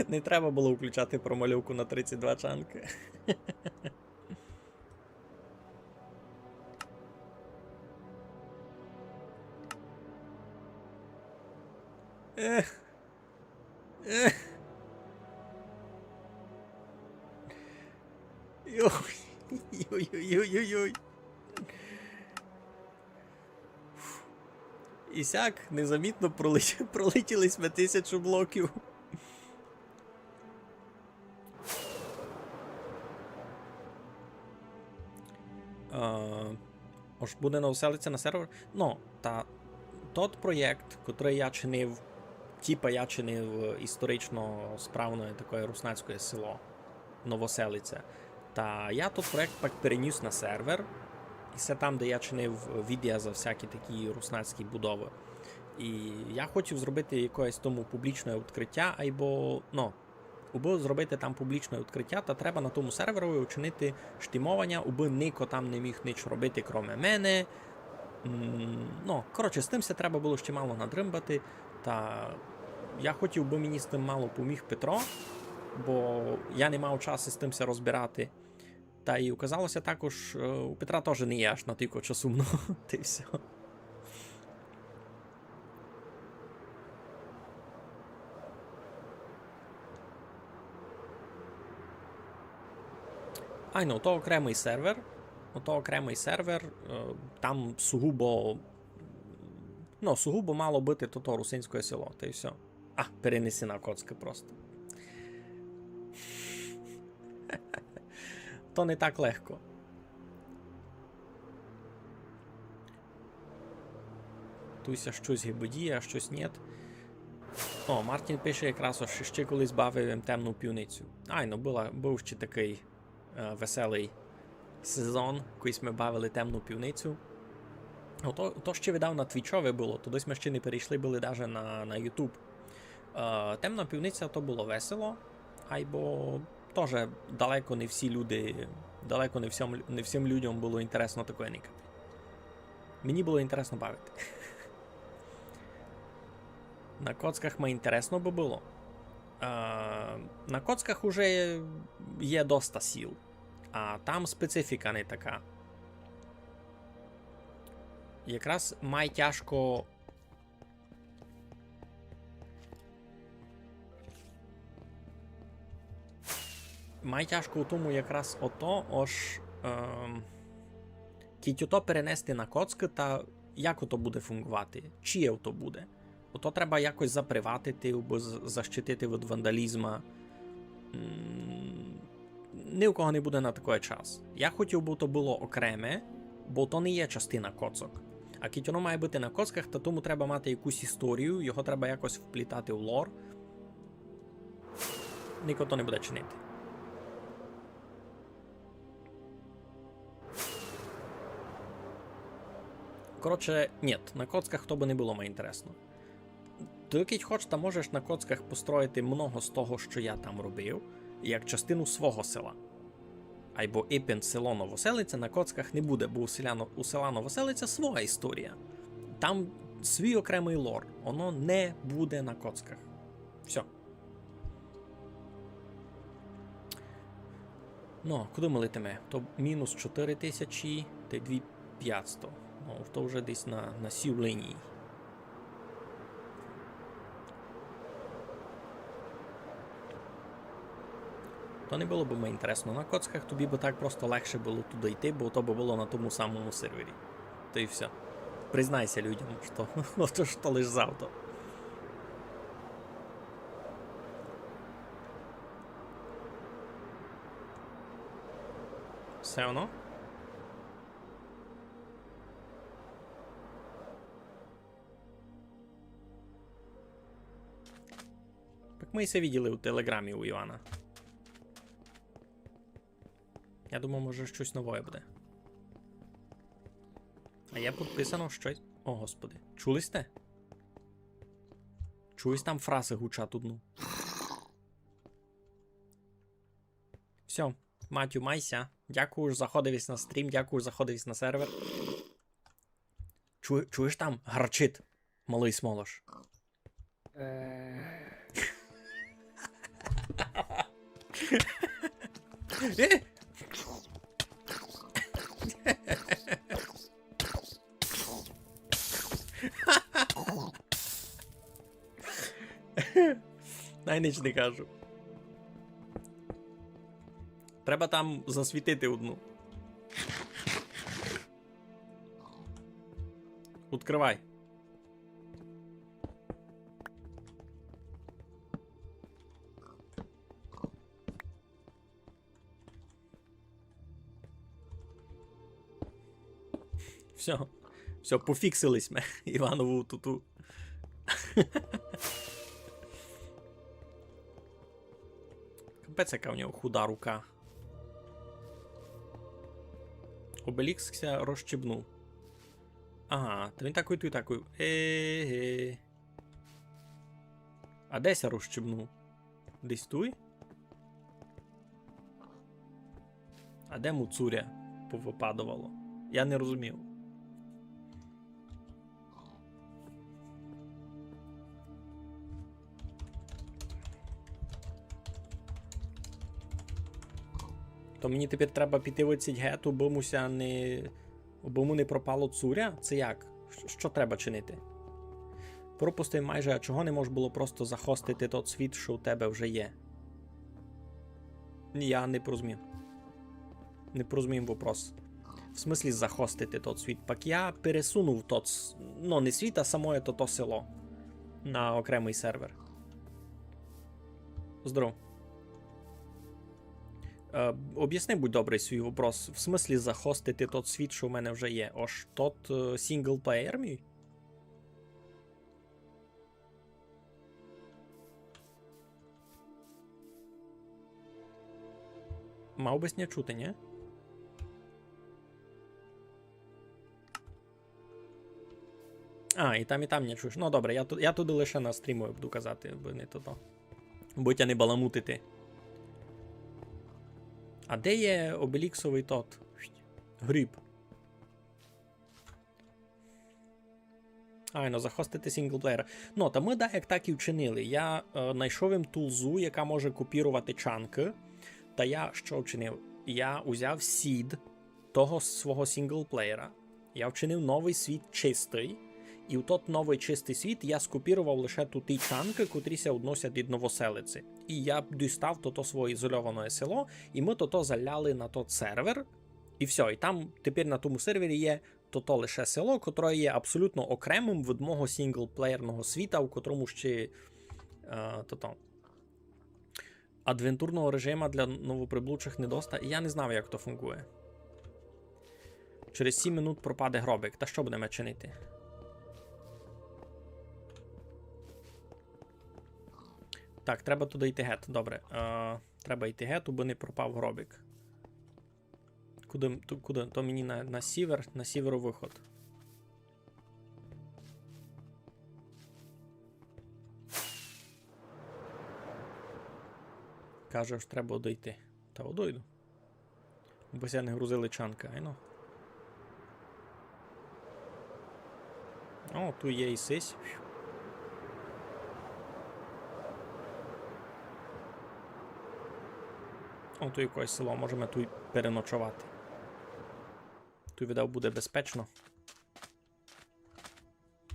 Не треба було включати промальовку на 32 чанки. Ех. Ех. Йой-йой-йой-йой-йой. І сяк незамітно пролетіли ми 1000 блоків. Ож буде новоселиться на сервер. Ну, та тот проєкт, котрий я чинив, я чинив історично справне таке руснацьке село Новоселиця. Та я тут проєкт пак переніс на сервер. І це там, де я чинив відео за всякі такі руснацькі будови. І я хотів зробити якесь тому публічне відкриття, або, ну, аби зробити там публічне відкриття, та треба на тому сервері учинити штимовання, аби ніко там не міг ніч робити, кроме мене. Ну, коротше, з тим все треба було ще мало надримбати, та я хотів, би мені з тим мало поміг Петро, бо я не мав часу з тим все розбирати. Та і оказалося також, у Петра теж не є аж на тільки часу много, та й все. Ну, то окремий сервер. Там сугубо. Ну, сугубо мало бути то русинське село, та й все. Перенеси на Коцки просто. То не так легко. Туся щось гибодіє, а щось нет. О, Мартін пише якраз, що ще колись бавив темну півницю. Був ще такий веселий сезон, колись ми бавили темну півницю. То ще видав на твічове було, то десь ми ще не перейшли були навіть на YouTube. Темна півниця то було весело, бо теж далеко не всі люди, далеко не всім людям було інтересно таке никати. Мені було інтересно бавити. На Коцках ми інтересно би було. На Коцках уже є доста сіл, а там специфіка не така. Якраз май тяжко. Май тяжко у тому якраз кіть ото перенести на Коцки, та як ото буде фунгувати? Чиє ото буде? Ото треба якось заприватити, або защитити від вандалізму. Ні у кого не буде на такий час. Я хотів би то було окреме, бо то не є частина Коцок. А кіть воно має бути на Коцках, то тому треба мати якусь історію, його треба якось вплітати в лор. Ніко то не буде чинити. Коротше, ні, на Коцках то би не було мені інтересно. То який хоч, та можеш на Коцках построїти много з того, що я там робив, як частину свого села. Або Іпін село Новоселиця на Коцках не буде, бо у села Новоселиця своя історія. Там свій окремий лор. Воно не буде на Коцках. Все. Ну, куди ми летимо? То мінус 4000 та 2500. Ну, то вже десь на сів лінії. то не було б мені інтересно. На коцках тобі б так просто легше було туди йти, бо то б було на тому самому сервері. То і все. Признайся людям, що лиш з авто. Все воно? Так ми і це виділи у телеграмі у Івана. Я думав, може щось нове буде. А є підписано щось. О, господи. Чули сте? Чуєш там фрази гучать одну. Все, Матю, майся. Дякую, що заходився на стрім, дякую, що заходився на сервер. Чуєш там? Гарчить. Малий смолош. Най ніч не кажу. Треба там засвітити одну. Відкривай. Все, пофіксились ми Іванову туту. Капець, яка в нього худа рука. Обелікс розчебнув. Ага, то він такою, такою. Еге. А десь я розчебнув? Десь туй? А де муцуря повипадувало? Я не розумів. То мені тепер треба піти в оцій гету, бо му не пропало цуря? Це як? Що треба чинити? Пропустив майже, а чого не може було просто захостити тот світ, що у тебе вже є? Я не порозумів. Не порозумів вопрос. В смислі захостити тот світ? Пак я пересунув тот, ну не світ, а самое то село. На окремий сервер. Здоров. Об'ясни, будь добрий, свій вопрос. В смислі захостити тот світ, що в мене вже є? Ож тот сінглплеєр мій? Мав би не чути, ні? А, і там не чуєш. Ну добре, я туди лише на стріму буду казати, бо не то. Будь я не баламутити. А де є обеліксовий тот? Гриб. Айно, захостити сінглплеєр. Ну, та ми, як так і вчинили. Я знайшов їм тулзу, яка може копірувати чанки. Та я що вчинив? Я узяв сід того свого сінглплеєра. Я вчинив новий світ чистий. І в тот новий чистий світ я скопірував лише ті чанки, котріся відносять від новоселиці. І я дістав то своє ізольоване село, і ми то заляли на тот сервер. І все, і там тепер на тому сервері є то лише село, котре є абсолютно окремим від мого сінглплеєрного світа, в котрому ще адвентурного режиму для новоприблучих недоста. І я не знав, як то функує. Через 7 минут пропаде гробик. Та що будемо чинити? Так, треба туди йти гет. Добре. Треба йти гету, бо не пропав гробик. Куди? То мені на сіверо-виход. Каже, що треба дойти. Та одойду. Бо ся не грузили чанка, айно. О, тут є і сись. О, тут якесь село, можемо тут переночувати. Тут, віддав, буде безпечно.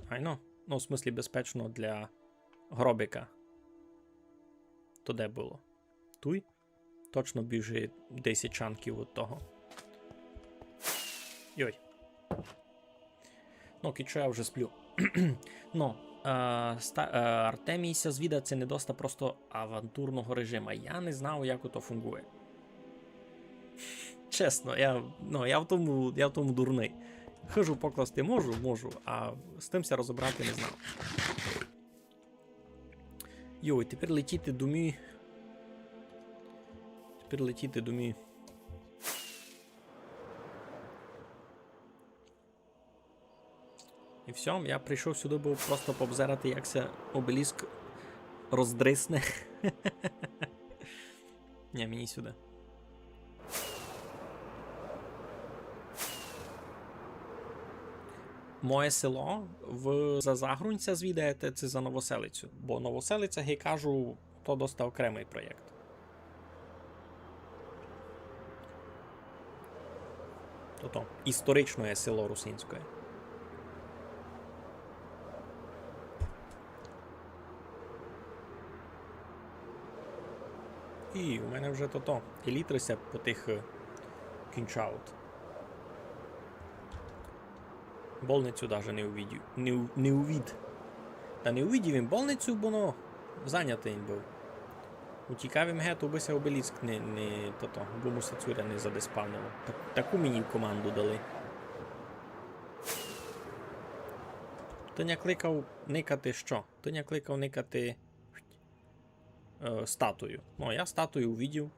Айно. Ну, в смислі, безпечно для гробика. То де було? Туй? Точно біжить 10 чанків від того. Йой. Ну, кічо я вже сплю. Ну, Артемій звіда це не доста просто авантурного режиму. Я не знав, як ото фунгує. Чесно, я в тому дурний. Хижу покласти можу, а з тимся розібрати не знав. Йой, тепер летіти до мі. І все, я прийшов сюди, був просто пообзирати, як це обеліск роздрисне. Ні, мені сюди. Моє село за Загрунця звідаєте, це за Новоселицю. Бо Новоселиця, я кажу, то доста окремий проєкт. То історичне село Русинське. І у мене вже елітрися по тих кінчаут. Больницю навіть не увидів. Не увід. Та не увидів він больницю, бо зайнятий він був. Утікав гету, бися обеліск бо му се цуря не задеспавнило. Таку мені в команду дали. Ти не кликав никати що? Ти не кликав никати статую. Ну, я статую увидів.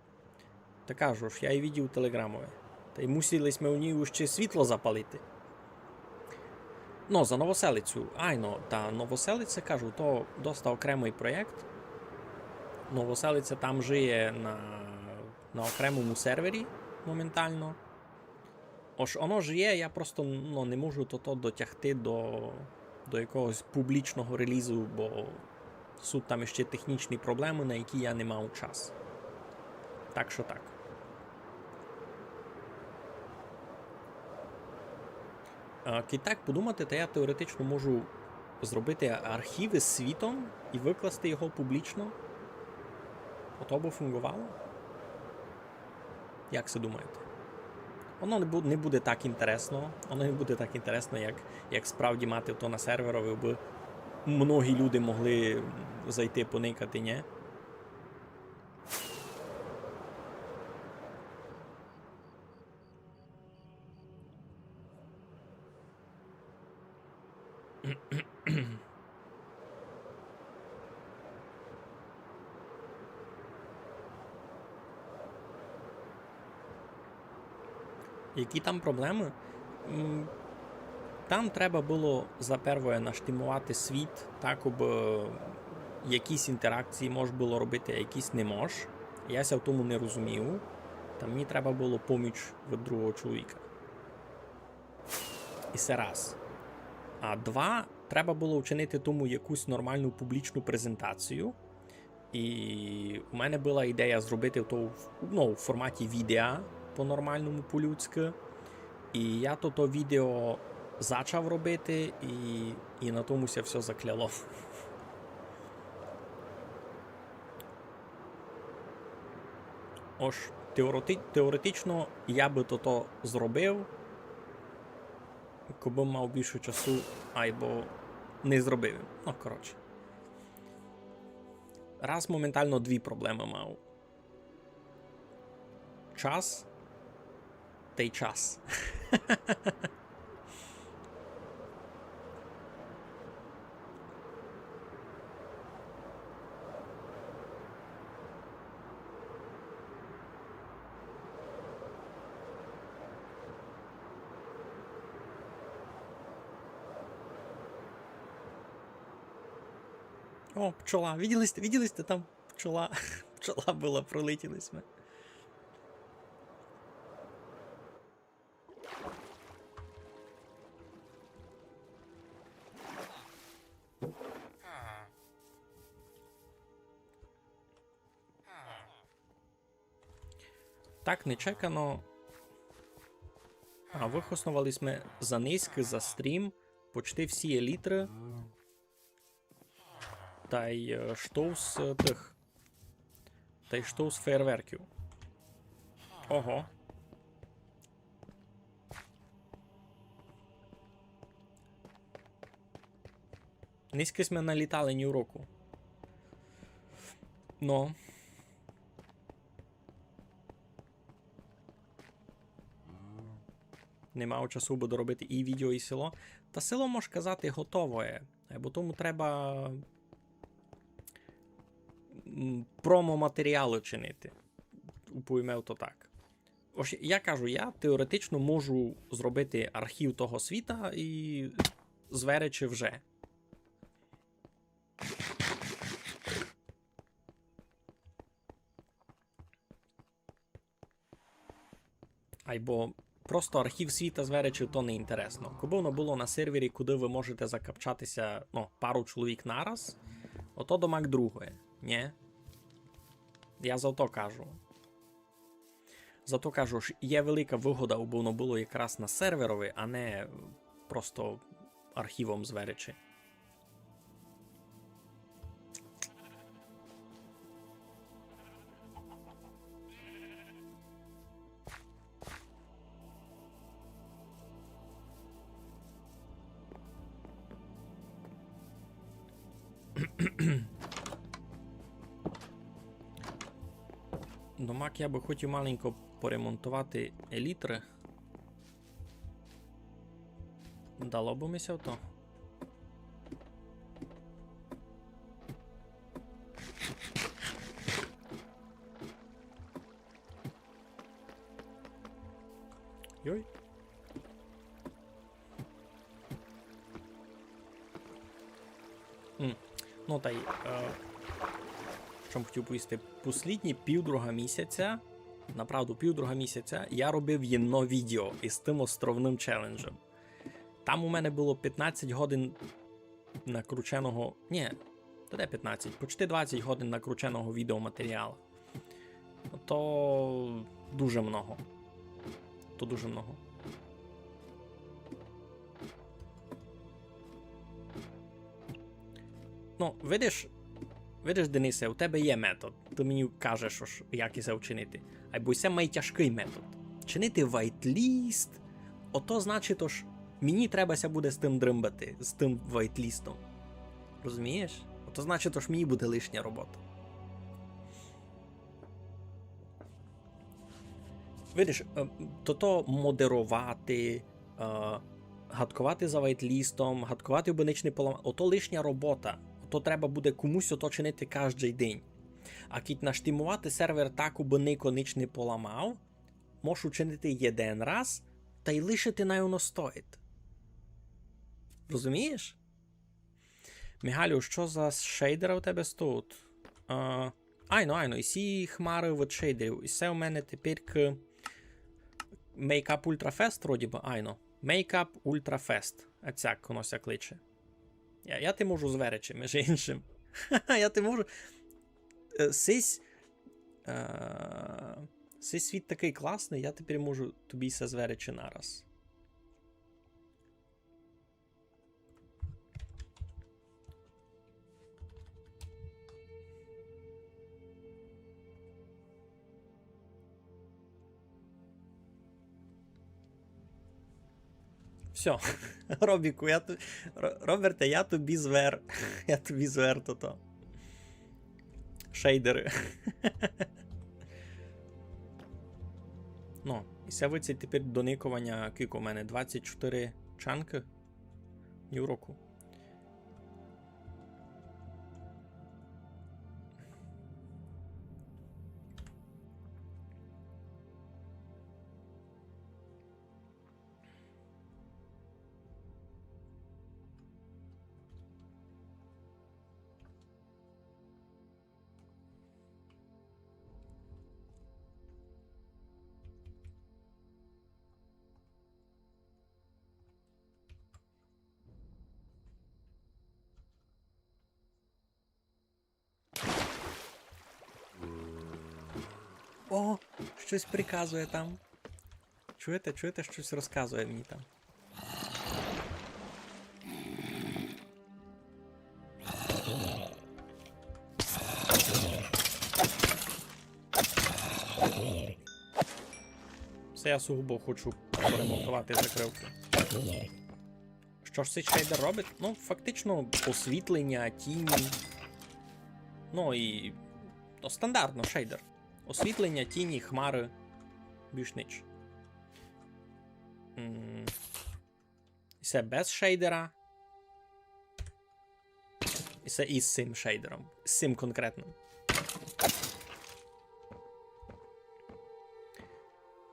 Та кажу ж, я і видів телеграмове. Та й мусили ми у ній ще світло запалити. Ну, за Новоселицю. Та Новоселиця, кажу, то доста окремий проєкт. Новоселиця там жиє на окремому сервері моментально. Ож воно жиє, я просто не можу дотягти до якогось публічного релізу, бо суть там ще технічні проблеми, на які я не мав час. Так що так. Так подумати, то я теоретично можу зробити архіви з світом і викласти його публічно. Ото б фунгувало? Як це думаєте? Воно не буде так інтересно. Воно не буде так інтересно, як справді мати то на серверові, бо многі люди могли зайти поникати, ні? Які там проблеми? Там треба було заперве наштимувати світ, так, щоб якісь інтеракції можна було робити, а якісь не мож. Яся в тому не розумів. Там мені треба було поміч від другого чоловіка. І це раз. А два, треба було вчинити тому якусь нормальну публічну презентацію. І у мене була ідея зробити то в форматі відео по-нормальному, по-людськи. І я то відео почав робити, і на тому все закляло. Ож, теоретично я би то зробив, коли мав більше часу, або не зробив. Ну, коротше. Раз моментально дві проблеми мав. Час та й час. О, пчола. Видели сте там пчола? Пчола була, пролетіли ми. Так, нечекано. Вихоснувались ми за низьки, за стрім, почти всі елітри. Та й штовс фейерверків. Ого. Низькись ми налітали ні уроку. Ну. Нема часу буде робити і відео, і село. Та село, можеш казати, готове. Бо тому треба промо-матеріали чинити. Упоймев то так. Ось я кажу, я теоретично можу зробити архів того світа і зверечи вже. Айбо просто архів світа зверечів то не інтересно. Коби воно було на сервері, куди ви можете закапчатися, ну, пару чоловік нараз, ото домак друге, ні? Я за то кажу. Зато кажу, що є велика вигода, бо воно було якраз на серверові, а не просто архівом зверечі. Домак я би хотів маленько поремонтувати елітри. Дало б мися в то. Йой. Ну та й... Що хотів повісти, послідні півдруга місяця, направду півдруга місяця, я робив єдно відео із тим островним челенджем. Там у мене було 15 годин накрученого... Ні, то де 15? Почти 20 годин накрученого відеоматеріалу. То дуже много. То дуже много. Ну, видиш, Денисе, у тебе є метод. Ти мені кажеш, як і це вчинити. Або це найтяжкий метод. Чинити вайтліст. Ото значить, що мені требася буде з тим дримбати, з тим вайтлістом. Розумієш? Ото значить, що мені буде лишня робота. Видиш, то модерувати, гадкувати за вайтлістом, гадкувати обоничний поломан. Ото лишня робота. То треба буде комусь ото чинити кожен день. А кіть наштимувати сервер так, аби ніко ніч не поламав, можеш учинити один раз, та й лишити на воно стоїть. Розумієш? Мігалю, що за шейдера у тебе тут? Айно, і сі хмари від шейдерів. І це у мене тепер Makeup Ultra Fast, вроді би, айно. Makeup Ultra Fast. А цяк воно ся кличе. Я ти можу зверечи, між іншим. Я ти можу. Сись світ такий класний, я тепер можу тобі все зверечи нараз. Все, Робіку, Роберте, я тобі звер. Я тобі звер то. Шейдери. Ну, і це вицять тепер доникування кіку у мене 24 чанки ні в року. О, щось приказує там. Чуєте, щось розказує мені там. я сугубо хочу поремонтувати закривки. Що ж цей шейдер робить? Ну, фактично, освітлення, тіні. Ну і. Ну, стандартно шейдер. Освітлення, тіні, хмари. Більш ніч. І це без шейдера. І це із цим шейдером. З цим конкретним.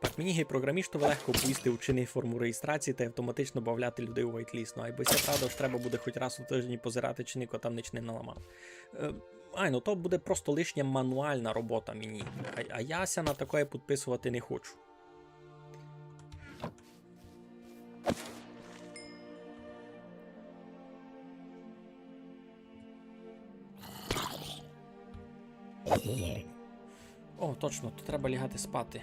Так, мені гей-програмісту легко повісти учинний форму реєстрації та автоматично бавляти людей у вайтліст. Ну, або це правда, що треба буде хоч раз у тиждень позирати, чи ніко там ніч не наламав. Ну то буде просто лишня мануальна робота мені. А яся на таке підписувати не хочу. О, точно, тут треба лягати спати.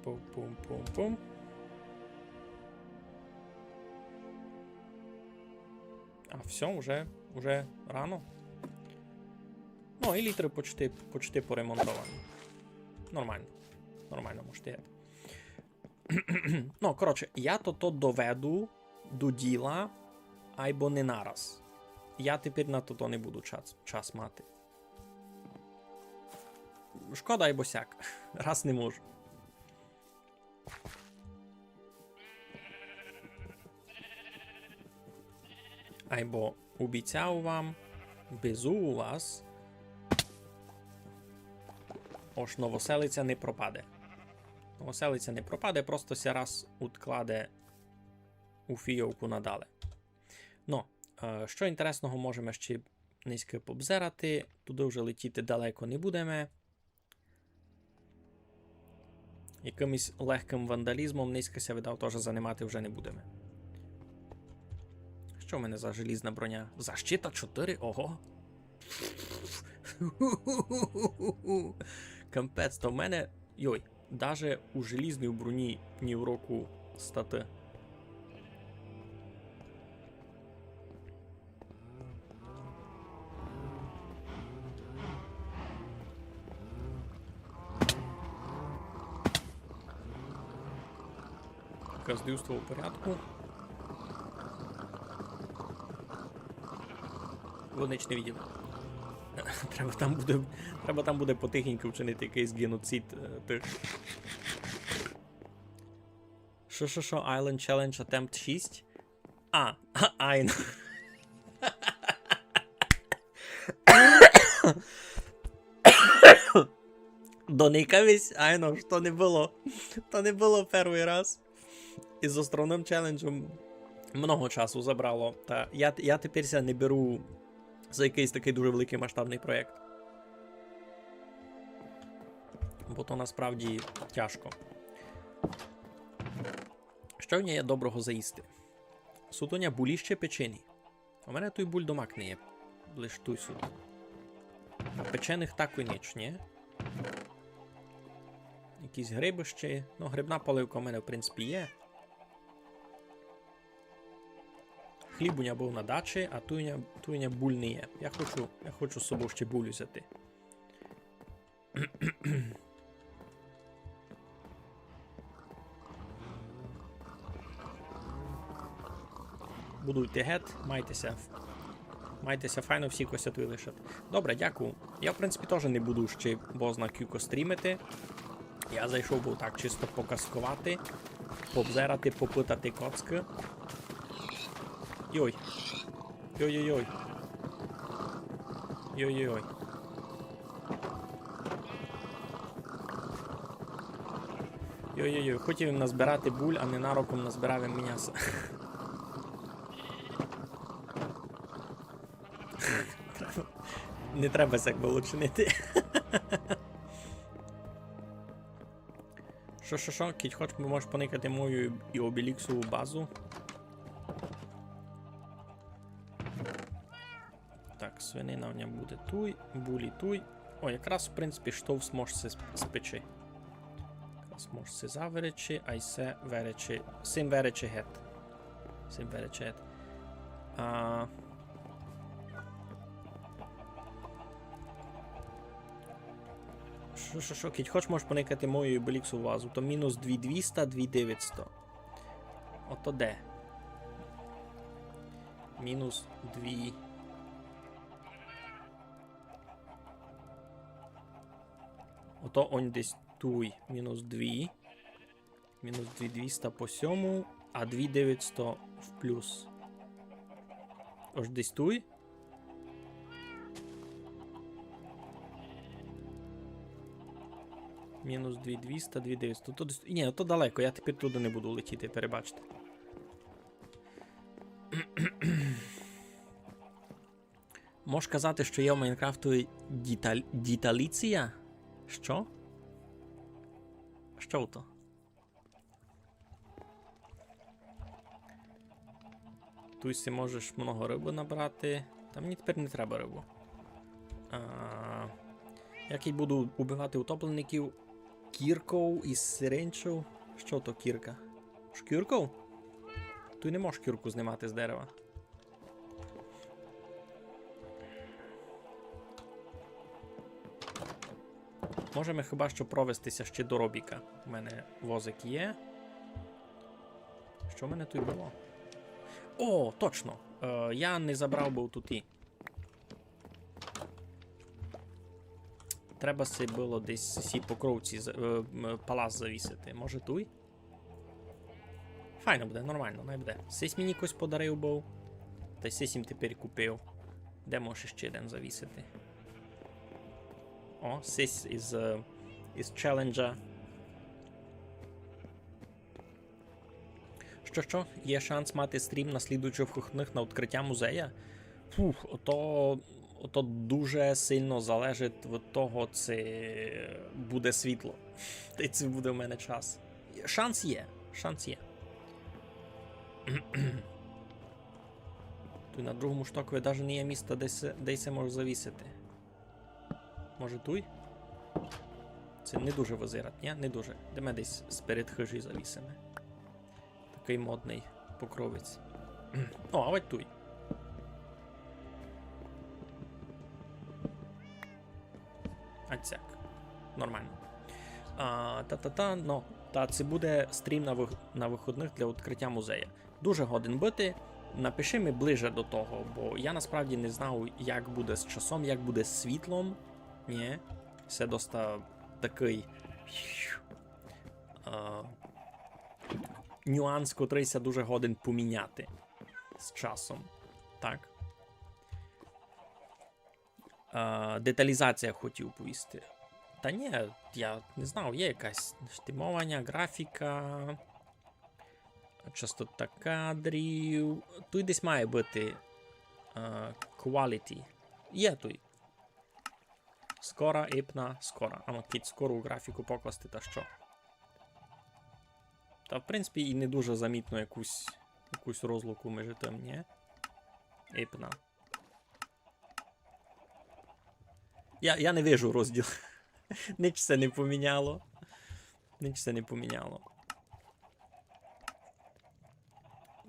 Пум-пум-пум-пум. А, все, уже рано. Ну, і літри почти поремонтовані. Нормально, можете єти. Ну, коротше, я то доведу до діла, айбо не нараз. Я тепер на то не буду час мати. Шкода, айбо сяк. Раз не можу. Айбо обіцяв вам, безу у вас, ось новоселиця не пропаде. Новоселиця не пропаде, просто ся раз откладе у фійовку надале. Ну, що інтересного можемо ще низько побзерати, туди вже летіти далеко не будемо. Якимось легким вандалізмом низько ся видав теж займати вже не будемо. Що в мене за желізна броня? Защита 4? Ого! Кампець, то в мене... Йой, даже у желізній броні ні в року стати. Каздівство у порядку. Вони ж не виділи. Треба там буде потихеньку вчинити якийсь геноцид тих. Що? Island Challenge Attempt 6? Айн. Доникавись, айно, що не було. То не було перший раз. І з островним челенджем много часу забрало. Та я тепер не беру за якийсь такий дуже великий масштабний проєкт. Бо то насправді тяжко. Що в ній є доброго заїсти? Сутоня буліще печені. У мене той бульдомак не є. Лиш той суд. А печених так і ніч, ні? Якісь гриби ще. Ну, грибна поливка у мене, в принципі, є. Хлібуня був на дачі, а туйня буль не є. Я хочу з собою ще булю взяти. Будуйте гет, майтеся файно, всі косять вилишать. Добре, дякую. Я, в принципі, теж не буду ще бозна кюко стрімити. Я зайшов був так, чисто показкувати, побзерати, попитати коцки. Йой. Йой-йой-йой. Йой-йой-йой. Йой-йой-йой. Хотів їм назбирати буль, а ненароком назбирав їм м'ясо. Не треба так було чинити. Що? Кіть хоч можеш поникати мою і обіліксову базу. Так, свинина в ньому буде туй, булі туй. О, якраз, в принципі, штов зможеться спечи. Якраз можеться заверечі, а й се веречі. Сим веречі гет. Сим веречі гет. Що, кіть хоч можеш поникати мою Беліксу вазу, то мінус 2200, 2900. Ото де? Мінус 2... Ото он десь туй. Мінус 2. Мінус 2200 по сьому, а 2900 в плюс. Ось десь туй. Мінус 2200, 2900. Тут, ні, то далеко, я тепер туди не буду летіти, перебачте. Можеш казати, що є в Майнкрафту діталіція? Що? Що то? Тут си можеш много риби набрати. Та мені тепер не треба рибу. Як я буду убивати утоплеників кіркою із сиренчою. Що то кірка? Шкіркою? Тут не можеш кірку знімати з дерева. Можемо хіба що провестися ще до Робіка. У мене возик є. Що в мене тут було? О, точно! Я не забрав був тут і. Треба си було десь всі покровці палас завісити. Може туй? Файно буде, нормально, не буде. Сись мені якось подарив був. Та й сись їм тепер купив. Де можеш ще один завісити? О, сись із челенджа. Що? Є шанс мати стрім на слідуючих вихідних на відкриття музея? Фух, ото дуже сильно залежить від того, це буде світло. Та й це буде в мене час. Шанс є. Тут на другому штокові навіть не є місто, де се може завісити. Може туй? Це не дуже визирать, ні? Не дуже. Де ми десь сперед хижі завісимо. Такий модний покровець. О, а ось туй. А цяк. Нормально. Та це буде стрім на виходних для відкриття музея. Дуже годин бити. Напиши ми ближе до того, бо я насправді не знав, як буде з часом, як буде з світлом. Ні. Все доста такий нюанс, котрийся дуже годин поміняти з часом. Так. Деталізація хотів повісти. Та ні, я не знав, є якась штимовання, графіка, частота кадрів. Тут десь має бути quality. Є тут. Скора, іпна, скора. А ну, кіть скору графіку покласти, та що? Та, в принципі, і не дуже замітно якусь розлуку між тим, ні? Іпна. Я не вижу розділ. Ніч це не поміняло.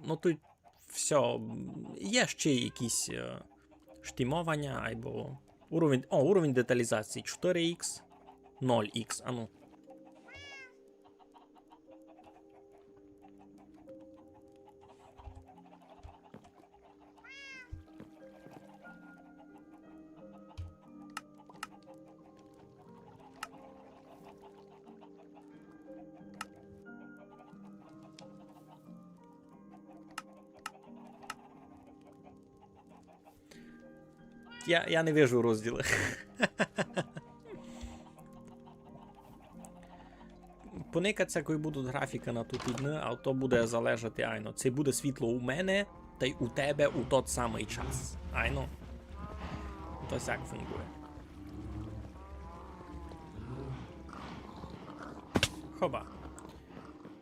Ну тут все. Є ще якісь штимовання, або уровень деталізації 4х, 0х, а ну. Я не вижу розділи. Поникаться, коли будуть графіка на тут дні, а то буде залежати, айно. Це буде світло у мене, та й у тебе у той самий час. Айно. То як фунгує. Хоба.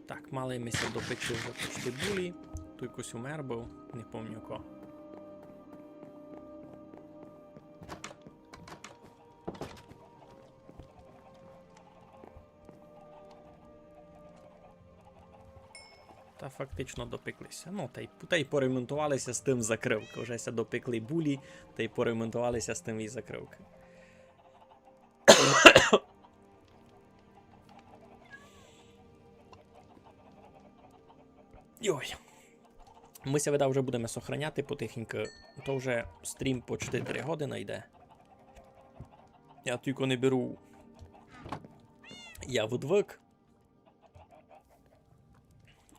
Так, мали ми ся допечи вже почти були. Тут якось умер був, не пам'ятаю кого. Та фактично допеклися. Ну, та й поремонтувалися з тим закривки. Вже ся допекли булі, та й поремонтувалися з тим і закривки. Йой. Ми ся вида вже будемо сохраняти потихеньку. То вже стрім почти 3 години йде. Я тільки не беру. Я відвик.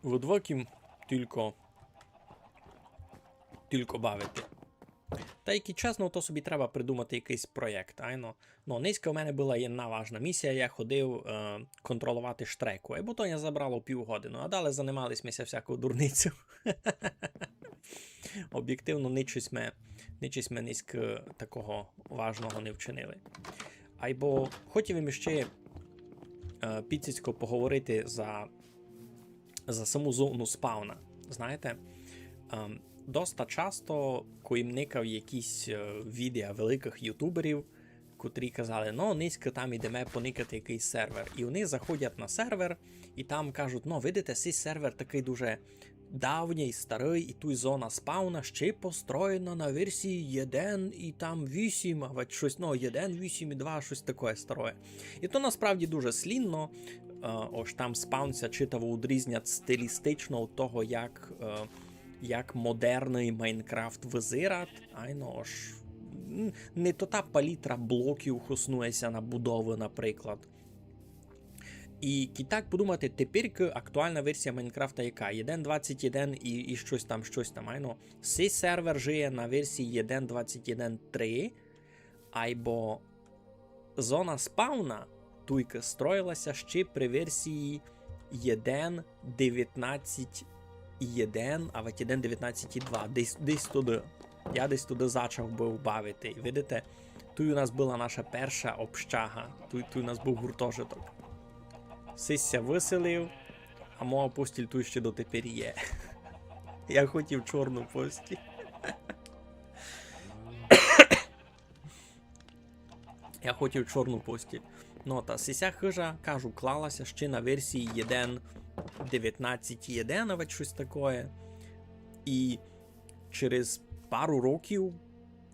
Відвик їм тільки бавити. Та які чесно, то собі треба придумати якийсь проєкт, айно. Ну, низько в мене була jedna важна місія, я ходив контролювати штреку, а бо я забрало півгодини, а далі займалися всякою дурницю. Об'єктивно, нічось ми низько такого важного не вчинили. Айбо хотів їм ще підсіцько поговорити за саму зону спауна. Знаєте, доста часто, коли никав якісь відео великих ютуберів, котрі казали, ну, низько там ідемо поникати якийсь сервер. І вони заходять на сервер, і там кажуть, ну, видите, цей сервер такий дуже давній, старий, і тут зона спауна ще построєна на версії 1 і там 8, а щось, ну, 1, 8 і 2, щось таке старе. І то насправді дуже слінно, ось там спаунся читаво удрізнять стилістично від того, як модерний Майнкрафт визират, айно ж не то та палітра блоків хуснується на будови, наприклад. І так подумати, тепер актуальна версія Майнкрафта яка? 1.21 і щось там, айно. Цей сервер жиє на версії 1.21.3, айбо зона спауна туйка строїлася ще при версії 1.19.1, а ведь 1.19.2, десь туди. Я десь туди зачав був бавити. І видите, тут у нас була наша перша общага, тут у нас був гуртожиток. Сися виселив, а мова постіль тут ще дотепер є. Я хотів чорну постіль. Я хотів чорну постіль. Ну, та сися хижа, кажу, клалася ще на версії 1.19.1, а щось таке. І через пару років,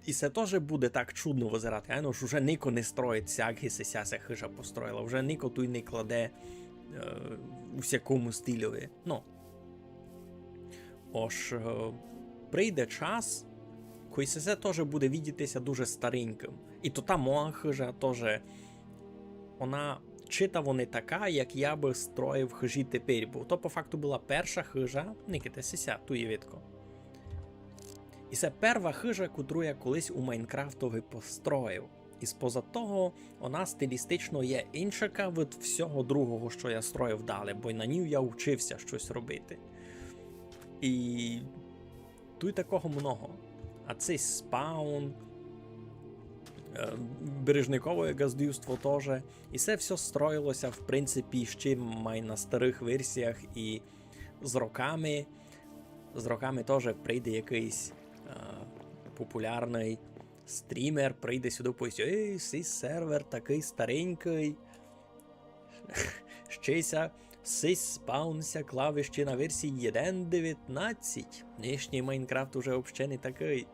і це теж буде так чудно визирати. Айно ж уже ніко не строїть всякі сися хижа построїла, вже ніко тут не кладе у всякому стильові. Ну. Ож, прийде час, коли це теж буде відітися дуже стареньким. І то та моя хижа теж, вона читаво не така, як я би строїв хижі тепер, бо то по факту була перша хижа, никите сися, ту є відко. І це перша хижа, котру я колись у Майнкрафтові построїв. І споза того, вона стилістично є іншака від всього другого, що я строїв далі, бо на ній я вчився щось робити. І тут такого много. А цей спаун, бережникове газдівство теж. І це все строїлося, в принципі, ще май на старих версіях, і з роками теж прийде якийсь популярний стрімер, прийде сюди і поїсть, ей, цей сервер такий старенький, щеся, цей спаунся клавіші на версії 1.19, нинішній Майнкрафт уже взагалі не такий.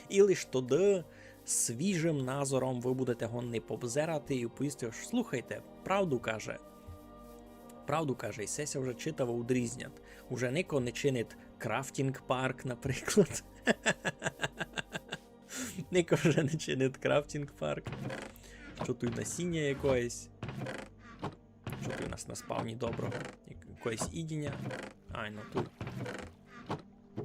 І лиш тоді свіжим назором ви будете го не побзерати і поїсти, слухайте, правду каже, і сеся вже читаво удрізнять. Уже ніко не чинить крафтінг парк, наприклад. Ніко вже не чинить крафтінг парк. Що тут насіння якоїсь. Що тут у нас на спавні доброго? Якоїсь ідіння. Ай, ну тут.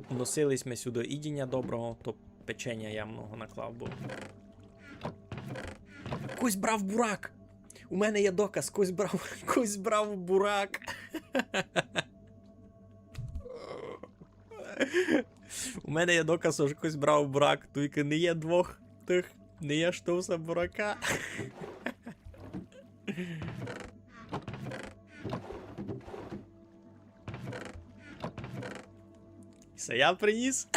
Носились ми сюди ідіння доброго, то печення я много наклав, бо. Кось брав бурак! У мене є доказ, кось брав бурак. У мене є доказ, що кось брав бурак, тільки не є двох тих, не є штовса бурака. Це я приніс.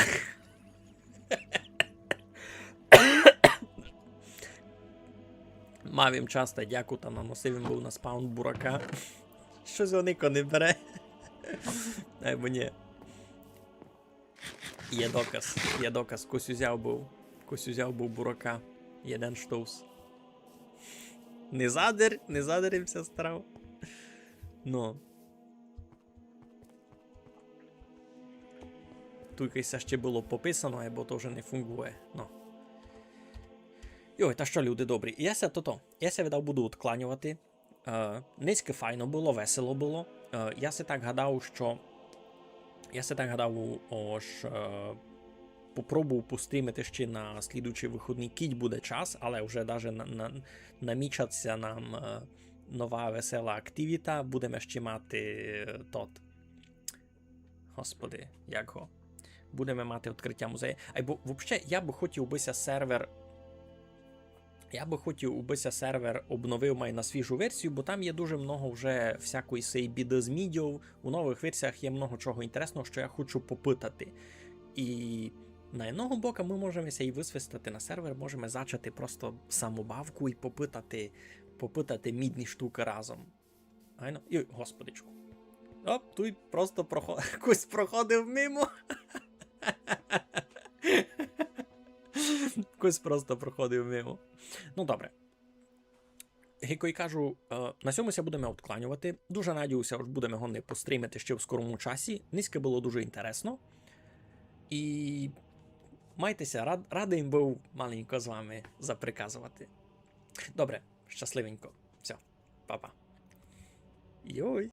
Мав їм часто дяку та наносив їм був на спаун бурака. Щось вонико не бере. Або ні. Є доказ, кось узяв був бурака. Єден штовс. Не задерився страв. Ну. тут якесь ще було пописано, або то вже не фунгує. Ну. Йой, та що, люди добрі. Я ся віддав буду відкланювати. Низько файно було, весело було. Я се так гадав, що... Попробував пострімити ще на слідуючий виходний кіть буде час, але вже навіть намічаться нам нова весела активіта. Будемо ще мати Господи, як го? Будемо мати відкриття музею. Або, взагалі, я би хотів бися сервер обновив май на свіжу версію, бо там є дуже много вже всякої сей біди з мідіо. У нових версіях є много чого інтересного, що я хочу попитати. І на одного боку ми можемо і висвистати на сервер, можемо зачати просто самобавку і попитати мідні штуки разом. Айно? І, господичку. Оп, тут просто хтось проходив мимо. Хтось просто проходив мимо. Ну, добре. Гіко й кажу, на сьомуся будемо відкланювати. Дуже надіюся, що будемо його не пострімити ще в скорому часі. Низьке було дуже інтересно. І майтеся, радий був маленько з вами заприказувати. Добре, щасливенько. Все, па-па. Йой.